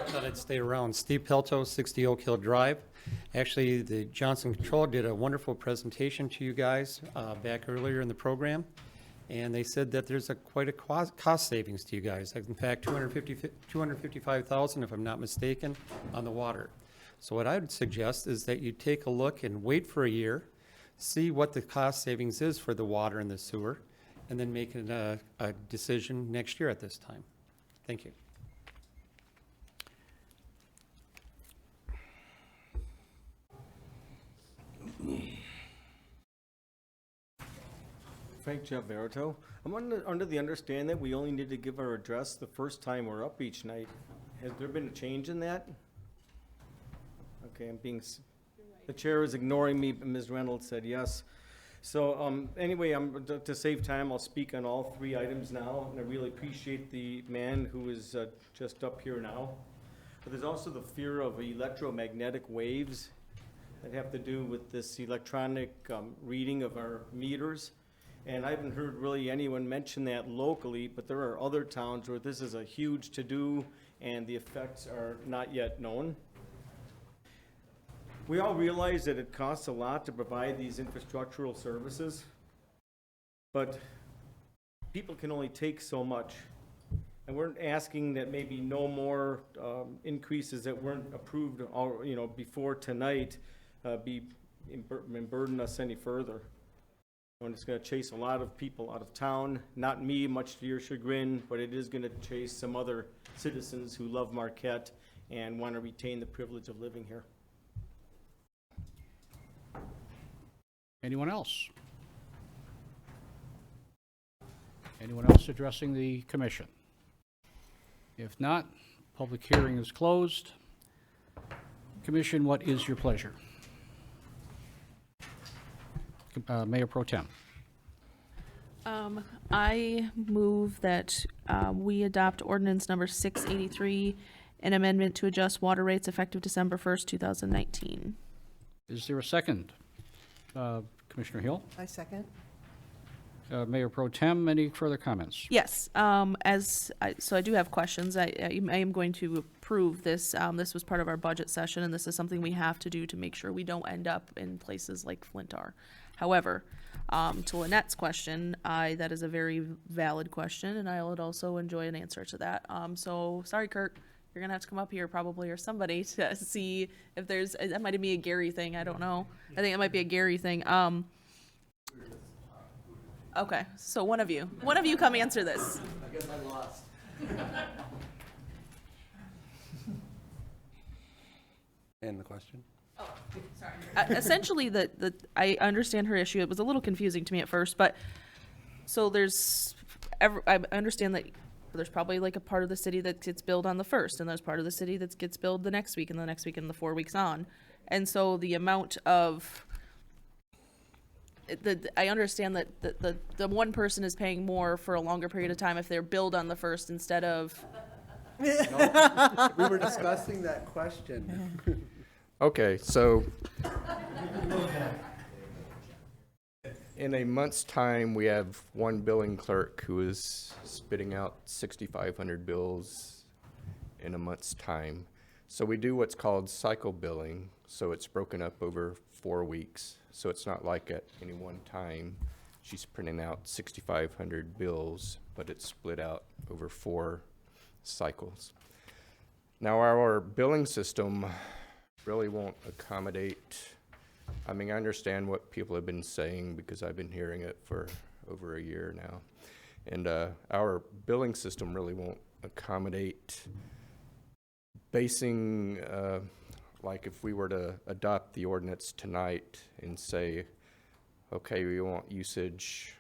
Thought I'd stay around. Steve Pelto, 60 Oak Hill Drive. Actually, the Johnson Control did a wonderful presentation to you guys back earlier in the program, and they said that there's quite a cost savings to you guys. In fact, $255,000, if I'm not mistaken, on the water. So what I would suggest is that you take a look and wait for a year, see what the cost savings is for the water and the sewer, and then make a decision next year at this time. Thank you. Frank Giaverto. I'm under the understanding that we only need to give our address the first time we're up each night. Has there been a change in that? Okay, the chair is ignoring me, but Ms. Reynolds said yes. So anyway, to save time, I'll speak on all three items now, and I really appreciate the man who is just up here now. But there's also the fear of electromagnetic waves that have to do with this electronic reading of our meters. And I haven't heard really anyone mention that locally, but there are other towns where this is a huge to-do and the effects are not yet known. We all realize that it costs a lot to provide these infrastructural services, but people can only take so much. And we're asking that maybe no more increases that weren't approved before tonight burden us any further. And it's going to chase a lot of people out of town, not me, much to your chagrin, but it is going to chase some other citizens who love Marquette and want to retain the privilege of living here. Anyone else? Anyone else addressing the commission? If not, public hearing is closed. Commission, what is your pleasure? Mayor Pro Tem. I move that we adopt ordinance number 683, an amendment to adjust water rates effective December 1st, 2019. Is there a second? Commissioner Hill? I second. Mayor Pro Tem, any further comments? Yes. So I do have questions. I am going to approve this. This was part of our budget session, and this is something we have to do to make sure we don't end up in places like Flint are. However, to Lynette's question, that is a very valid question, and I would also enjoy an answer to that. So sorry, Kirk, you're gonna have to come up here probably, or somebody, to see if there's, that might be a Gary thing, I don't know. I think it might be a Gary thing. Okay, so one of you come answer this. I guess I lost. And the question? Oh, sorry. Essentially, I understand her issue. It was a little confusing to me at first, but so I understand that there's probably like a part of the city that gets billed on the 1st, and there's part of the city that gets billed the next week, and the next week, and the 4 weeks on. And so the amount of I understand that the one person is paying more for a longer period of time if they're billed on the 1st instead of No, we were discussing that question. Okay, so in a month's time, we have one billing clerk who is spitting out 6,500 bills in a month's time. So we do what's called cycle billing, so it's broken up over 4 weeks. So it's not like at any one time she's printing out 6,500 bills, but it's split out over 4 cycles. Now our billing system really won't accommodate, I mean, I understand what people have been saying because I've been hearing it for over a year now. And our billing system really won't accommodate basing, like if we were to adopt the ordinance tonight and say, okay, we want usage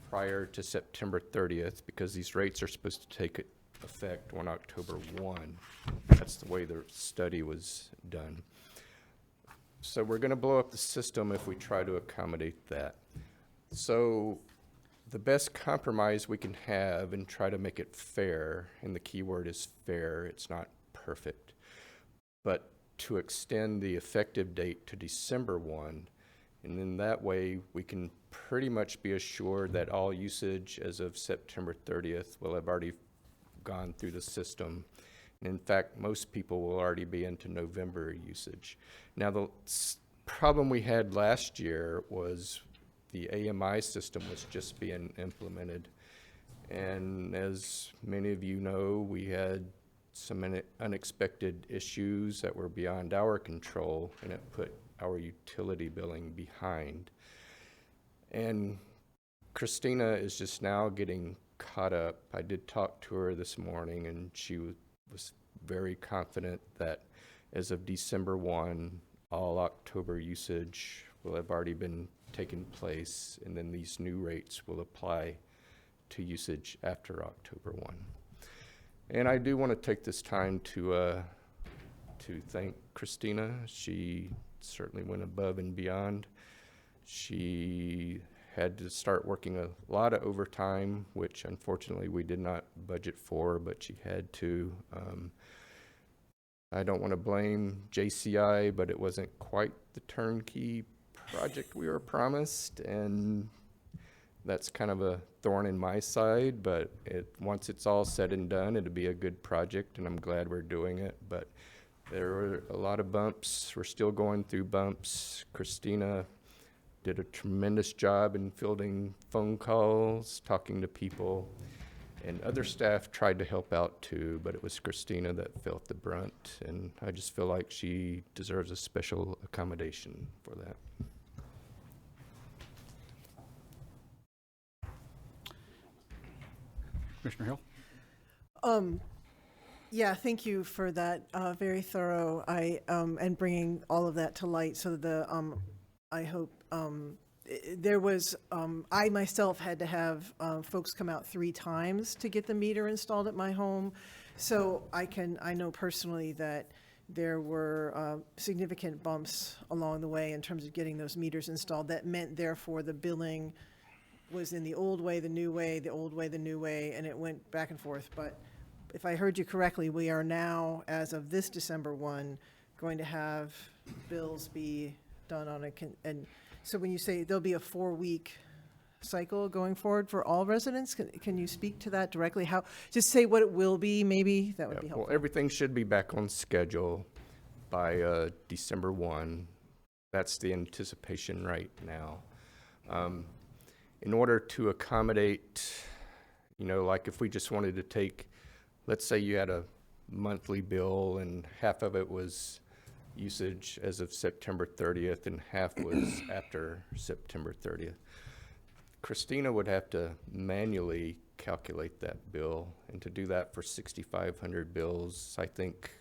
prior to September 30th because these rates are supposed to take effect on October 1. That's the way the study was done. So we're going to blow up the system if we try to accommodate that. So the best compromise we can have and try to make it fair, and the key word is fair, it's not perfect, but to extend the effective date to December 1, and then that way we can pretty much be assured that all usage as of September 30th will have already gone through the system. And in fact, most people will already be into November usage. Now, the problem we had last year was the AMI system was just being implemented. And as many of you know, we had some unexpected issues that were beyond our control, and it put our utility billing behind. And Christina is just now getting caught up. I did talk to her this morning, and she was very confident that as of December 1, all October usage will have already been taken place, and then these new rates will apply to usage after October 1. And I do want to take this time to thank Christina. She certainly went above and beyond. She had to start working a lot of overtime, which unfortunately we did not budget for, but she had to. I don't want to blame JCI, but it wasn't quite the turnkey project we were promised, and that's kind of a thorn in my side, but once it's all said and done, it'll be a good project, and I'm glad we're doing it. But there were a lot of bumps. We're still going through bumps. Christina did a tremendous job in fielding phone calls, talking to people, and other staff tried to help out too, but it was Christina that felt the brunt, and I just feel like she deserves a special accommodation for that. Commissioner Hill? Yeah, thank you for that, very thorough, and bringing all of that to light. So I hope, there was, I myself had to have folks come out 3 times to get the meter installed at my home. So I know personally that there were significant bumps along the way in terms of getting those meters installed. That meant therefore the billing was in the old way, the new way, the old way, the new way, and it went back and forth. But if I heard you correctly, we are now, as of this December 1, going to have bills be done on and so when you say there'll be a 4-week cycle going forward for all residents, can you speak to that directly? How, just say what it will be, maybe, that would be helpful. Well, everything should be back on schedule by December 1. That's the anticipation right now. In order to accommodate, like if we just wanted to take, let's say you had a monthly bill and half of it was usage as of September 30th and half was after September 30th. Christina would have to manually calculate that bill, and to do that for 6,500 bills, I think,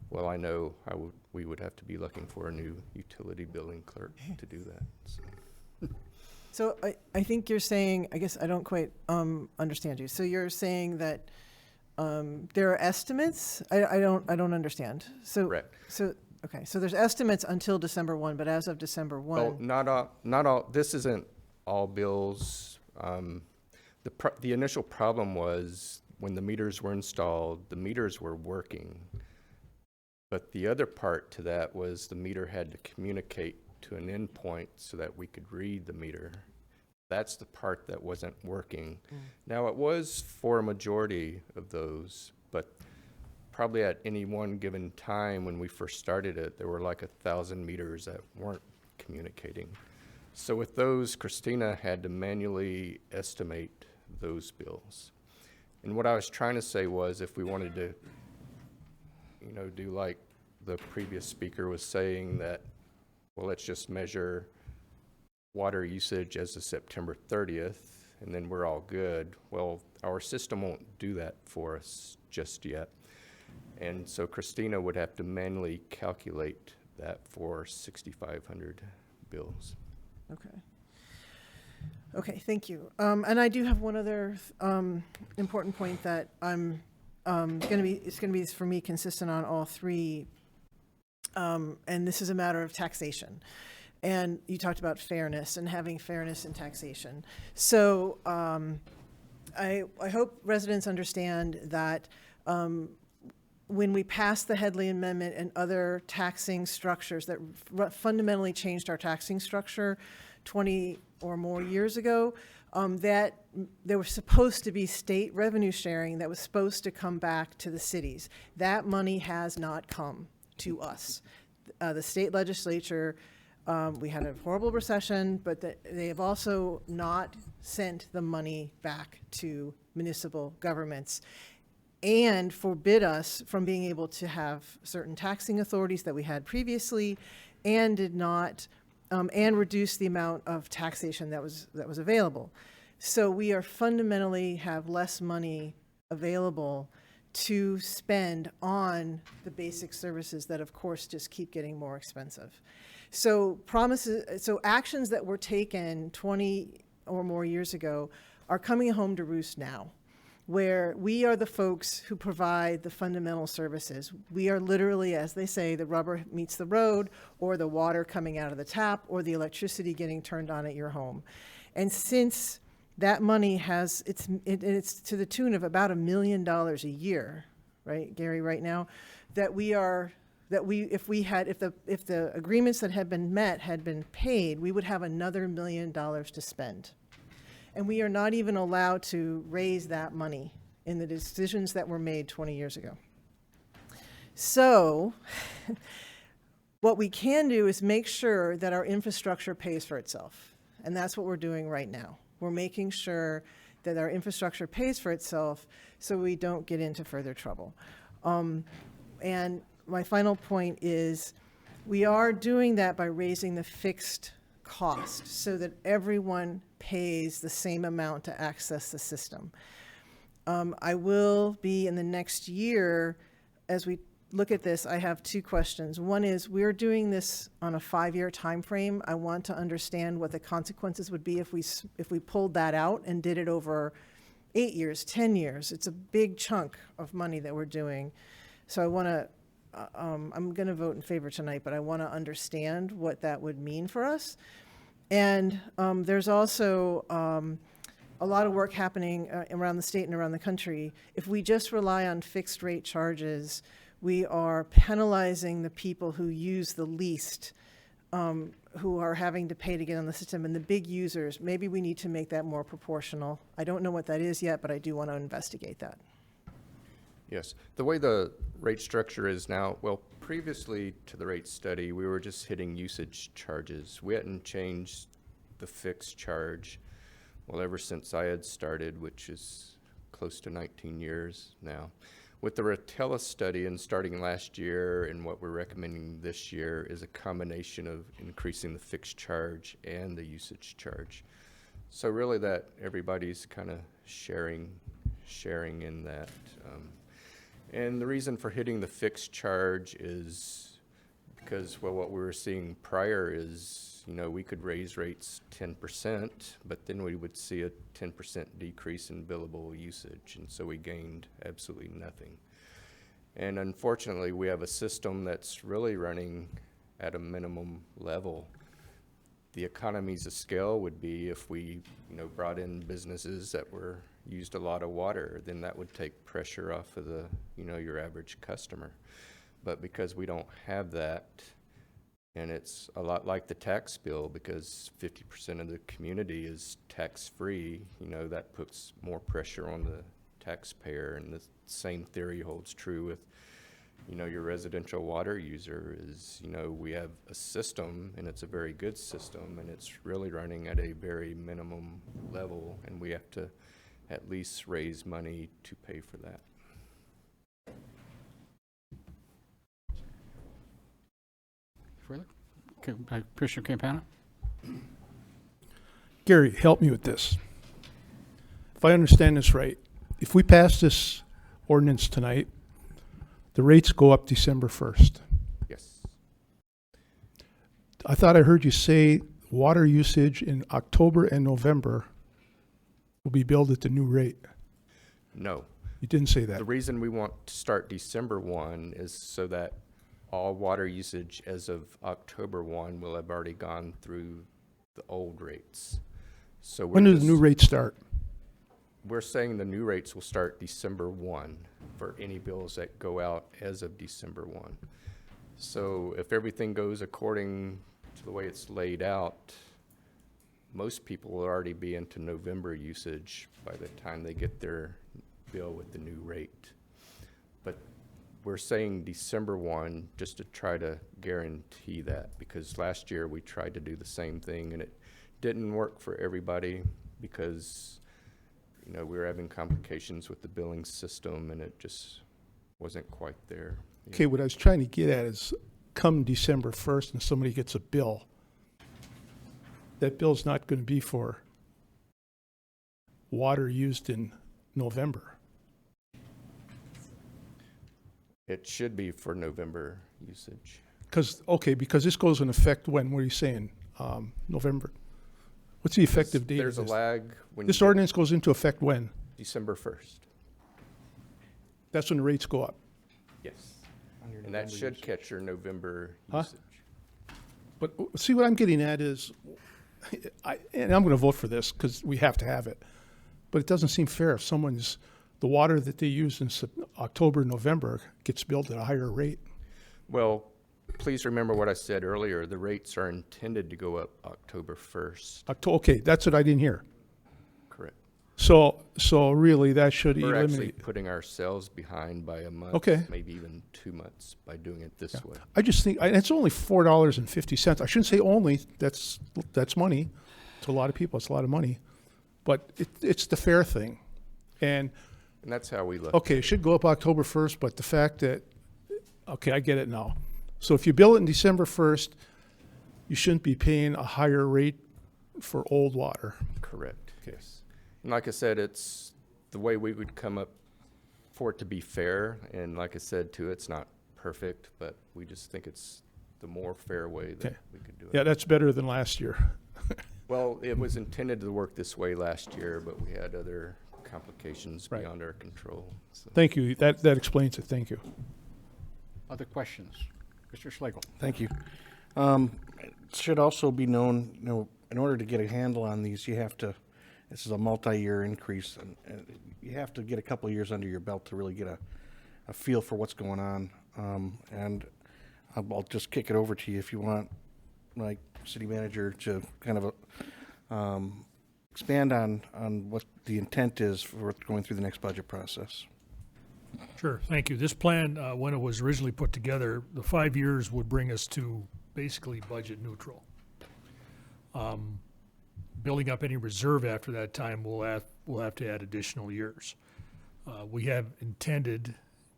well, I know we would have to be looking for a new utility billing clerk to do that. So I think you're saying, I guess I don't quite understand you. So you're saying that there are estimates? I don't understand. So, correct. So, okay, so there's estimates until December 1, but as of December 1. Well, not all, this isn't all bills. The initial problem was when the meters were installed, the meters were working. But the other part to that was the meter had to communicate to an endpoint so that we could read the meter. That's the part that wasn't working. Now, it was for a majority of those, but probably at any one given time when we first started it, there were like 1,000 meters that weren't communicating. So with those, Christina had to manually estimate those bills. And what I was trying to say was, if we wanted to, you know, do like the previous speaker was saying, that, well, let's just measure water usage as of September 30th, and then we're all good. Well, our system won't do that for us just yet. And so Christina would have to manually calculate that for 6,500 bills. Okay. Okay, thank you. And I do have one other important point that I'm it's going to be for me consistent on all three. And this is a matter of taxation. And you talked about fairness and having fairness in taxation. So I hope residents understand that when we passed the Headley Amendment and other taxing structures that fundamentally changed our taxing structure 20 or more years ago, that there was supposed to be state revenue sharing that was supposed to come back to the cities. That money has not come to us. The state legislature, we had a horrible recession, but they have also not sent the money back to municipal governments and forbid us from being able to have certain taxing authorities that we had previously, and did not, and reduce the amount of taxation that was available. So we are fundamentally have less money available to spend on the basic services that, of course, just keep getting more expensive. So actions that were taken 20 or more years ago are coming home to roost now, where we are the folks who provide the fundamental services. We are literally, as they say, the rubber meets the road, or the water coming out of the tap, or the electricity getting turned on at your home. And since that money it's to the tune of about $1 million a year, right, Gary, right now, if the agreements that had been met had been paid, we would have another $1 million to spend. And we are not even allowed to raise that money in the decisions that were made 20 years ago. So what we can do is make sure that our infrastructure pays for itself. And that's what we're doing right now. We're making sure that our infrastructure pays for itself so we don't get into further trouble. And my final point is we are doing that by raising the fixed cost so that everyone pays the same amount to access the system. I will be in the next year, as we look at this, I have two questions. One is, we're doing this on a 5-year time frame. I want to understand what the consequences would be if we pulled that out and did it over 8 years, 10 years. It's a big chunk of money that we're doing. So I want to, I'm going to vote in favor tonight, but I want to understand what that would mean for us. And there's also a lot of work happening around the state and around the country. If we just rely on fixed rate charges, we are penalizing the people who use the least, who are having to pay to get on the system, and the big users. Maybe we need to make that more proportional. I don't know what that is yet, but I do want to investigate that. Yes, the way the rate structure is now, well, previously to the rate study, we were just hitting usage charges. We hadn't changed the fixed charge, well, ever since I had started, which is close to 19 years now. With the Rotella study and starting last year, and what we're recommending this year is a combination of increasing the fixed charge and the usage charge. So really that everybody's kind of sharing in that. And the reason for hitting the fixed charge is because, well, what we were seeing prior is, you know, we could raise rates 10%, but then we would see a 10% decrease in billable usage, and so we gained absolutely nothing. And unfortunately, we have a system that's really running at a minimum level. the economies of scale would be if we, brought in businesses that used a lot of water, then that would take pressure off of the, your average customer. But because we don't have that, and it's a lot like the tax bill, because 50% of the community is tax-free, that puts more pressure on the taxpayer. And the same theory holds true with, your residential water user is, we have a system, and it's a very good system, and it's really running at a very minimum level, and we have to at least raise money to pay for that. Further? Commissioner Campana? Gary, help me with this. If I understand this right, if we pass this ordinance tonight, the rates go up December 1st. Yes. I thought I heard you say water usage in October and November will be billed at the new rate. No. You didn't say that. The reason we want to start December 1 is so that all water usage as of October 1 will have already gone through the old rates. So When do the new rates start? We're saying the new rates will start December 1 for any bills that go out as of December 1. So if everything goes according to the way it's laid out, most people will already be into November usage by the time they get their bill with the new rate. But we're saying December 1 just to try to guarantee that, because last year we tried to do the same thing and it didn't work for everybody because we were having complications with the billing system and it just wasn't quite there. Okay, what I was trying to get at is come December 1st and somebody gets a bill, that bill's not going to be for water used in November. It should be for November usage. Because this goes in effect when? What are you saying? November? What's the effective date? There's a lag. When this ordinance goes into effect when? December 1st. That's when the rates go up? Yes. And that should catch your November Huh? usage. But see, what I'm getting at is, and I'm going to vote for this because we have to have it, but it doesn't seem fair if the water that they use in October, November gets billed at a higher rate. Well, please remember what I said earlier. The rates are intended to go up October 1st. Okay, that's what I didn't hear. Correct. So really, that should We're eliminate. actually putting ourselves behind by a month, Okay. maybe even 2 months by doing it this way. I just think it's only $4.50. I shouldn't say only. That's money to a lot of people. It's a lot of money, but it's the fair thing, and that's how we look. Okay, it should go up October 1st, but the fact that I get it now. So if you bill it in December 1st, you shouldn't be paying a higher rate for old water. Correct. Yes. And like I said, it's the way we would come up for it to be fair. And like I said, too, it's not perfect, but we just think it's the more fair way that we could do it. Yeah, that's better than last year. Well, it was intended to work this way last year, but we had other complications beyond our control. So. Thank you. That explains it. Thank you. Other questions? Mr. Schlegel. Thank you. It should also be known, in order to get a handle on these, this is a multi-year increase, and you have to get a couple of years under your belt to really get a feel for what's going on. And I'll just kick it over to you if you want, like, city manager, to kind of expand on what the intent is for going through the next budget process. Sure, thank you. This plan, when it was originally put together, the 5 years would bring us to basically budget neutral. Building up any reserve after that time, we'll have to add additional years. We have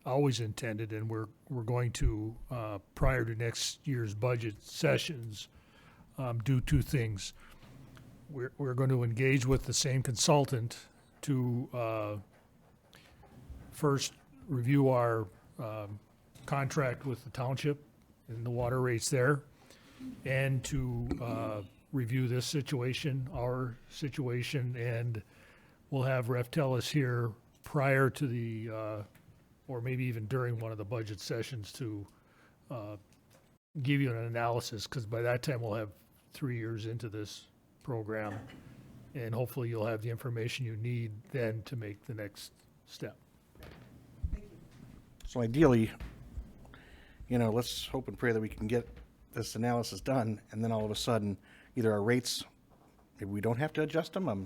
always intended, and we're going to, prior to next year's budget sessions, do two things. We're going to engage with the same consultant to first review our contract with the township and the water rates there, and to review this situation, our situation, and we'll have Ref Tellis here prior to the, or maybe even during one of the budget sessions to give you an analysis, because by that time we'll have 3 years into this program, and hopefully you'll have the information you need then to make the next step. So ideally, let's hope and pray that we can get this analysis done, and then all of a sudden, either our rates, maybe we don't have to adjust them. I'm,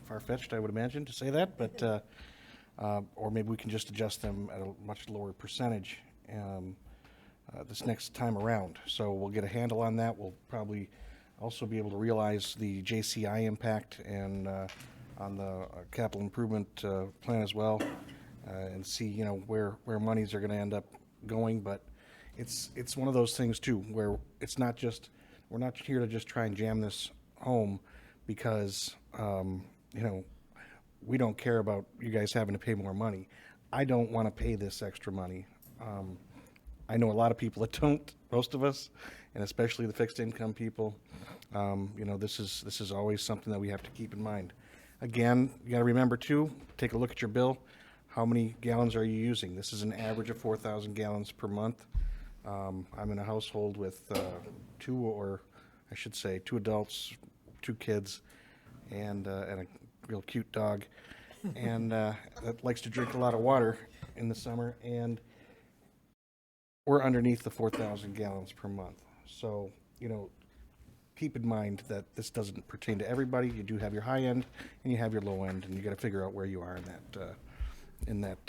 far-fetched, I would imagine, to say that, but or maybe we can just adjust them at a much lower percentage this next time around. So we'll get a handle on that. We'll probably also be able to realize the JCI impact and on the capital improvement plan as well, and see where monies are going to end up going. But it's one of those things too where it's not just, we're not here to just try and jam this home because we don't care about you guys having to pay more money. I don't want to pay this extra money. I know a lot of people that don't, most of us, and especially the fixed income people. This is always something that we have to keep in mind. Again, you got to remember too, take a look at your bill. How many gallons are you using? This is an average of 4,000 gallons per month. I'm in a household with two adults, 2 kids, and a real cute dog, and that likes to drink a lot of water in the summer, and we're underneath the 4,000 gallons per month. So, keep in mind that this doesn't pertain to everybody. You do have your high end and you have your low end, and you got to figure out where you are in that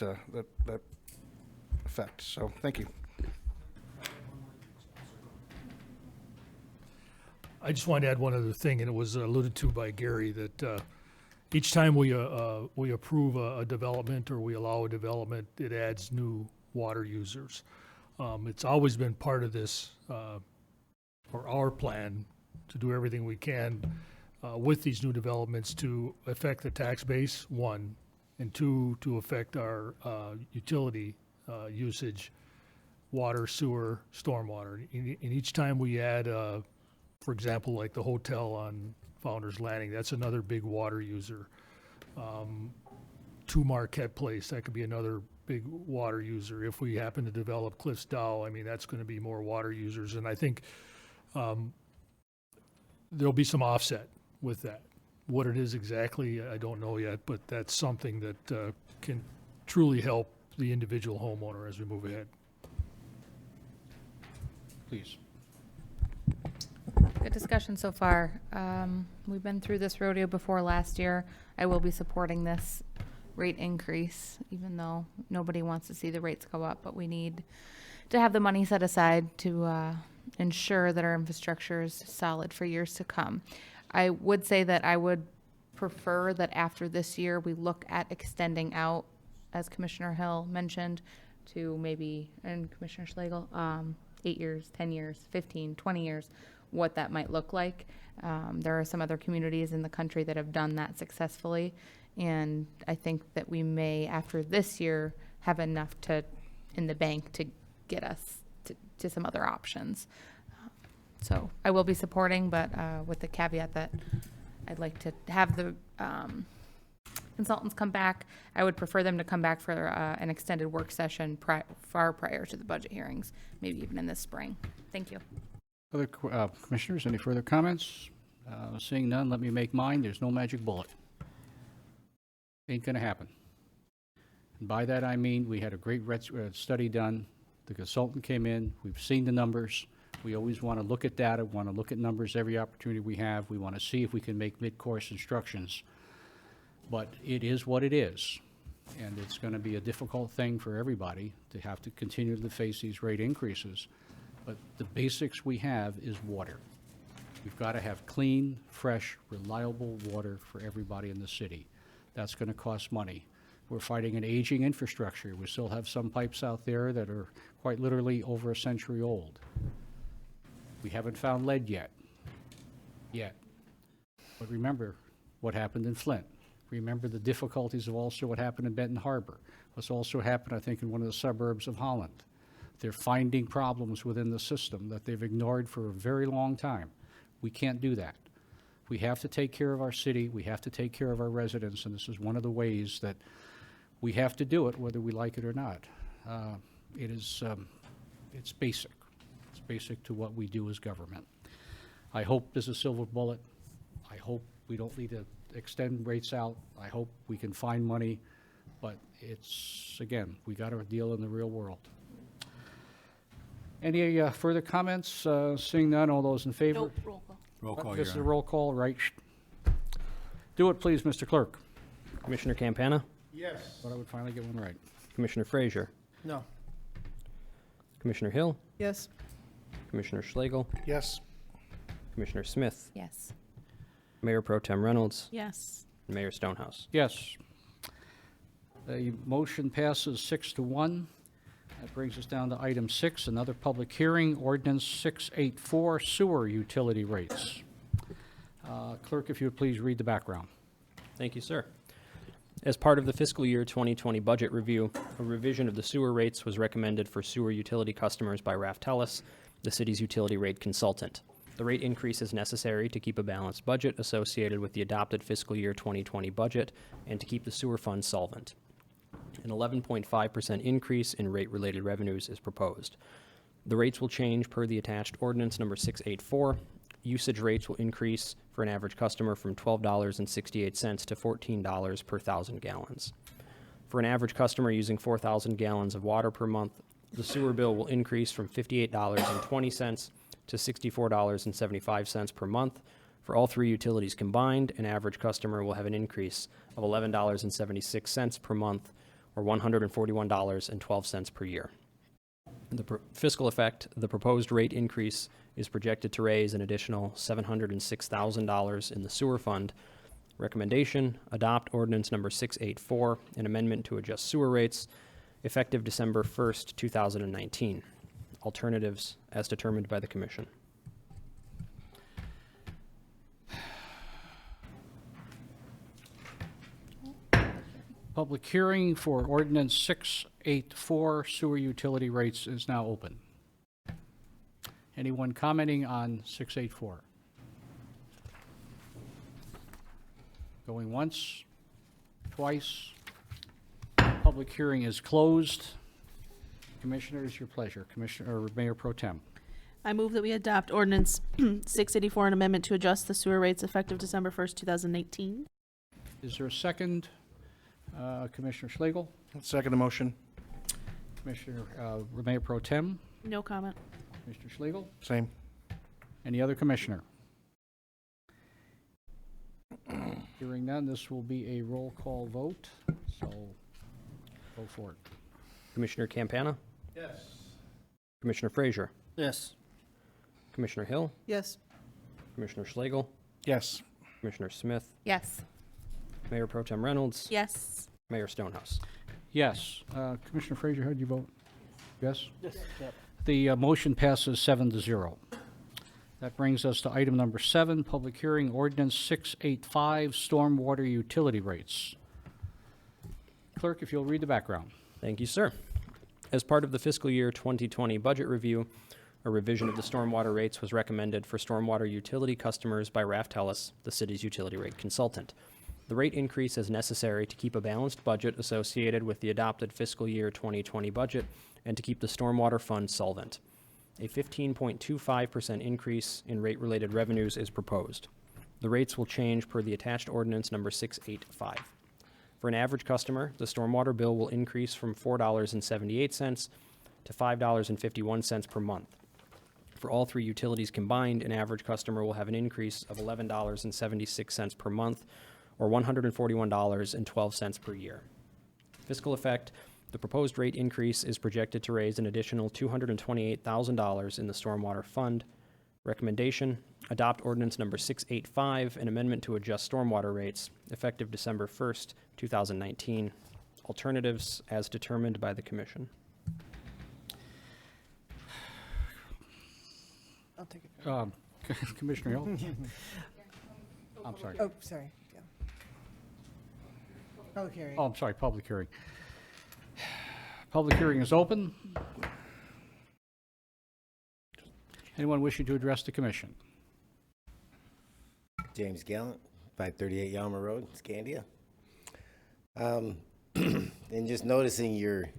effect. So, thank you. I just wanted to add one other thing, and it was alluded to by Gary, that each time we approve a development or we allow a development, it adds new water users. It's always been part of this, or our plan, to do everything we can with these new developments to affect the tax base, 1, and 2, to affect our utility usage, water, sewer, stormwater. And each time we add, for example, like the hotel on Founder's Landing, that's another big water user. To Marquette Place, that could be another big water user. If we happen to develop Cliffs Dow, that's going to be more water users. And I think there'll be some offset with that. What it is exactly, I don't know yet, but that's something that can truly help the individual homeowner as we move ahead. Please. Good discussion so far. We've been through this rodeo before last year. I will be supporting this rate increase, even though nobody wants to see the rates go up, but we need to have the money set aside to ensure that our infrastructure is solid for years to come. I would say that I would prefer that after this year, we look at extending out, as Commissioner Hill mentioned, to maybe, and Commissioner Schlegel, 8 years, 10 years, 15, 20 years, what that might look like. There are some other communities in the country that have done that successfully, and I think that we may, after this year, have enough in the bank to get us to some other options. So I will be supporting, but with the caveat that I'd like to have the consultants come back. I would prefer them to come back for an extended work session far prior to the budget hearings, maybe even in this spring. Thank you. Other commissioners, any further comments? Seeing none, let me make mine. There's no magic bullet. Ain't going to happen. And by that I mean we had a great study done. The consultant came in. We've seen the numbers. We always want to look at data, want to look at numbers every opportunity we have. We want to see if we can make mid-course instructions. But it is what it is. And it's going to be a difficult thing for everybody to have to continue to face these rate increases. But the basics we have is water. We've got to have clean, fresh, reliable water for everybody in the city. That's going to cost money. We're fighting an aging infrastructure. We still have some pipes out there that are quite literally over a century old. We haven't found lead yet. But remember what happened in Flint. Remember the difficulties of also what happened in Benton Harbor. What's also happened, I think, in one of the suburbs of Holland. They're finding problems within the system that they've ignored for a very long time. We can't do that. We have to take care of our city. We have to take care of our residents, and this is one of the ways that we have to do it, whether we like it or not. It's basic. It's basic to what we do as government. I hope there's a silver bullet. I hope we don't need to extend rates out. I hope we can find money, but it's, again, we got to deal in the real world. Any further comments? Seeing none, all those in favor? Nope, roll call. Roll call, This Your is a Honor. roll call, right? Do it, please, Mr. Clerk. Commissioner Campana, Yes. Thought I would finally get one right. Commissioner Frazier, No. Commissioner Hill, Yes. Commissioner Schlegel, Yes. Commissioner Smith, Yes. Mayor Pro Tem Reynolds, Yes. and Mayor Stonehouse. Yes. The motion passes 6-1. That brings us down to item 6, another public hearing, ordinance 684, sewer utility rates. Clerk, if you would please read the background. Thank you, sir. As part of the fiscal year 2020 budget review, a revision of the sewer rates was recommended for sewer utility customers by Raftellus, the city's utility rate consultant. The rate increase is necessary to keep a balanced budget associated with the adopted fiscal year 2020 budget and to keep the sewer fund solvent. An 11.5% increase in rate-related revenues is proposed. The rates will change per the attached ordinance number 684. Usage rates will increase for an average customer from $12.68 to $14 per 1,000 gallons. For an average customer using 4,000 gallons of water per month, the sewer bill will increase from $58.20 to $64.75 per month. For all three utilities combined, an average customer will have an increase of $11.76 per month, or $141.12 per year. The fiscal effect, the proposed rate increase is projected to raise an additional $706,000 in the sewer fund. Recommendation, adopt ordinance number 684, an amendment to adjust sewer rates, effective December 1st, 2019. Alternatives as determined by the commission. Public hearing for ordinance 684, sewer utility rates, is now open. Anyone commenting on 684? Going once, twice. Public hearing is closed. Commissioners, your pleasure. Commissioner, or Mayor Pro Tem. I move that we adopt ordinance 684, an amendment to adjust the sewer rates effective December 1st, 2018. Is there a second? Commissioner Schlegel, Second motion. Commissioner, Mayor Pro Tem, No comment. Mr. Schlegel, Same. any other commissioner? Hearing none, this will be a roll call vote, so go for it. Commissioner Campana, Yes. Commissioner Frazier, Yes. Commissioner Hill, Yes. Commissioner Schlegel, Yes. Commissioner Smith, Yes. Mayor Pro Tem Reynolds, Yes. Mayor Stonehouse. Yes. Commissioner Frazier, how did you vote? Yes? Yes. Yep. The motion passes 7-0. That brings us to item number 7, public hearing, ordinance 685, stormwater utility rates. Clerk, if you'll read the background. Thank you, sir. As part of the fiscal year 2020 budget review, a revision of the stormwater rates was recommended for stormwater utility customers by Raftellus, the city's utility rate consultant. The rate increase is necessary to keep a balanced budget associated with the adopted fiscal year 2020 budget and to keep the stormwater fund solvent. A 15.25% increase in rate-related revenues is proposed. The rates will change per the attached ordinance number 685. For an average customer, the stormwater bill will increase from $4.78 to $5.51 per month. For all three utilities combined, an average customer will have an increase of $11.76 per month, or $141.12 per year. Fiscal effect, the proposed rate increase is projected to raise an additional $228,000 in the stormwater fund. Recommendation, adopt ordinance number 685, an amendment to adjust stormwater rates, effective December 1st, 2019. Alternatives as determined by the commission. I'll take it. Commissioner Hill? I'm sorry. Oh, sorry. Yeah. Public hearing. Oh, I'm sorry, public hearing. Public hearing is open. Anyone wishing to address the commission? James Gallant, 538 Yalmer Road, Scandia. And just noticing your,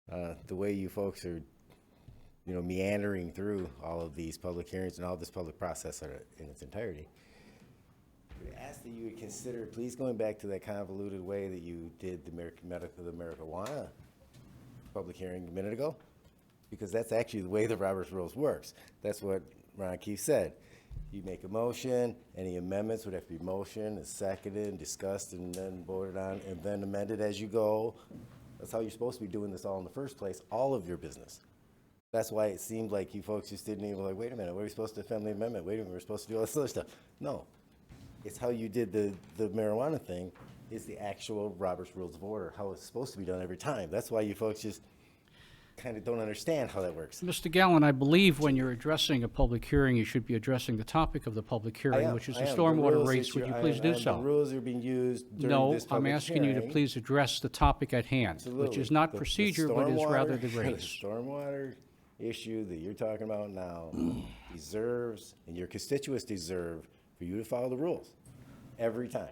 the way you folks are meandering through all of these public hearings and all this public process in its entirety. We ask that you would consider, please, going back to that convoluted way that you did the marijuana public hearing a minute ago, because that's actually the way the Roberts Rules works. That's what Ron Keefe said. You make a motion, any amendments would have to be motioned and seconded and discussed and then voted on and then amended as you go. That's how you're supposed to be doing this all in the first place, all of your business. That's why it seemed like you folks just didn't even like, wait a minute, what are we supposed to family amendment? Wait a minute, we're supposed to do all this other stuff. No, it's how you did the marijuana thing is the actual Robert's Rules of Order, how it's supposed to be done every time. That's why you folks just kind of don't understand how that works. Mr. Gallen, I believe when you're addressing a public hearing, you should be addressing the topic of the public hearing, which is the stormwater rates. Would you please do so? The rules are being used during No, this public I'm asking you to hearing. please address the topic at hand, which is not The procedure, but is rather stormwater- the The rates. stormwater issue that you're talking about now deserves, and your constituents deserve, for you to follow the rules every time.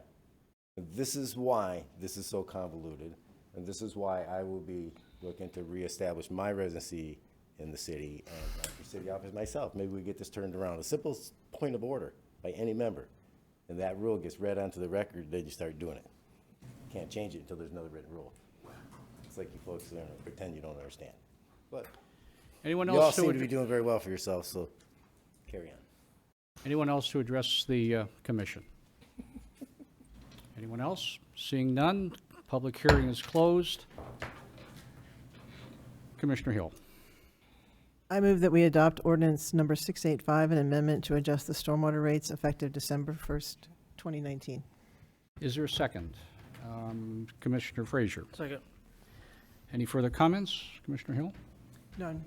And this is why this is so convoluted, and this is why I will be looking to reestablish my residency in the city and run for city office myself. Maybe we get this turned around. A simple point of order by any member, and that rule gets read onto the record, then you start doing it. Can't change it until there's another written rule. It's like you folks pretend you don't understand. But Anyone you all else seem to to be doing very well for yourselves, so carry on. Anyone else to address the commission? Anyone else? Seeing none, public hearing is closed. Commissioner Hill. I move that we adopt ordinance number 685, an amendment to adjust the stormwater rates effective December 1st, 2019. Is there a second? Commissioner Frazier. Second. Any further comments? Commissioner Hill? None.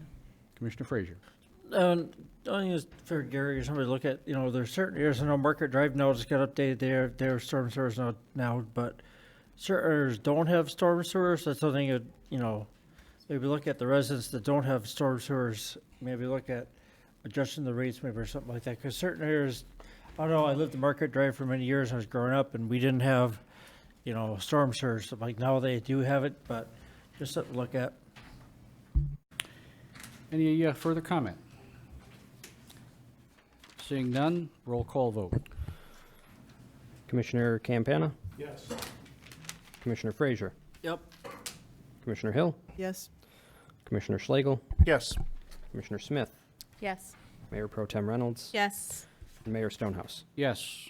Commissioner Frazier. I think it's for Gary or somebody to look at, there's certain areas, I know Market Drive now just got updated their storm sewers now, but certain areas don't have storm sewers. That's something that, maybe look at the residents that don't have storm sewers, maybe look at adjusting the rates maybe or something like that. Because certain areas, I don't know, I lived in Market Drive for many years when I was growing up, and we didn't have, storm sewers. Like now they do have it, but just something to look at. Any further comment? Seeing none, roll call vote. Commissioner Campana, Yes. Commissioner Frazier, Yep. Commissioner Hill, Yes. Commissioner Schlegel, Yes. Commissioner Smith, Yes. Mayor Pro Tem Reynolds, Yes. and Mayor Stonehouse. Yes.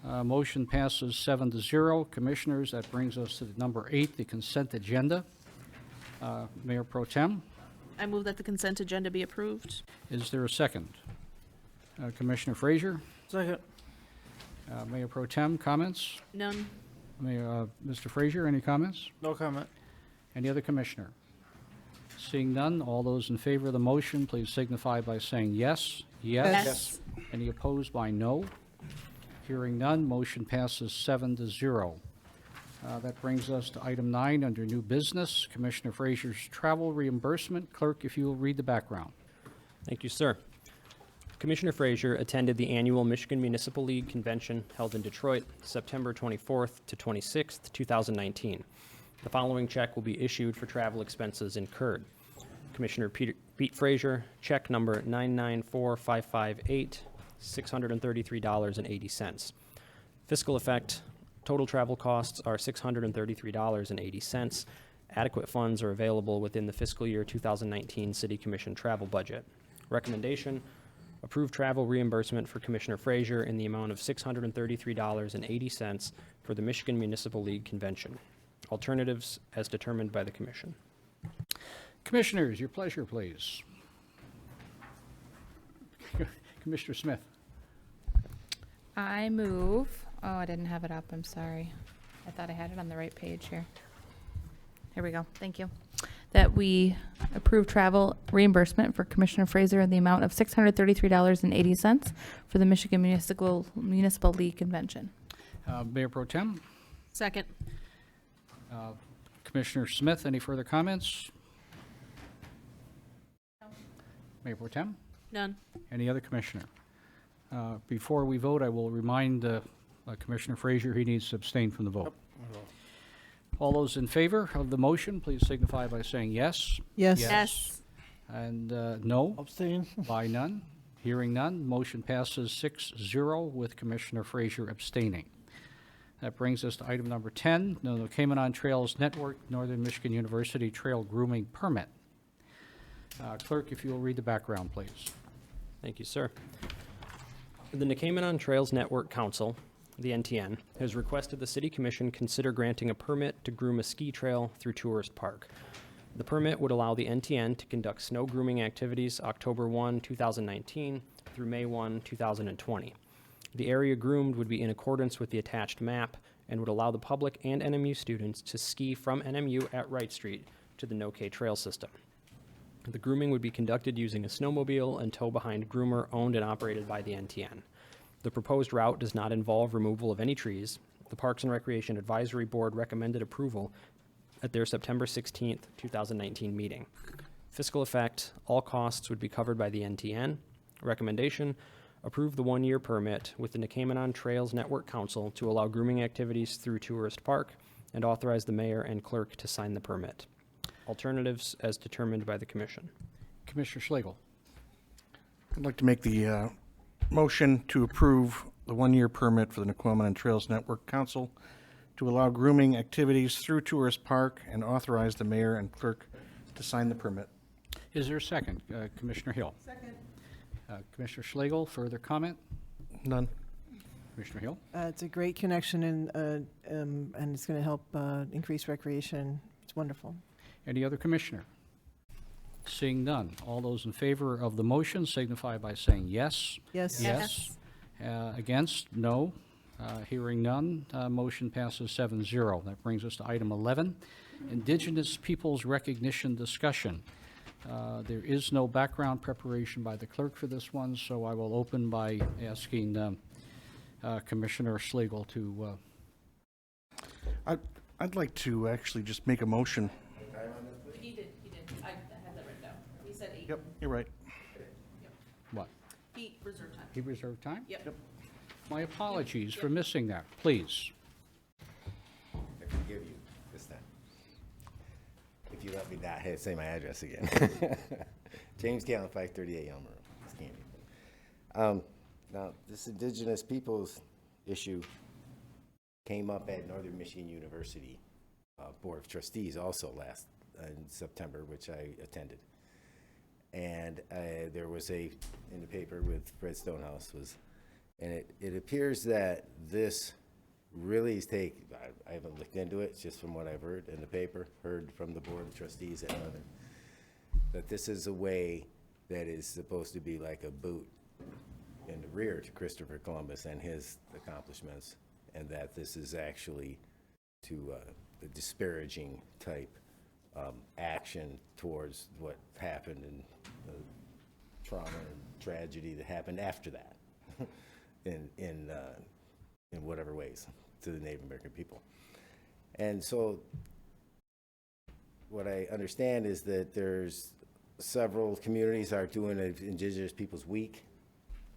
Motion passes 7-0. Commissioners, that brings us to number 8, the consent agenda. Mayor Pro Tem, I move that the consent agenda be approved. is there a second? Commissioner Frazier, Second. Mayor Pro Tem, comments? None. Mr. Frazier, any comments? No comment. Any other commissioner? Seeing none, all those in favor of the motion, please signify by saying yes. Yes. Any opposed by no? Hearing none, motion passes 7-0. That brings us to item 9 under new business, Commissioner Frazier's travel reimbursement. Clerk, if you will read the background. Thank you, sir. Commissioner Frazier attended the annual Michigan Municipal League Convention held in Detroit, September 24th to 26th, 2019. The following check will be issued for travel expenses incurred. Commissioner Pete Frazier, check number 994558, $633.80. Fiscal effect, total travel costs are $633.80. Adequate funds are available within the fiscal year 2019 City Commission travel budget. Recommendation, approve travel reimbursement for Commissioner Frazier in the amount of $633.80 for the Michigan Municipal League Convention. Alternatives as determined by the Commission. Commissioners, your pleasure, please. Commissioner Smith. I move, I didn't have it up, I'm sorry. I thought I had it on the right page here. Here we go, thank you. That we approve travel reimbursement for Commissioner Frazier in the amount of $633.80 for the Michigan Municipal League Convention. Mayor Pro Tem. Second. Commissioner Smith, any further comments? Mayor Pro Tem. None. Any other commissioner? Before we vote, I will remind Commissioner Frazier he needs to abstain from the vote. All those in favor of the motion, please signify by saying yes. Yes. Yes. And no? Abstain. By none. Hearing none, motion passes 6-0 with Commissioner Frazier abstaining. That brings us to item number 10, the Cayman Trails Network, Northern Michigan University Trail Grooming Permit. Clerk, if you will read the background, please. Thank you, sir. The Nicomenon Trails Network Council, the NTN, has requested the City Commission consider granting a permit to groom a ski trail through Tourist Park. The permit would allow the NTN to conduct snow grooming activities October 1, 2019 through May 1, 2020. The area groomed would be in accordance with the attached map and would allow the public and NMU students to ski from NMU at Wright Street to the No-K Trail system. The grooming would be conducted using a snowmobile and tow-behind groomer owned and operated by the NTN. The proposed route does not involve removal of any trees. The Parks and Recreation Advisory Board recommended approval at their September 16th, 2019 meeting. Fiscal effect, all costs would be covered by the NTN. Recommendation, approve the one-year permit with the Nicomenon Trails Network Council to allow grooming activities through Tourist Park and authorize the mayor and clerk to sign the permit. Alternatives as determined by the commission. Commissioner Schlegel. I'd like to make the motion to approve the one-year permit for the Nicomenon Trails Network Council to allow grooming activities through Tourist Park and authorize the mayor and clerk to sign the permit. Is there a second? Commissioner Hill. Second. Commissioner Schlegel, further comment? None. Commissioner Hill. It's a great connection and it's going to help increase recreation. It's wonderful. Any other commissioner? Seeing none. All those in favor of the motion signify by saying yes. Yes. Yes. Against? No. Hearing none, motion passes 7-0. That brings us to item 11, Indigenous Peoples Recognition Discussion. There is no background preparation by the clerk for this one, so I will open by asking Commissioner Schlegel to... I'd like to actually just make a motion. He did. I had that written down. He said 8. Yep, you're right. What? He reserved time. He reserved time? Yep. My apologies for missing that. Please. I forgive you this time. If you let me not say my address again. James Gallen, 538 Elmer Road, Scandia. Now, this Indigenous Peoples issue came up at Northern Michigan University Board of Trustees also last in September, which I attended. And there was in the paper with Fred Stonehouse and it appears that this really is I haven't looked into it, just from what I've heard in the paper, heard from the Board of Trustees at Northern, that this is a way that is supposed to be like a boot in the rear to Christopher Columbus and his accomplishments, and that this is actually to a disparaging type action towards what happened and the trauma and tragedy that happened after that in whatever ways to the Native American people. And so what I understand is that there's several communities are doing an Indigenous Peoples Week,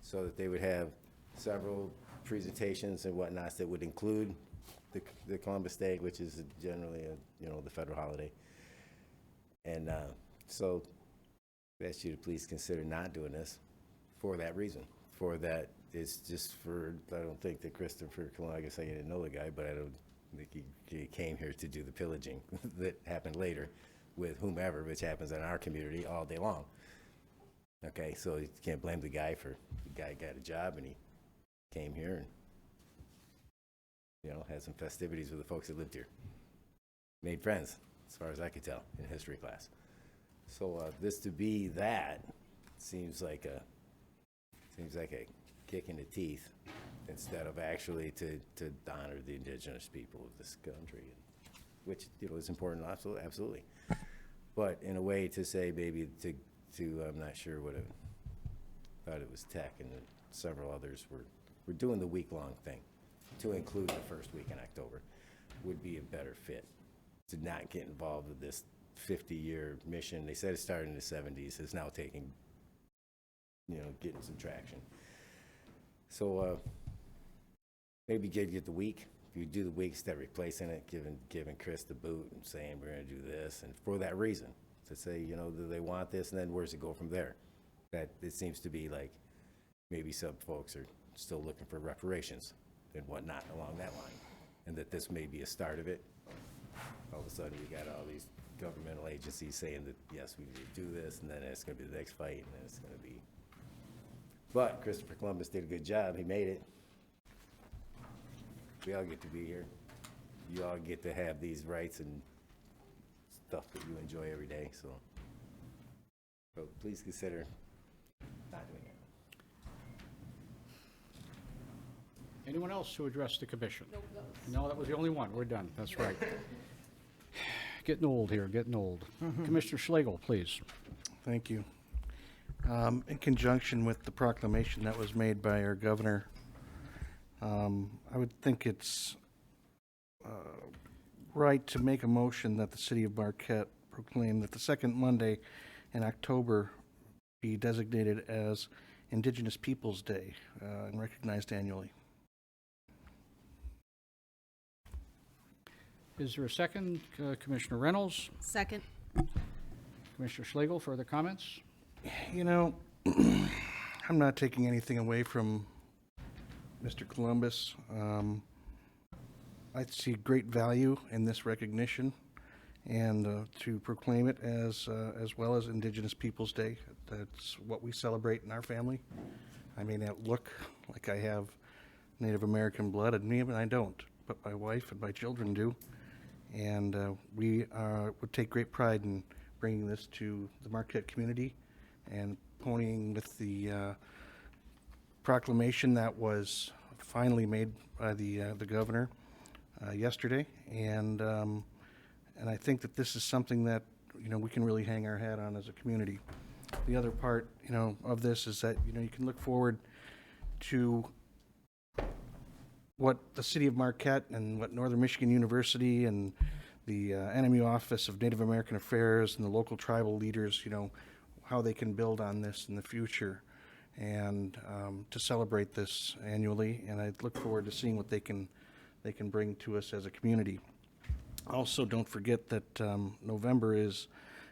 so that they would have several presentations and whatnots that would include the Columbus Day, which is generally the federal holiday. And so I ask you to please consider not doing this for that reason. For that, it's just I don't think that Christopher Columbus, I guess I didn't know the guy, but I don't think he came here to do the pillaging that happened later with whomever, which happens in our community all day long. Okay, so you can't blame the guy got a job and he came here and, had some festivities with the folks that lived here. Made friends, as far as I could tell, in history class. So this to be that seems like a kick in the teeth instead of actually to honor the indigenous people of this country, which is important, absolutely. But in a way to say maybe to I'm not sure what thought it was Tech and several others were doing the week-long thing to include the first week in October would be a better fit to not get involved with this 50-year mission. They said it started in the 70s. It's now taking, getting some traction. So maybe get the week. If you do the week, instead of replacing it, giving Chris the boot and saying we're going to do this, and for that reason, to say, you know, do they want this, and then where's it go from there? That it seems to be like maybe some folks are still looking for reparations and whatnot along that line, and that this may be a start of it. All of a sudden, we got all these governmental agencies saying that, yes, we need to do this, and then it's gonna be the next fight, and then it's gonna be. But Christopher Columbus did a good job. He made it. We all get to be here. You all get to have these rights and stuff that you enjoy every day, so please consider not doing it. Anyone else to address the commission? No, that was the only one. We're done. That's right. Getting old here, getting old. Commissioner Schlegel, please. Thank you. In conjunction with the proclamation that was made by our governor, I would think it's right to make a motion that the city of Marquette proclaim that the second Monday in October be designated as Indigenous Peoples' Day and recognized annually. Is there a second? Commissioner Reynolds? Second. Commissioner Schlegel, further comments? You know, I'm not taking anything away from Mr. Columbus. I see great value in this recognition, and to proclaim it as well as Indigenous Peoples' Day. That's what we celebrate in our family. I may not look like I have Native American blood in me, but I don't. But my wife and my children do, and we would take great pride in bringing this to the Marquette community and ponying with the proclamation that was finally made by the governor yesterday, and I think that this is something that, you know, we can really hang our hat on as a community. The other part, you know, of this is that, you know, you can look forward to what the city of Marquette and what Northern Michigan University and the NMU Office of Native American Affairs and the local tribal leaders, you know, how they can build on this in the future, and to celebrate this annually. And I look forward to seeing what they can bring to us as a community. Also, don't forget that November is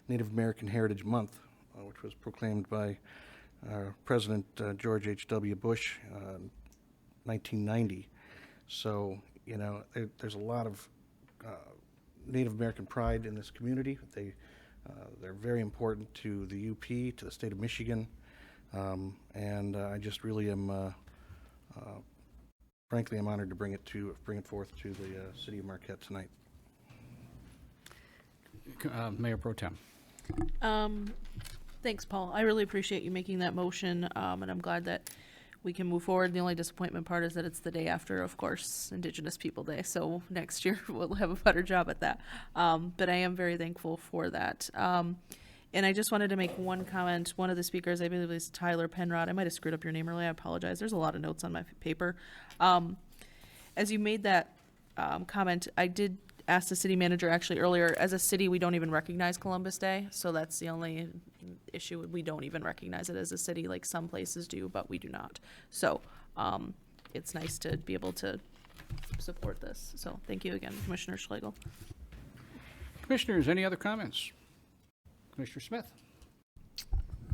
Native American Heritage Month, which was proclaimed by President George H.W. Bush in 1990. So, you know, there's a lot of Native American pride in this community. They're very important to the UP, to the state of Michigan, and I just really am, frankly, I'm honored to bring it forth to the city of Marquette tonight. Mayor Pro Tem. Thanks, Paul. I really appreciate you making that motion, and I'm glad that we can move forward. The only disappointment part is that it's the day after, of course, Indigenous People Day, so next year we'll have a better job at that. But I am very thankful for that. And I just wanted to make one comment. One of the speakers, I believe, is Tyler Penrod. I might have screwed up your name earlier. I apologize. There's a lot of notes on my paper. As you made that comment, I did ask the city manager actually earlier, as a city, we don't even recognize Columbus Day, so that's the only issue. We don't even recognize it as a city, like some places do, but we do not. So it's nice to be able to support this. So thank you again, Commissioner Schlegel. Commissioners, any other comments? Commissioner Smith.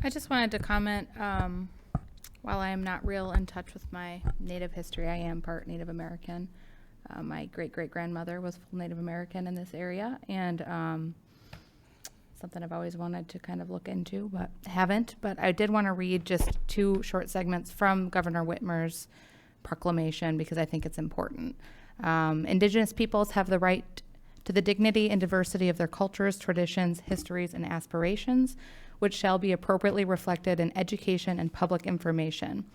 I just wanted to comment, while I am not real in touch with my Native history, I am part Native American. My great-great-grandmother was full Native American in this area, and something I've always wanted to kind of look into, but haven't. But I did want to read just 2 short segments from Governor Whitmer's proclamation because I think it's important. Indigenous peoples have the right to the dignity and diversity of their cultures, traditions, histories, and aspirations, which shall be appropriately reflected in education and public information.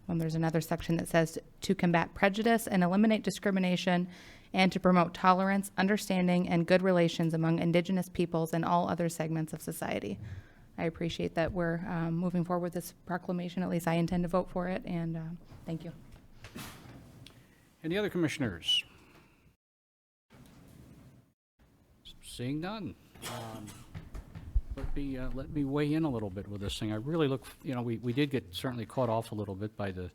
There's another section that says to combat prejudice and eliminate discrimination and to promote tolerance, understanding, and good relations among Indigenous peoples and all other segments of society. I appreciate that we're moving forward with this proclamation. At least I intend to vote for it, and thank you. Any other commissioners? Seeing none. Let me weigh in a little bit with this thing. I really look, you know, we did get certainly caught off a little bit by the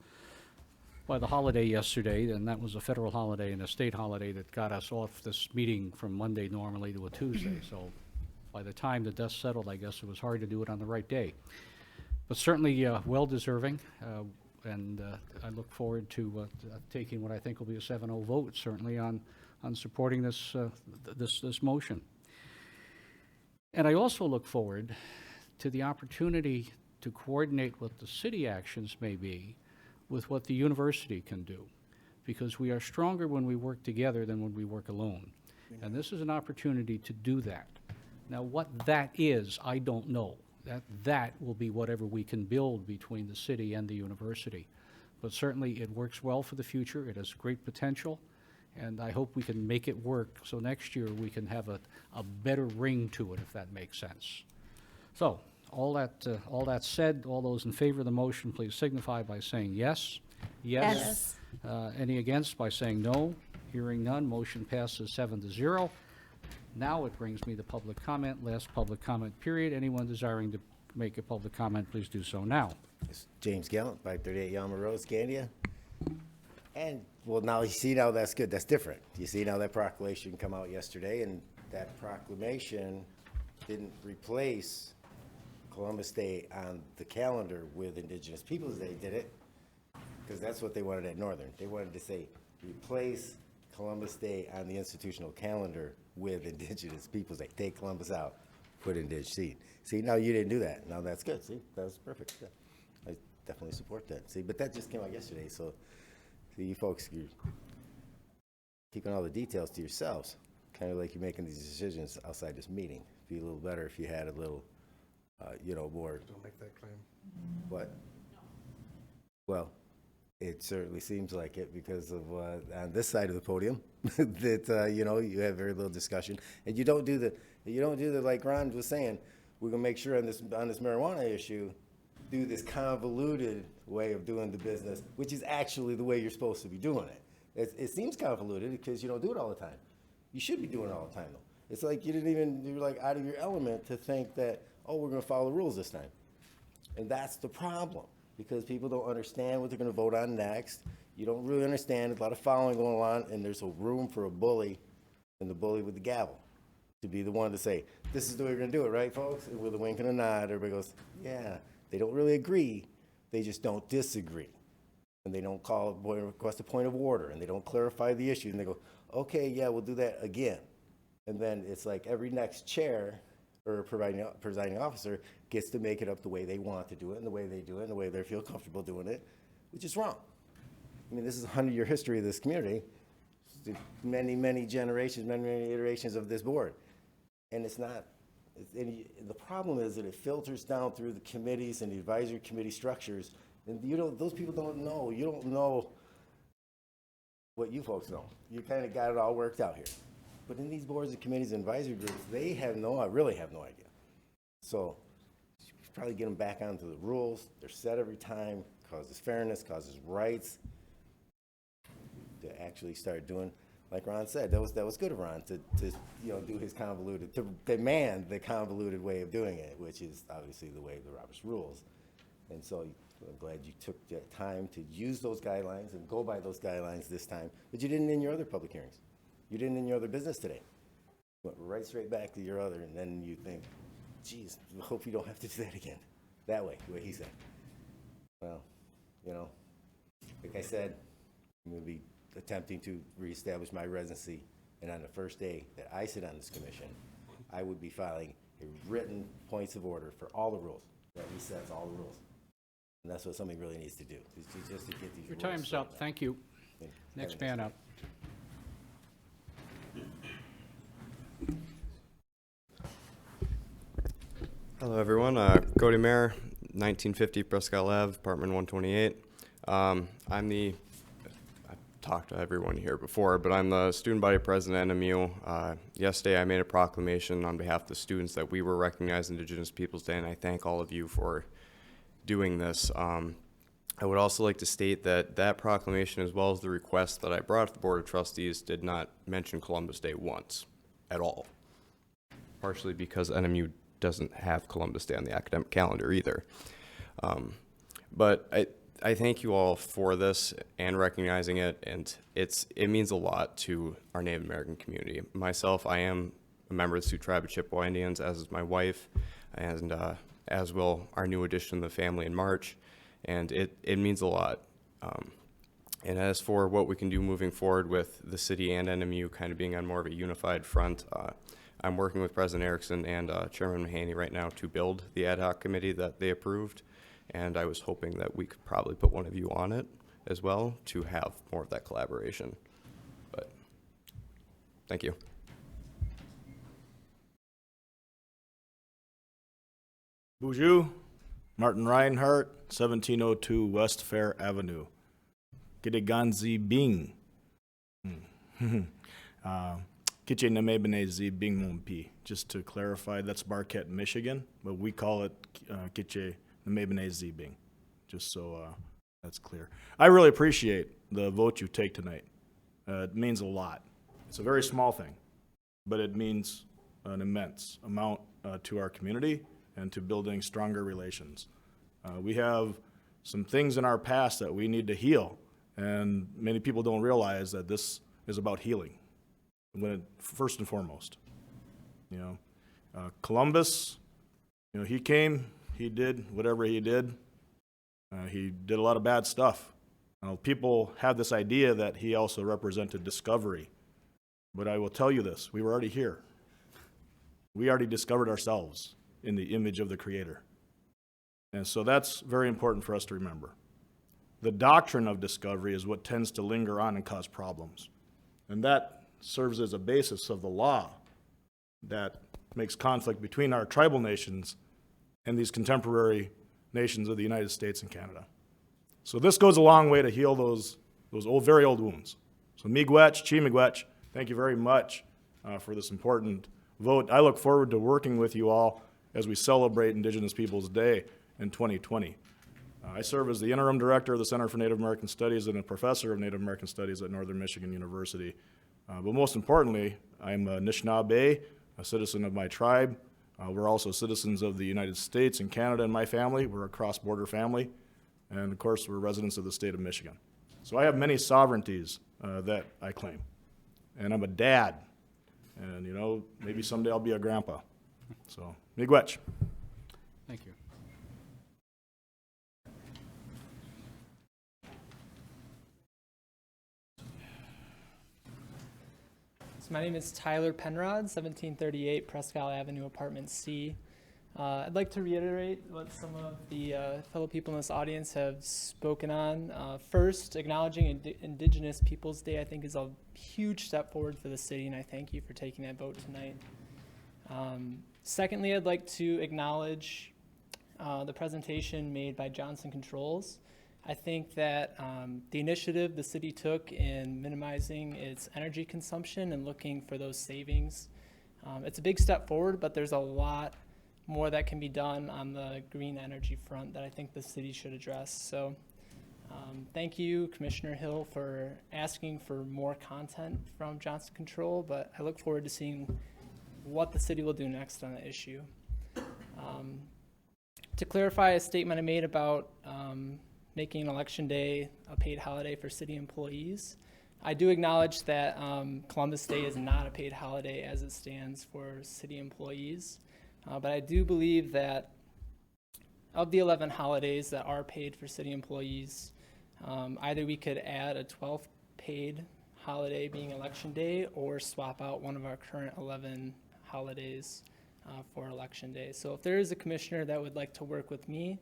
holiday yesterday, and that was a federal holiday and a state holiday that got us off this meeting from Monday normally to a Tuesday. So by the time the dust settled, I guess it was hard to do it on the right day. But certainly well-deserving, and I look forward to taking what I think will be a 7-0 vote, certainly, on supporting this, this motion. And I also look forward to the opportunity to coordinate what the city actions may be with what the university can do, because we are stronger when we work together than when we work alone. And this is an opportunity to do that. Now, what that is, I don't know. That will be whatever we can build between the city and the university. But certainly it works well for the future. It has great potential, and I hope we can make it work so next year we can have a better ring to it, if that makes sense. So, all that said, all those in favor of the motion, please signify by saying yes. Yes. Any against by saying no. Hearing none, motion passes 7-0. Now it brings me to public comment, last public comment period. Anyone desiring to make a public comment, please do so now. It's James Gallant, 538 Yalma Road, Scandia. And, well, now you see now that's good. That's different. You see now that proclamation come out yesterday, and that proclamation didn't replace Columbus Day on the calendar with Indigenous Peoples Day, did it? Because that's what they wanted at Northern. They wanted to say, replace Columbus Day on the institutional calendar with Indigenous Peoples Day. Take Columbus out, put Indigenous seed. See, now you didn't do that. Now that's good. See, that was perfect. Yeah. I definitely support that. See, but that just came out yesterday, so see, you folks, you're keeping all the details to yourselves, kind of like you're making these decisions outside this meeting. It'd be a little better if you had a little, you know, more. Don't make that claim. What? Well, it certainly seems like it because of on this side of the podium that you know, you have very little discussion, and you don't do the like Ron was saying. We're gonna make sure on this marijuana issue, do this convoluted way of doing the business, which is actually the way you're supposed to be doing it. It seems convoluted because you don't do it all the time. You should be doing it all the time though. It's like you're like out of your element to think that, oh, we're gonna follow the rules this time, and that's the problem. Because people don't understand what they're going to vote on next. You don't really understand. There's a lot of following going on, and there's a room for a bully, and the bully with the gavel, to be the one to say, this is the way we're going to do it, right, folks? And with a wink and a nod, everybody goes, yeah. They don't really agree. They just don't disagree. And they don't request a point of order, and they don't clarify the issue, and they go, okay, yeah, we'll do that again. And then it's like every next chair or presiding officer gets to make it up the way they want to do it and the way they do it and the way they feel comfortable doing it, which is wrong. I mean, this is a 100-year history of this community, many, many generations, many, many iterations of this board. And it's not, and the problem is that it filters down through the committees and the advisory committee structures, and those people don't know. You don't know what you folks know. You kind of got it all worked out here. But in these boards and committees and advisory groups, they really have no idea. So you should probably get them back onto the rules. They're set every time, causes fairness, causes rights. To actually start doing, like Ron said, that was good of Ron to do his convoluted, to demand the convoluted way of doing it, which is obviously the way of the Roberts rules. And so I'm glad you took the time to use those guidelines and go by those guidelines this time, but you didn't in your other public hearings. You didn't in your other business today. Went right straight back to your other, and then you think, geez, I hope you don't have to do that again. That way, the way he said. Well, you know, like I said, I'm going to be attempting to reestablish my residency, and on the first day that I sit on this commission, I would be filing a written points of order for all the rules, that resets all the rules. And that's what somebody really needs to do, is just to get these Your rules time's up. Thank you. Next man up. Hello, everyone. Cody Mayer, 1950 Prescott Ave, apartment 128. I've talked to everyone here before, but I'm the student body president at NMU. Yesterday, I made a proclamation on behalf of the students that we were recognizing Indigenous Peoples Day, and I thank all of you for doing this. I would also like to state that that proclamation, as well as the request that I brought to the Board of Trustees, did not mention Columbus Day once at all, partially because NMU doesn't have Columbus Day on the academic calendar either. But I thank you all for this and recognizing it, and it means a lot to our Native American community. Myself, I am a member of the Sioux Tribe of Chippewa Indians, as is my wife, and as will our new addition to the family in March. And it means a lot. And as for what we can do moving forward with the city and NMU kind of being on more of a unified front, I'm working with President Erickson and Chairman Mahaney right now to build the ad hoc committee that they approved. And I was hoping that we could probably put one of you on it as well to have more of that collaboration. But thank you. Bonjour, Martin Reinhardt, 1702 West Fair Avenue. Gideganzi Bing. Kitche Namebenezi Bing Mompi. Just to clarify, that's Marquette, Michigan, but we call it Kitche Namebenezi Bing, just so that's clear. I really appreciate the vote you take tonight. It means a lot. It's a very small thing, but it means an immense amount to our community and to building stronger relations. We have some things in our past that we need to heal, and many people don't realize that this is about healing, first and foremost. You know, Columbus, you know, he came, he did whatever he did. He did a lot of bad stuff. People have this idea that he also represented discovery, but I will tell you this, we were already here. We already discovered ourselves in the image of the Creator. And so that's very important for us to remember. The doctrine of discovery is what tends to linger on and cause problems. And that serves as a basis of the law that makes conflict between our tribal nations and these contemporary nations of the United States and Canada. So this goes a long way to heal those old, very old wounds. So miigwech, chi miigwech, thank you very much for this important vote. I look forward to working with you all as we celebrate Indigenous Peoples Day in 2020. I serve as the interim director of the Center for Native American Studies and a professor of Native American Studies at Northern Michigan University. But most importantly, I'm a Anishinaabe, a citizen of my tribe. We're also citizens of the United States and Canada in my family. We're a cross-border family. And of course, we're residents of the state of Michigan. So I have many sovereignties that I claim. And I'm a dad. And you know, maybe someday I'll be a grandpa. So, miigwech. Thank you. So my name is Tyler Penrod, 1738 Presque Isle Avenue, Apartment C. I'd like to reiterate what some of the fellow people in this audience have spoken on. First, acknowledging Indigenous Peoples Day, I think, is a huge step forward for the city, and I thank you for taking that vote tonight. Secondly, I'd like to acknowledge the presentation made by Johnson Controls. I think that the initiative the city took in minimizing its energy consumption and looking for those savings, it's a big step forward, but there's a lot more that can be done on the green energy front that I think the city should address. So thank you, Commissioner Hill, for asking for more content from Johnson Control, but I look forward to seeing what the city will do next on the issue. To clarify a statement I made about making Election Day a paid holiday for city employees, I do acknowledge that Columbus Day is not a paid holiday as it stands for city employees, but I do believe that of the 11 holidays that are paid for city employees, either we could add a 12th paid holiday being Election Day or swap out one of our current 11 holidays for Election Day. So if there is a commissioner that would like to work with me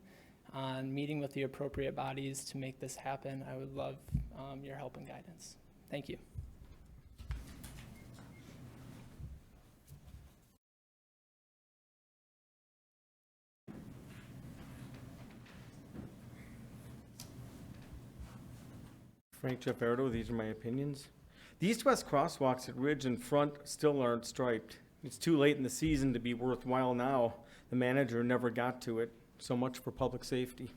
on meeting with the appropriate bodies to make this happen, I would love your help and guidance. Thank you. Frank Jefferdo, these are my opinions. The east-west crosswalks at Ridge and Front still aren't striped. It's too late in the season to be worthwhile now. The manager never got to it. So much for public safety.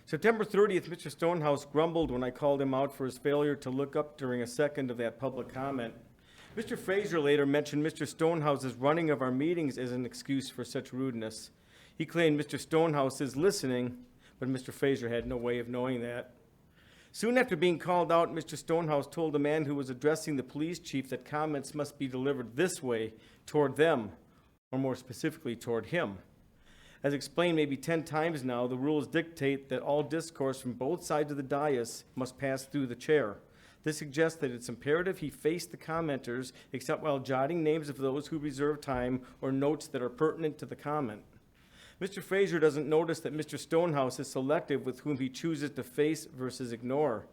September 30th, Mr. Stonehouse grumbled when I called him out for his failure to look up during a second of that public comment. Mr. Fraser later mentioned Mr. Stonehouse's running of our meetings as an excuse for such rudeness. He claimed Mr. Stonehouse is listening, but Mr. Fraser had no way of knowing that. Soon after being called out, Mr. Stonehouse told a man who was addressing the police chief that comments must be delivered this way, toward them, or more specifically, toward him. As explained maybe 10 times now, the rules dictate that all discourse from both sides of the dais must pass through the chair. This suggests that it's imperative he face the commenters, except while jotting names of those who reserve time or notes that are pertinent to the comment. Mr. Fraser doesn't notice that Mr. Stonehouse is selective with whom he chooses to face versus ignore.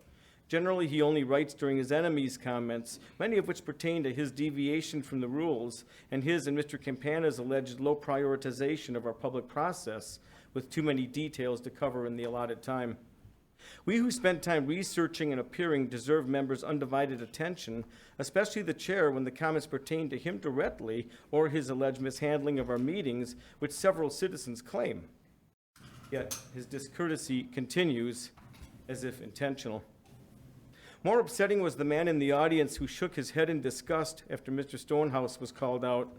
Generally, he only writes during his enemies' comments, many of which pertain to his deviation from the rules and his and Mr. Campana's alleged low prioritization of our public process, with too many details to cover in the allotted time. We who spent time researching and appearing deserve members' undivided attention, especially the chair when the comments pertain to him directly or his alleged mishandling of our meetings, which several citizens claim. Yet his discourtesy continues as if intentional. More upsetting was the man in the audience who shook his head in disgust after Mr. Stonehouse was called out.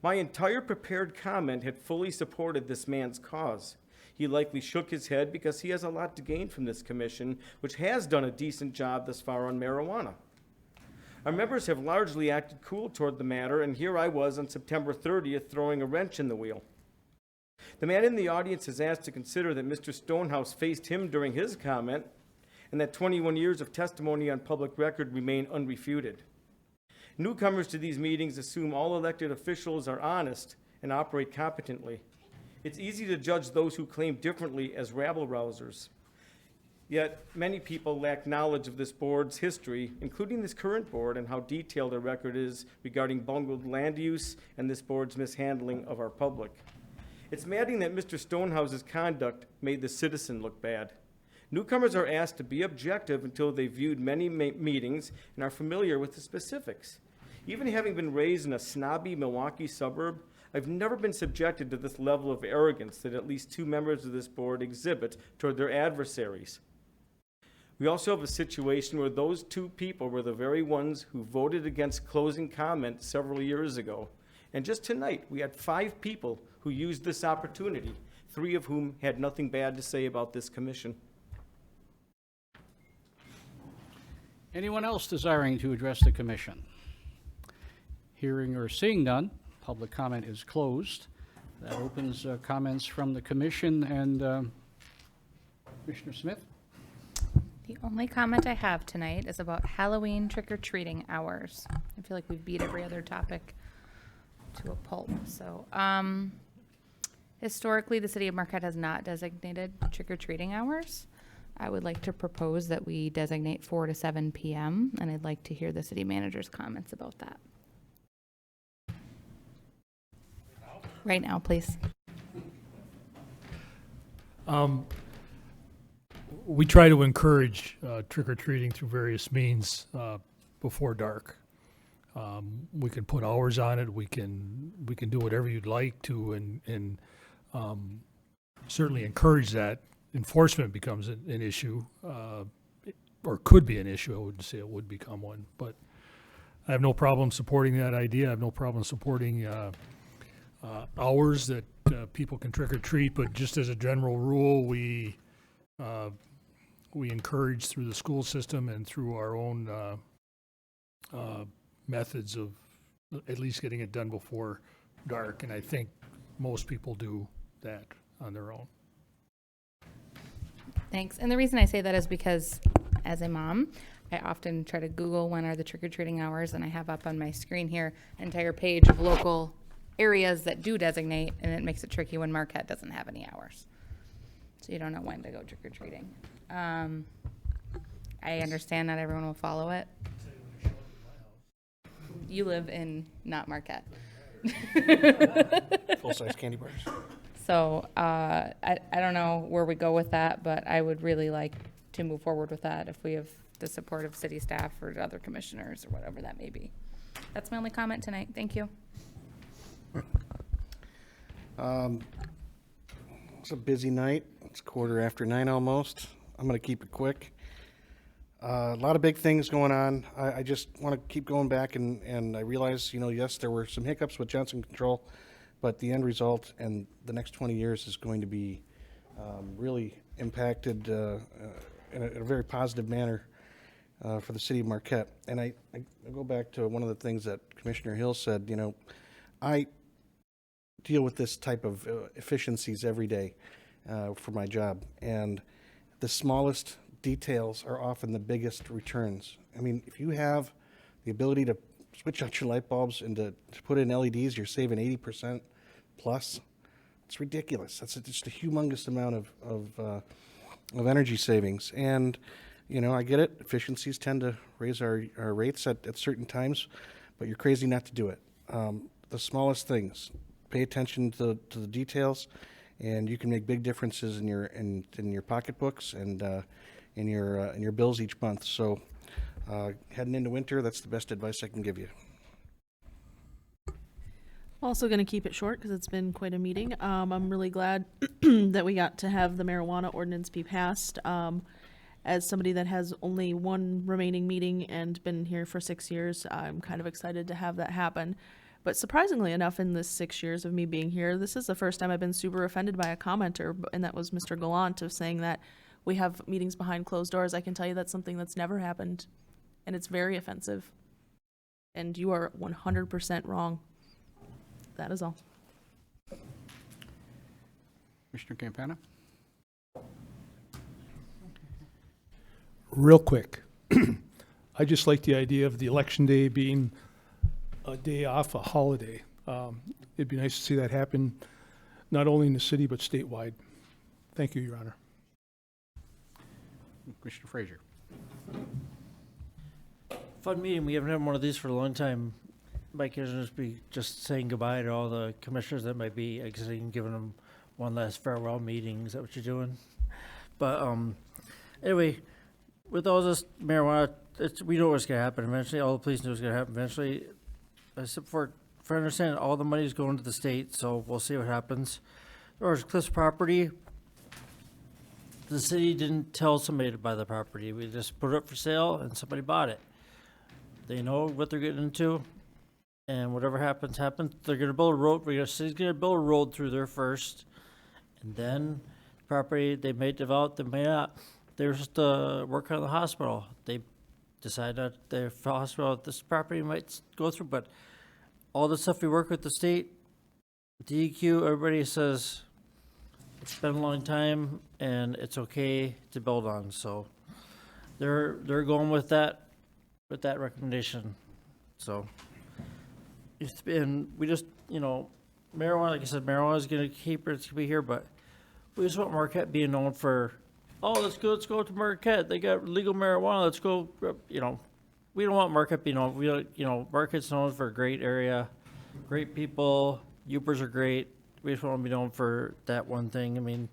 My entire prepared comment had fully supported this man's cause. He likely shook his head because he has a lot to gain from this commission, which has done a decent job thus far on marijuana. Our members have largely acted cool toward the matter, and here I was on September 30th throwing a wrench in the wheel. The man in the audience is asked to consider that Mr. Stonehouse faced him during his comment, and that 21 years of testimony on public record remain unrefuted. Newcomers to these meetings assume all elected officials are honest and operate competently. It's easy to judge those who claim differently as rabble-rousers. Yet, many people lack knowledge of this board's history, including this current board, and how detailed their record is regarding bungled land use and this board's mishandling of our public. It's maddening that Mr. Stonehouse's conduct made the citizen look bad. Newcomers are asked to be objective until they've viewed many meetings and are familiar with the specifics. Even having been raised in a snobby Milwaukee suburb, I've never been subjected to this level of arrogance that at least two members of this board exhibit toward their adversaries. We also have a situation where those two people were the very ones who voted against closing comment several years ago. And just tonight, we had 5 people who used this opportunity, 3 of whom had nothing bad to say about this commission. Anyone else desiring to address the commission? Hearing or seeing none, public comment is closed. That opens comments from the commission, and Commissioner Smith? The only comment I have tonight is about Halloween trick-or-treating hours. I feel like we've beat every other topic to a pulp. So, historically, the city of Marquette has not designated trick-or-treating hours. I would like to propose that we designate 4 to 7 p.m., and I'd like to hear the city manager's comments about that. Right now, please. We try to encourage trick-or-treating through various means before dark. We can put hours on it. We can do whatever you'd like to, and certainly encourage that. Enforcement becomes an issue, or could be an issue. I wouldn't say it would become one, but I have no problem supporting that idea. I have no problem supporting hours that people can trick or treat. But just as a general rule, we encourage through the school system and through our own methods of at least getting it done before dark. And I think most people do that on their own. Thanks. And the reason I say that is because as a mom, I often try to Google when are the trick-or-treating hours, and I have up on my screen here an entire page of local areas that do designate, and it makes it tricky when Marquette doesn't have any hours. So you don't know when to go trick-or-treating. I understand not everyone will follow it. You live in not Marquette. Full-size candy bars. So I don't know where we go with that, but I would really like to move forward with that if we have the support of city staff or other commissioners or whatever that may be. That's my only comment tonight. Thank you. It's a busy night. It's 9:15 almost. I'm going to keep it quick. A lot of big things going on. I just want to keep going back, and I realize, yes, there were some hiccups with Johnson Control, but the end result and the next 20 years is going to be really impacted in a very positive manner for the city of Marquette. And I go back to one of the things that Commissioner Hill said. You know, I deal with this type of efficiencies every day for my job, and the smallest details are often the biggest returns. I mean, if you have the ability to switch out your light bulbs and to put in LEDs, you're saving 80% plus. It's ridiculous. That's just a humongous amount of energy savings. And, you know, I get it. Efficiencies tend to raise our rates at certain times, but you're crazy not to do it. The smallest things. Pay attention to the details, and you can make big differences in your pocketbooks and in your bills each month. So, heading into winter, that's the best advice I can give you. Also going to keep it short because it's been quite a meeting. I'm really glad that we got to have the marijuana ordinance be passed. As somebody that has only one remaining meeting and been here for 6 years, I'm kind of excited to have that happen. But surprisingly enough, in this 6 years of me being here, this is the first time I've been super offended by a commenter, and that was Mr. Gallant, of saying that we have meetings behind closed doors. I can tell you that's something that's never happened, and it's very offensive. And you are 100% wrong. That is all. Commissioner Campana? Real quick, I just like the idea of the election day being a day off, a holiday. It'd be nice to see that happen, not only in the city, but statewide. Thank you, Your Honor. Commissioner Frazier? Fun meeting. We haven't had one of these for a long time. Mike is just saying goodbye to all the commissioners that might be exiting, giving them one last farewell meeting. Is that what you're doing? But anyway, with all this marijuana, we know what's going to happen eventually. All the police know what's going to happen eventually. Except for understanding, all the money's going to the state, so we'll see what happens. As far as Cliff's property, the city didn't tell somebody to buy the property. We just put it up for sale, and somebody bought it. They know what they're getting into, and whatever happens, happens. They're going to build a road. The city's going to build a road through there first, and then the property they may develop, they may not. They're just working on the hospital. They decide that the hospital, this property might go through, but all the stuff we work with the state, DEQ, everybody says it's been a long time and it's okay to build on. So they're going with that recommendation. So it's been, we just, you know, marijuana, like I said, marijuana is going to keep it to be here, but we just want Marquette being known for, oh, let's go to Marquette. They got legal marijuana. Let's go, you know. We don't want Marquette being known. Marquette's known for a great area, great people. Upers are great. We just want to be known for that one thing. I mean,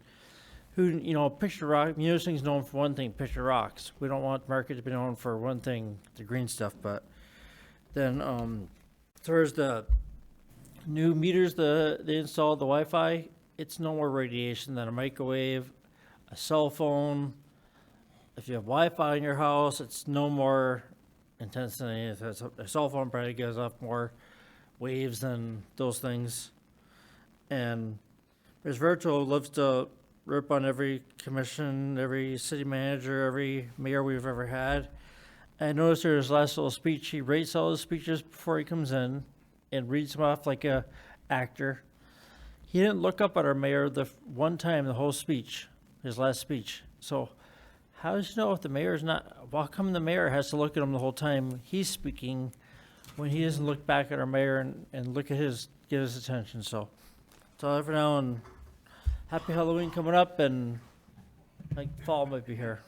Picture Rock, Musing's known for one thing, Picture Rocks. We don't want Marquette to be known for one thing, the green stuff. But then, as far as the new meters they installed, the Wi-Fi, it's no more radiation than a microwave, a cell phone. If you have Wi-Fi in your house, it's no more intense than anything. A cell phone probably gives off more waves than those things. And Ms. Virtual loves to rip on every commission, every city manager, every mayor we've ever had. I noticed in his last little speech, he rates all his speeches before he comes in and reads them off like a actor. He didn't look up at our mayor the one time the whole speech, his last speech. So how does he know if the mayor's not, how come the mayor has to look at him the whole time he's speaking when he doesn't look back at our mayor and look at get his attention? So that's all for now, and happy Halloween coming up, and like fall might be here.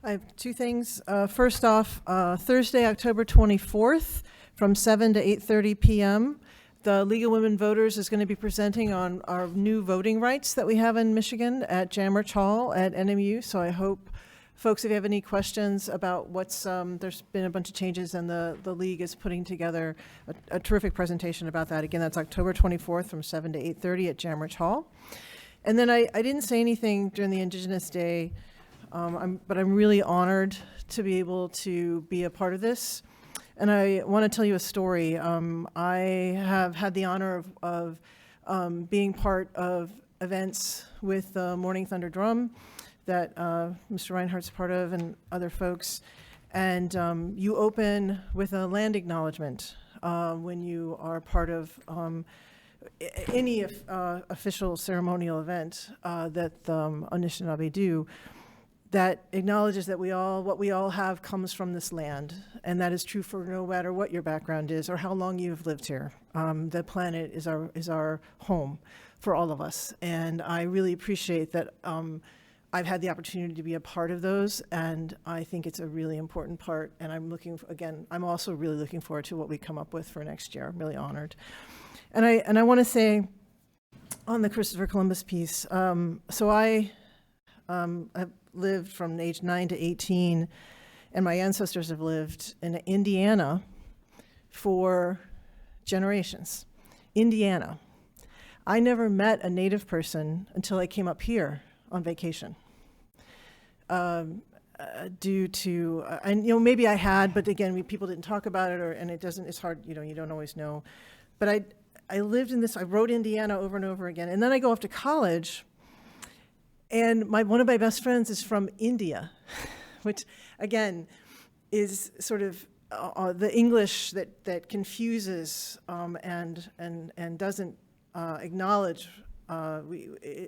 I have two things. First off, Thursday, October 24th, from 7 to 8:30 p.m., the League of Women Voters is going to be presenting on our new voting rights that we have in Michigan at Jamrich Hall at NMU. So I hope, folks, if you have any questions about what's, there's been a bunch of changes, and the League is putting together a terrific presentation about that. Again, that's October 24th from 7 to 8:30 at Jamrich Hall. And then I didn't say anything during the Indigenous Day, but I'm really honored to be able to be a part of this. And I want to tell you a story. I have had the honor of being part of events with the Morning Thunder Drum that Mr. Reinhardt's part of and other folks. And you open with a land acknowledgement when you are part of any official ceremonial event that Anishinaabe do, that acknowledges that what we all have comes from this land, and that is true for no matter what your background is or how long you've lived here. The planet is our home for all of us, and I really appreciate that I've had the opportunity to be a part of those, and I think it's a really important part, and I'm also really looking forward to what we come up with for next year. I'm really honored. And I want to say on the Christopher Columbus piece, so I've lived from age 9 to 18, and my ancestors have lived in Indiana for generations. Indiana. I never met a Native person until I came up here on vacation. Due to, and maybe I had, but again, people didn't talk about it, and it's hard, you don't always know. But I lived in this, I wrote Indiana over and over again, and then I go off to college, and one of my best friends is from India, which again is sort of the English that confuses and doesn't acknowledge.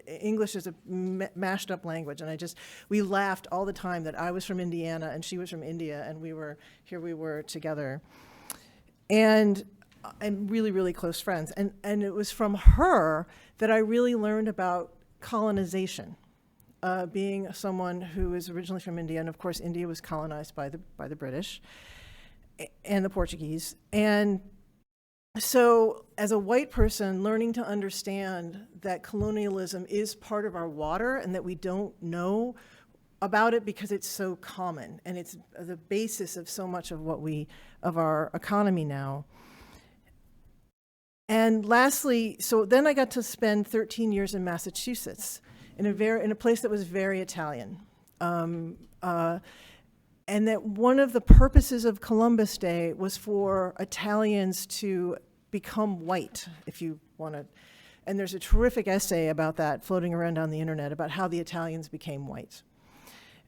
English is a mashed up language, and we laughed all the time that I was from Indiana and she was from India, and we were together. And really, really close friends. And it was from her that I really learned about colonization. Being someone who is originally from India, and of course India was colonized by the British and the Portuguese. And so as a white person, learning to understand that colonialism is part of our water and that we don't know about it because it's so common and it's the basis of so much of our economy now. And lastly, so then I got to spend 13 years in Massachusetts in a place that was very Italian. And that one of the purposes of Columbus Day was for Italians to become white, if you want to. And there's a terrific essay about that floating around on the internet about how the Italians became white.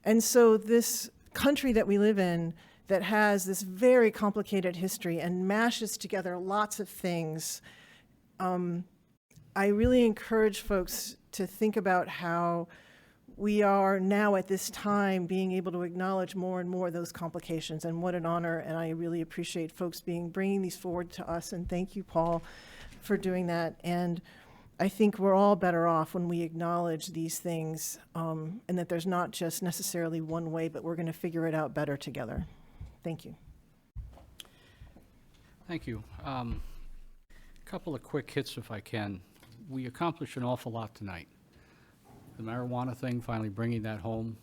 And so this country that we live in that has this very complicated history and mashes together lots of things, I really encourage folks to think about how we are now at this time being able to acknowledge more and more those complications, and what an honor, and I really appreciate folks bringing these forward to us, and thank you, Paul, for doing that. And I think we're all better off when we acknowledge these things, and that there's not just necessarily one way, but we're going to figure it out better together. Thank you. Thank you. Couple of quick hits if I can. We accomplished an awful lot tonight. The marijuana thing, finally bringing that home,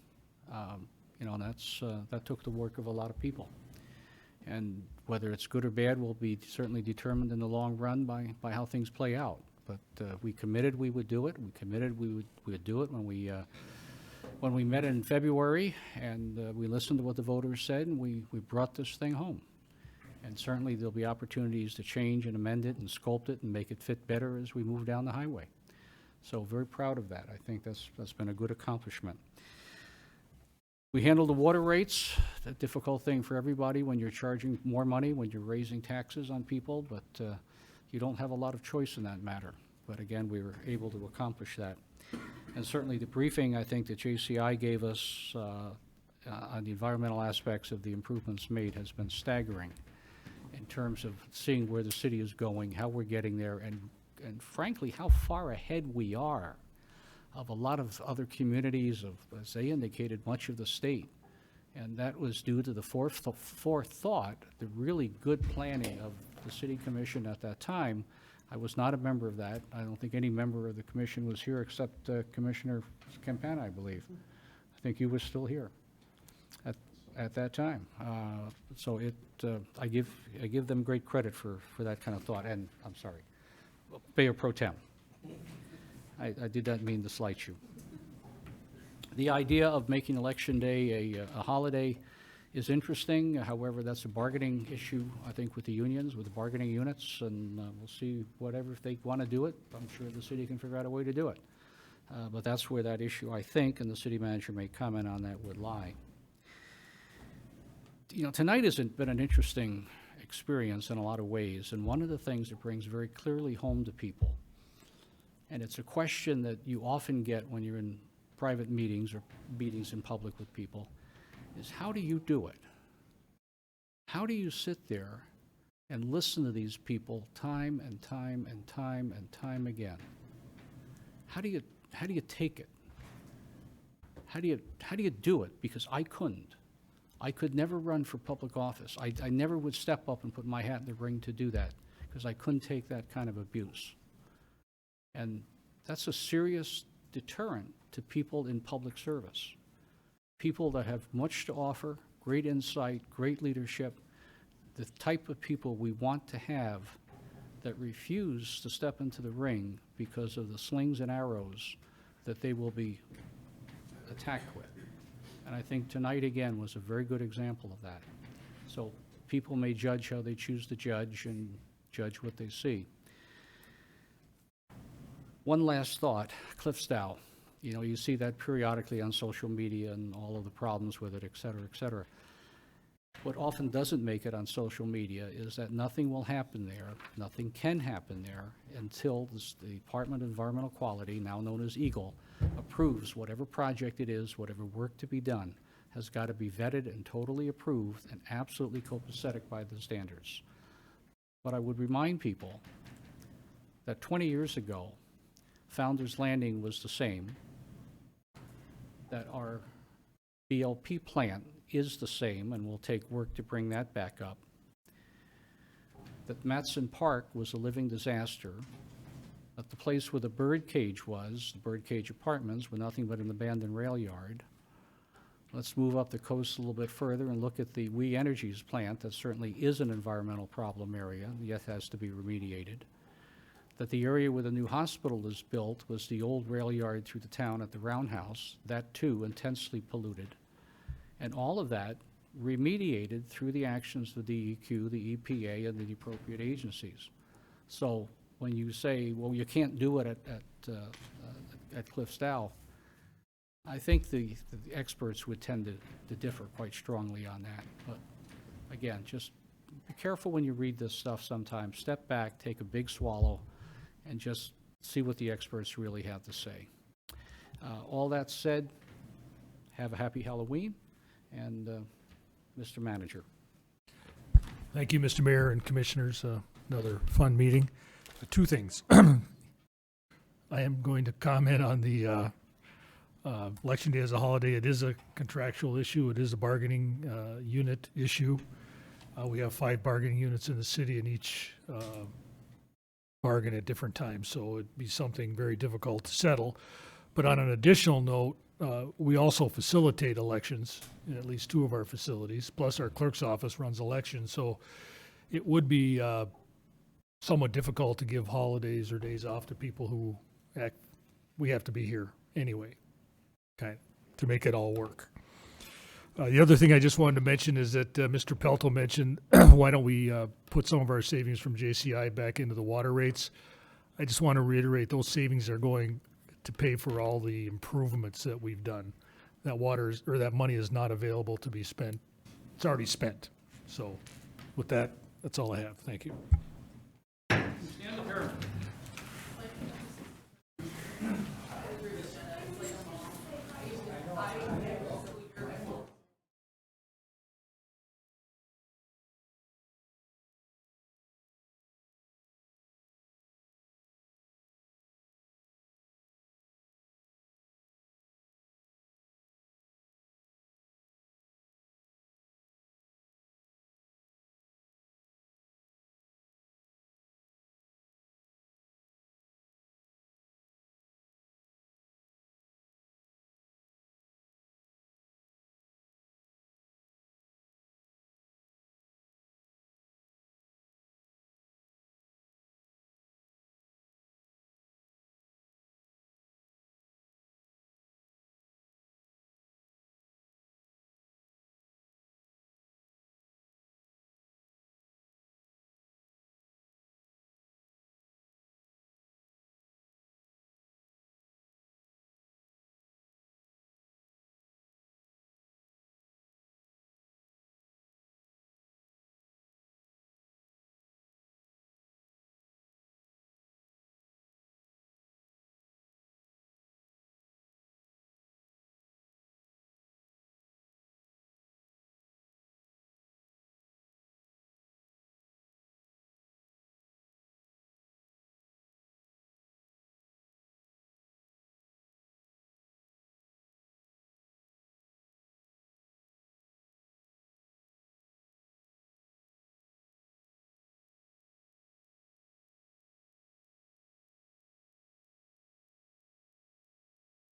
that took the work of a lot of people. And whether it's good or bad will be certainly determined in the long run by how things play out. But we committed we would do it. We committed we would do it when we met in February, and we listened to what the voters said, and we brought this thing home. And certainly there'll be opportunities to change and amend it and sculpt it and make it fit better as we move down the highway. So very proud of that. I think that's been a good accomplishment. We handled the water rates, a difficult thing for everybody when you're charging more money, when you're raising taxes on people, but you don't have a lot of choice in that matter. But again, we were able to accomplish that. And certainly the briefing, I think, that JCI gave us on the environmental aspects of the improvements made has been staggering in terms of seeing where the city is going, how we're getting there, and frankly, how far ahead we are of a lot of other communities, of, as they indicated, much of the state. And that was due to the forethought, the really good planning of the city commission at that time. I was not a member of that. I don't think any member of the commission was here except Commissioner Campana, I believe. I think you were still here at that time. So I give them great credit for that kind of thought. And I'm sorry, Mayor Pro Tem. I did not mean to slight you. The idea of making Election Day a holiday is interesting. However, that's a bargaining issue, I think, with the unions, with the bargaining units, and we'll see whatever, if they want to do it. I'm sure the city can figure out a way to do it. But that's where that issue, I think, and the city manager may comment on that, would lie. You know, tonight has been an interesting experience in a lot of ways, and one of the things it brings very clearly home to people, and it's a question that you often get when you're in private meetings or meetings in public with people, is how do you do it? How do you sit there and listen to these people time and time and time and time again? How do you take it? How do you do it? Because I couldn't. I could never run for public office. I never would step up and put my hat in the ring to do that because I couldn't take that kind of abuse. And that's a serious deterrent to people in public service. People that have much to offer, great insight, great leadership, the type of people we want to have that refuse to step into the ring because of the slings and arrows that they will be attacked with. And I think tonight, again, was a very good example of that. So people may judge how they choose to judge and judge what they see. One last thought, Cliffsdale. You know, you see that periodically on social media and all of the problems with it, et cetera, et cetera. What often doesn't make it on social media is that nothing will happen there, nothing can happen there until the Department of Environmental Quality, now known as EGLE, approves whatever project it is, whatever work to be done, has got to be vetted and totally approved and absolutely copacetic by the standards. But I would remind people that 20 years ago, Founders Landing was the same, that our BLP plant is the same and will take work to bring that back up, that Matson Park was a living disaster, that the place where the birdcage was, the birdcage apartments, were nothing but an abandoned rail yard. Let's move up the coast a little bit further and look at the We Energies plant that certainly is an environmental problem area, yet has to be remediated. That the area where the new hospital is built was the old rail yard through the town at the Roundhouse, that too intensely polluted. And all of that remediated through the actions of the DEQ, the EPA, and the appropriate agencies. So when you say, well, you can't do it at Cliffsdale, I think the experts would tend to differ quite strongly on that. But again, just be careful when you read this stuff sometimes. Step back, take a big swallow, and just see what the experts really have to say. All that said, have a happy Halloween. And Mr. Manager. Thank you, Mr. Mayor and Commissioners. Another fun meeting. Two things. I am going to comment on the Election Day as a holiday. It is a contractual issue. It is a bargaining unit issue. We have 5 bargaining units in the city, and each bargain at different times, so it'd be something very difficult to settle. But on an additional note, we also facilitate elections in at least 2 of our facilities, plus our clerk's office runs elections, so it would be somewhat difficult to give holidays or days off to people who we have to be here anyway, kind of, to make it all work. The other thing I just wanted to mention is that Mr. Pelto mentioned, why don't we put some of our savings from JCI back into the water rates? I just want to reiterate, those savings are going to pay for all the improvements that we've done. That money is not available to be spent. It's already spent. So with that, that's all I have. Thank you. Stand adjourned.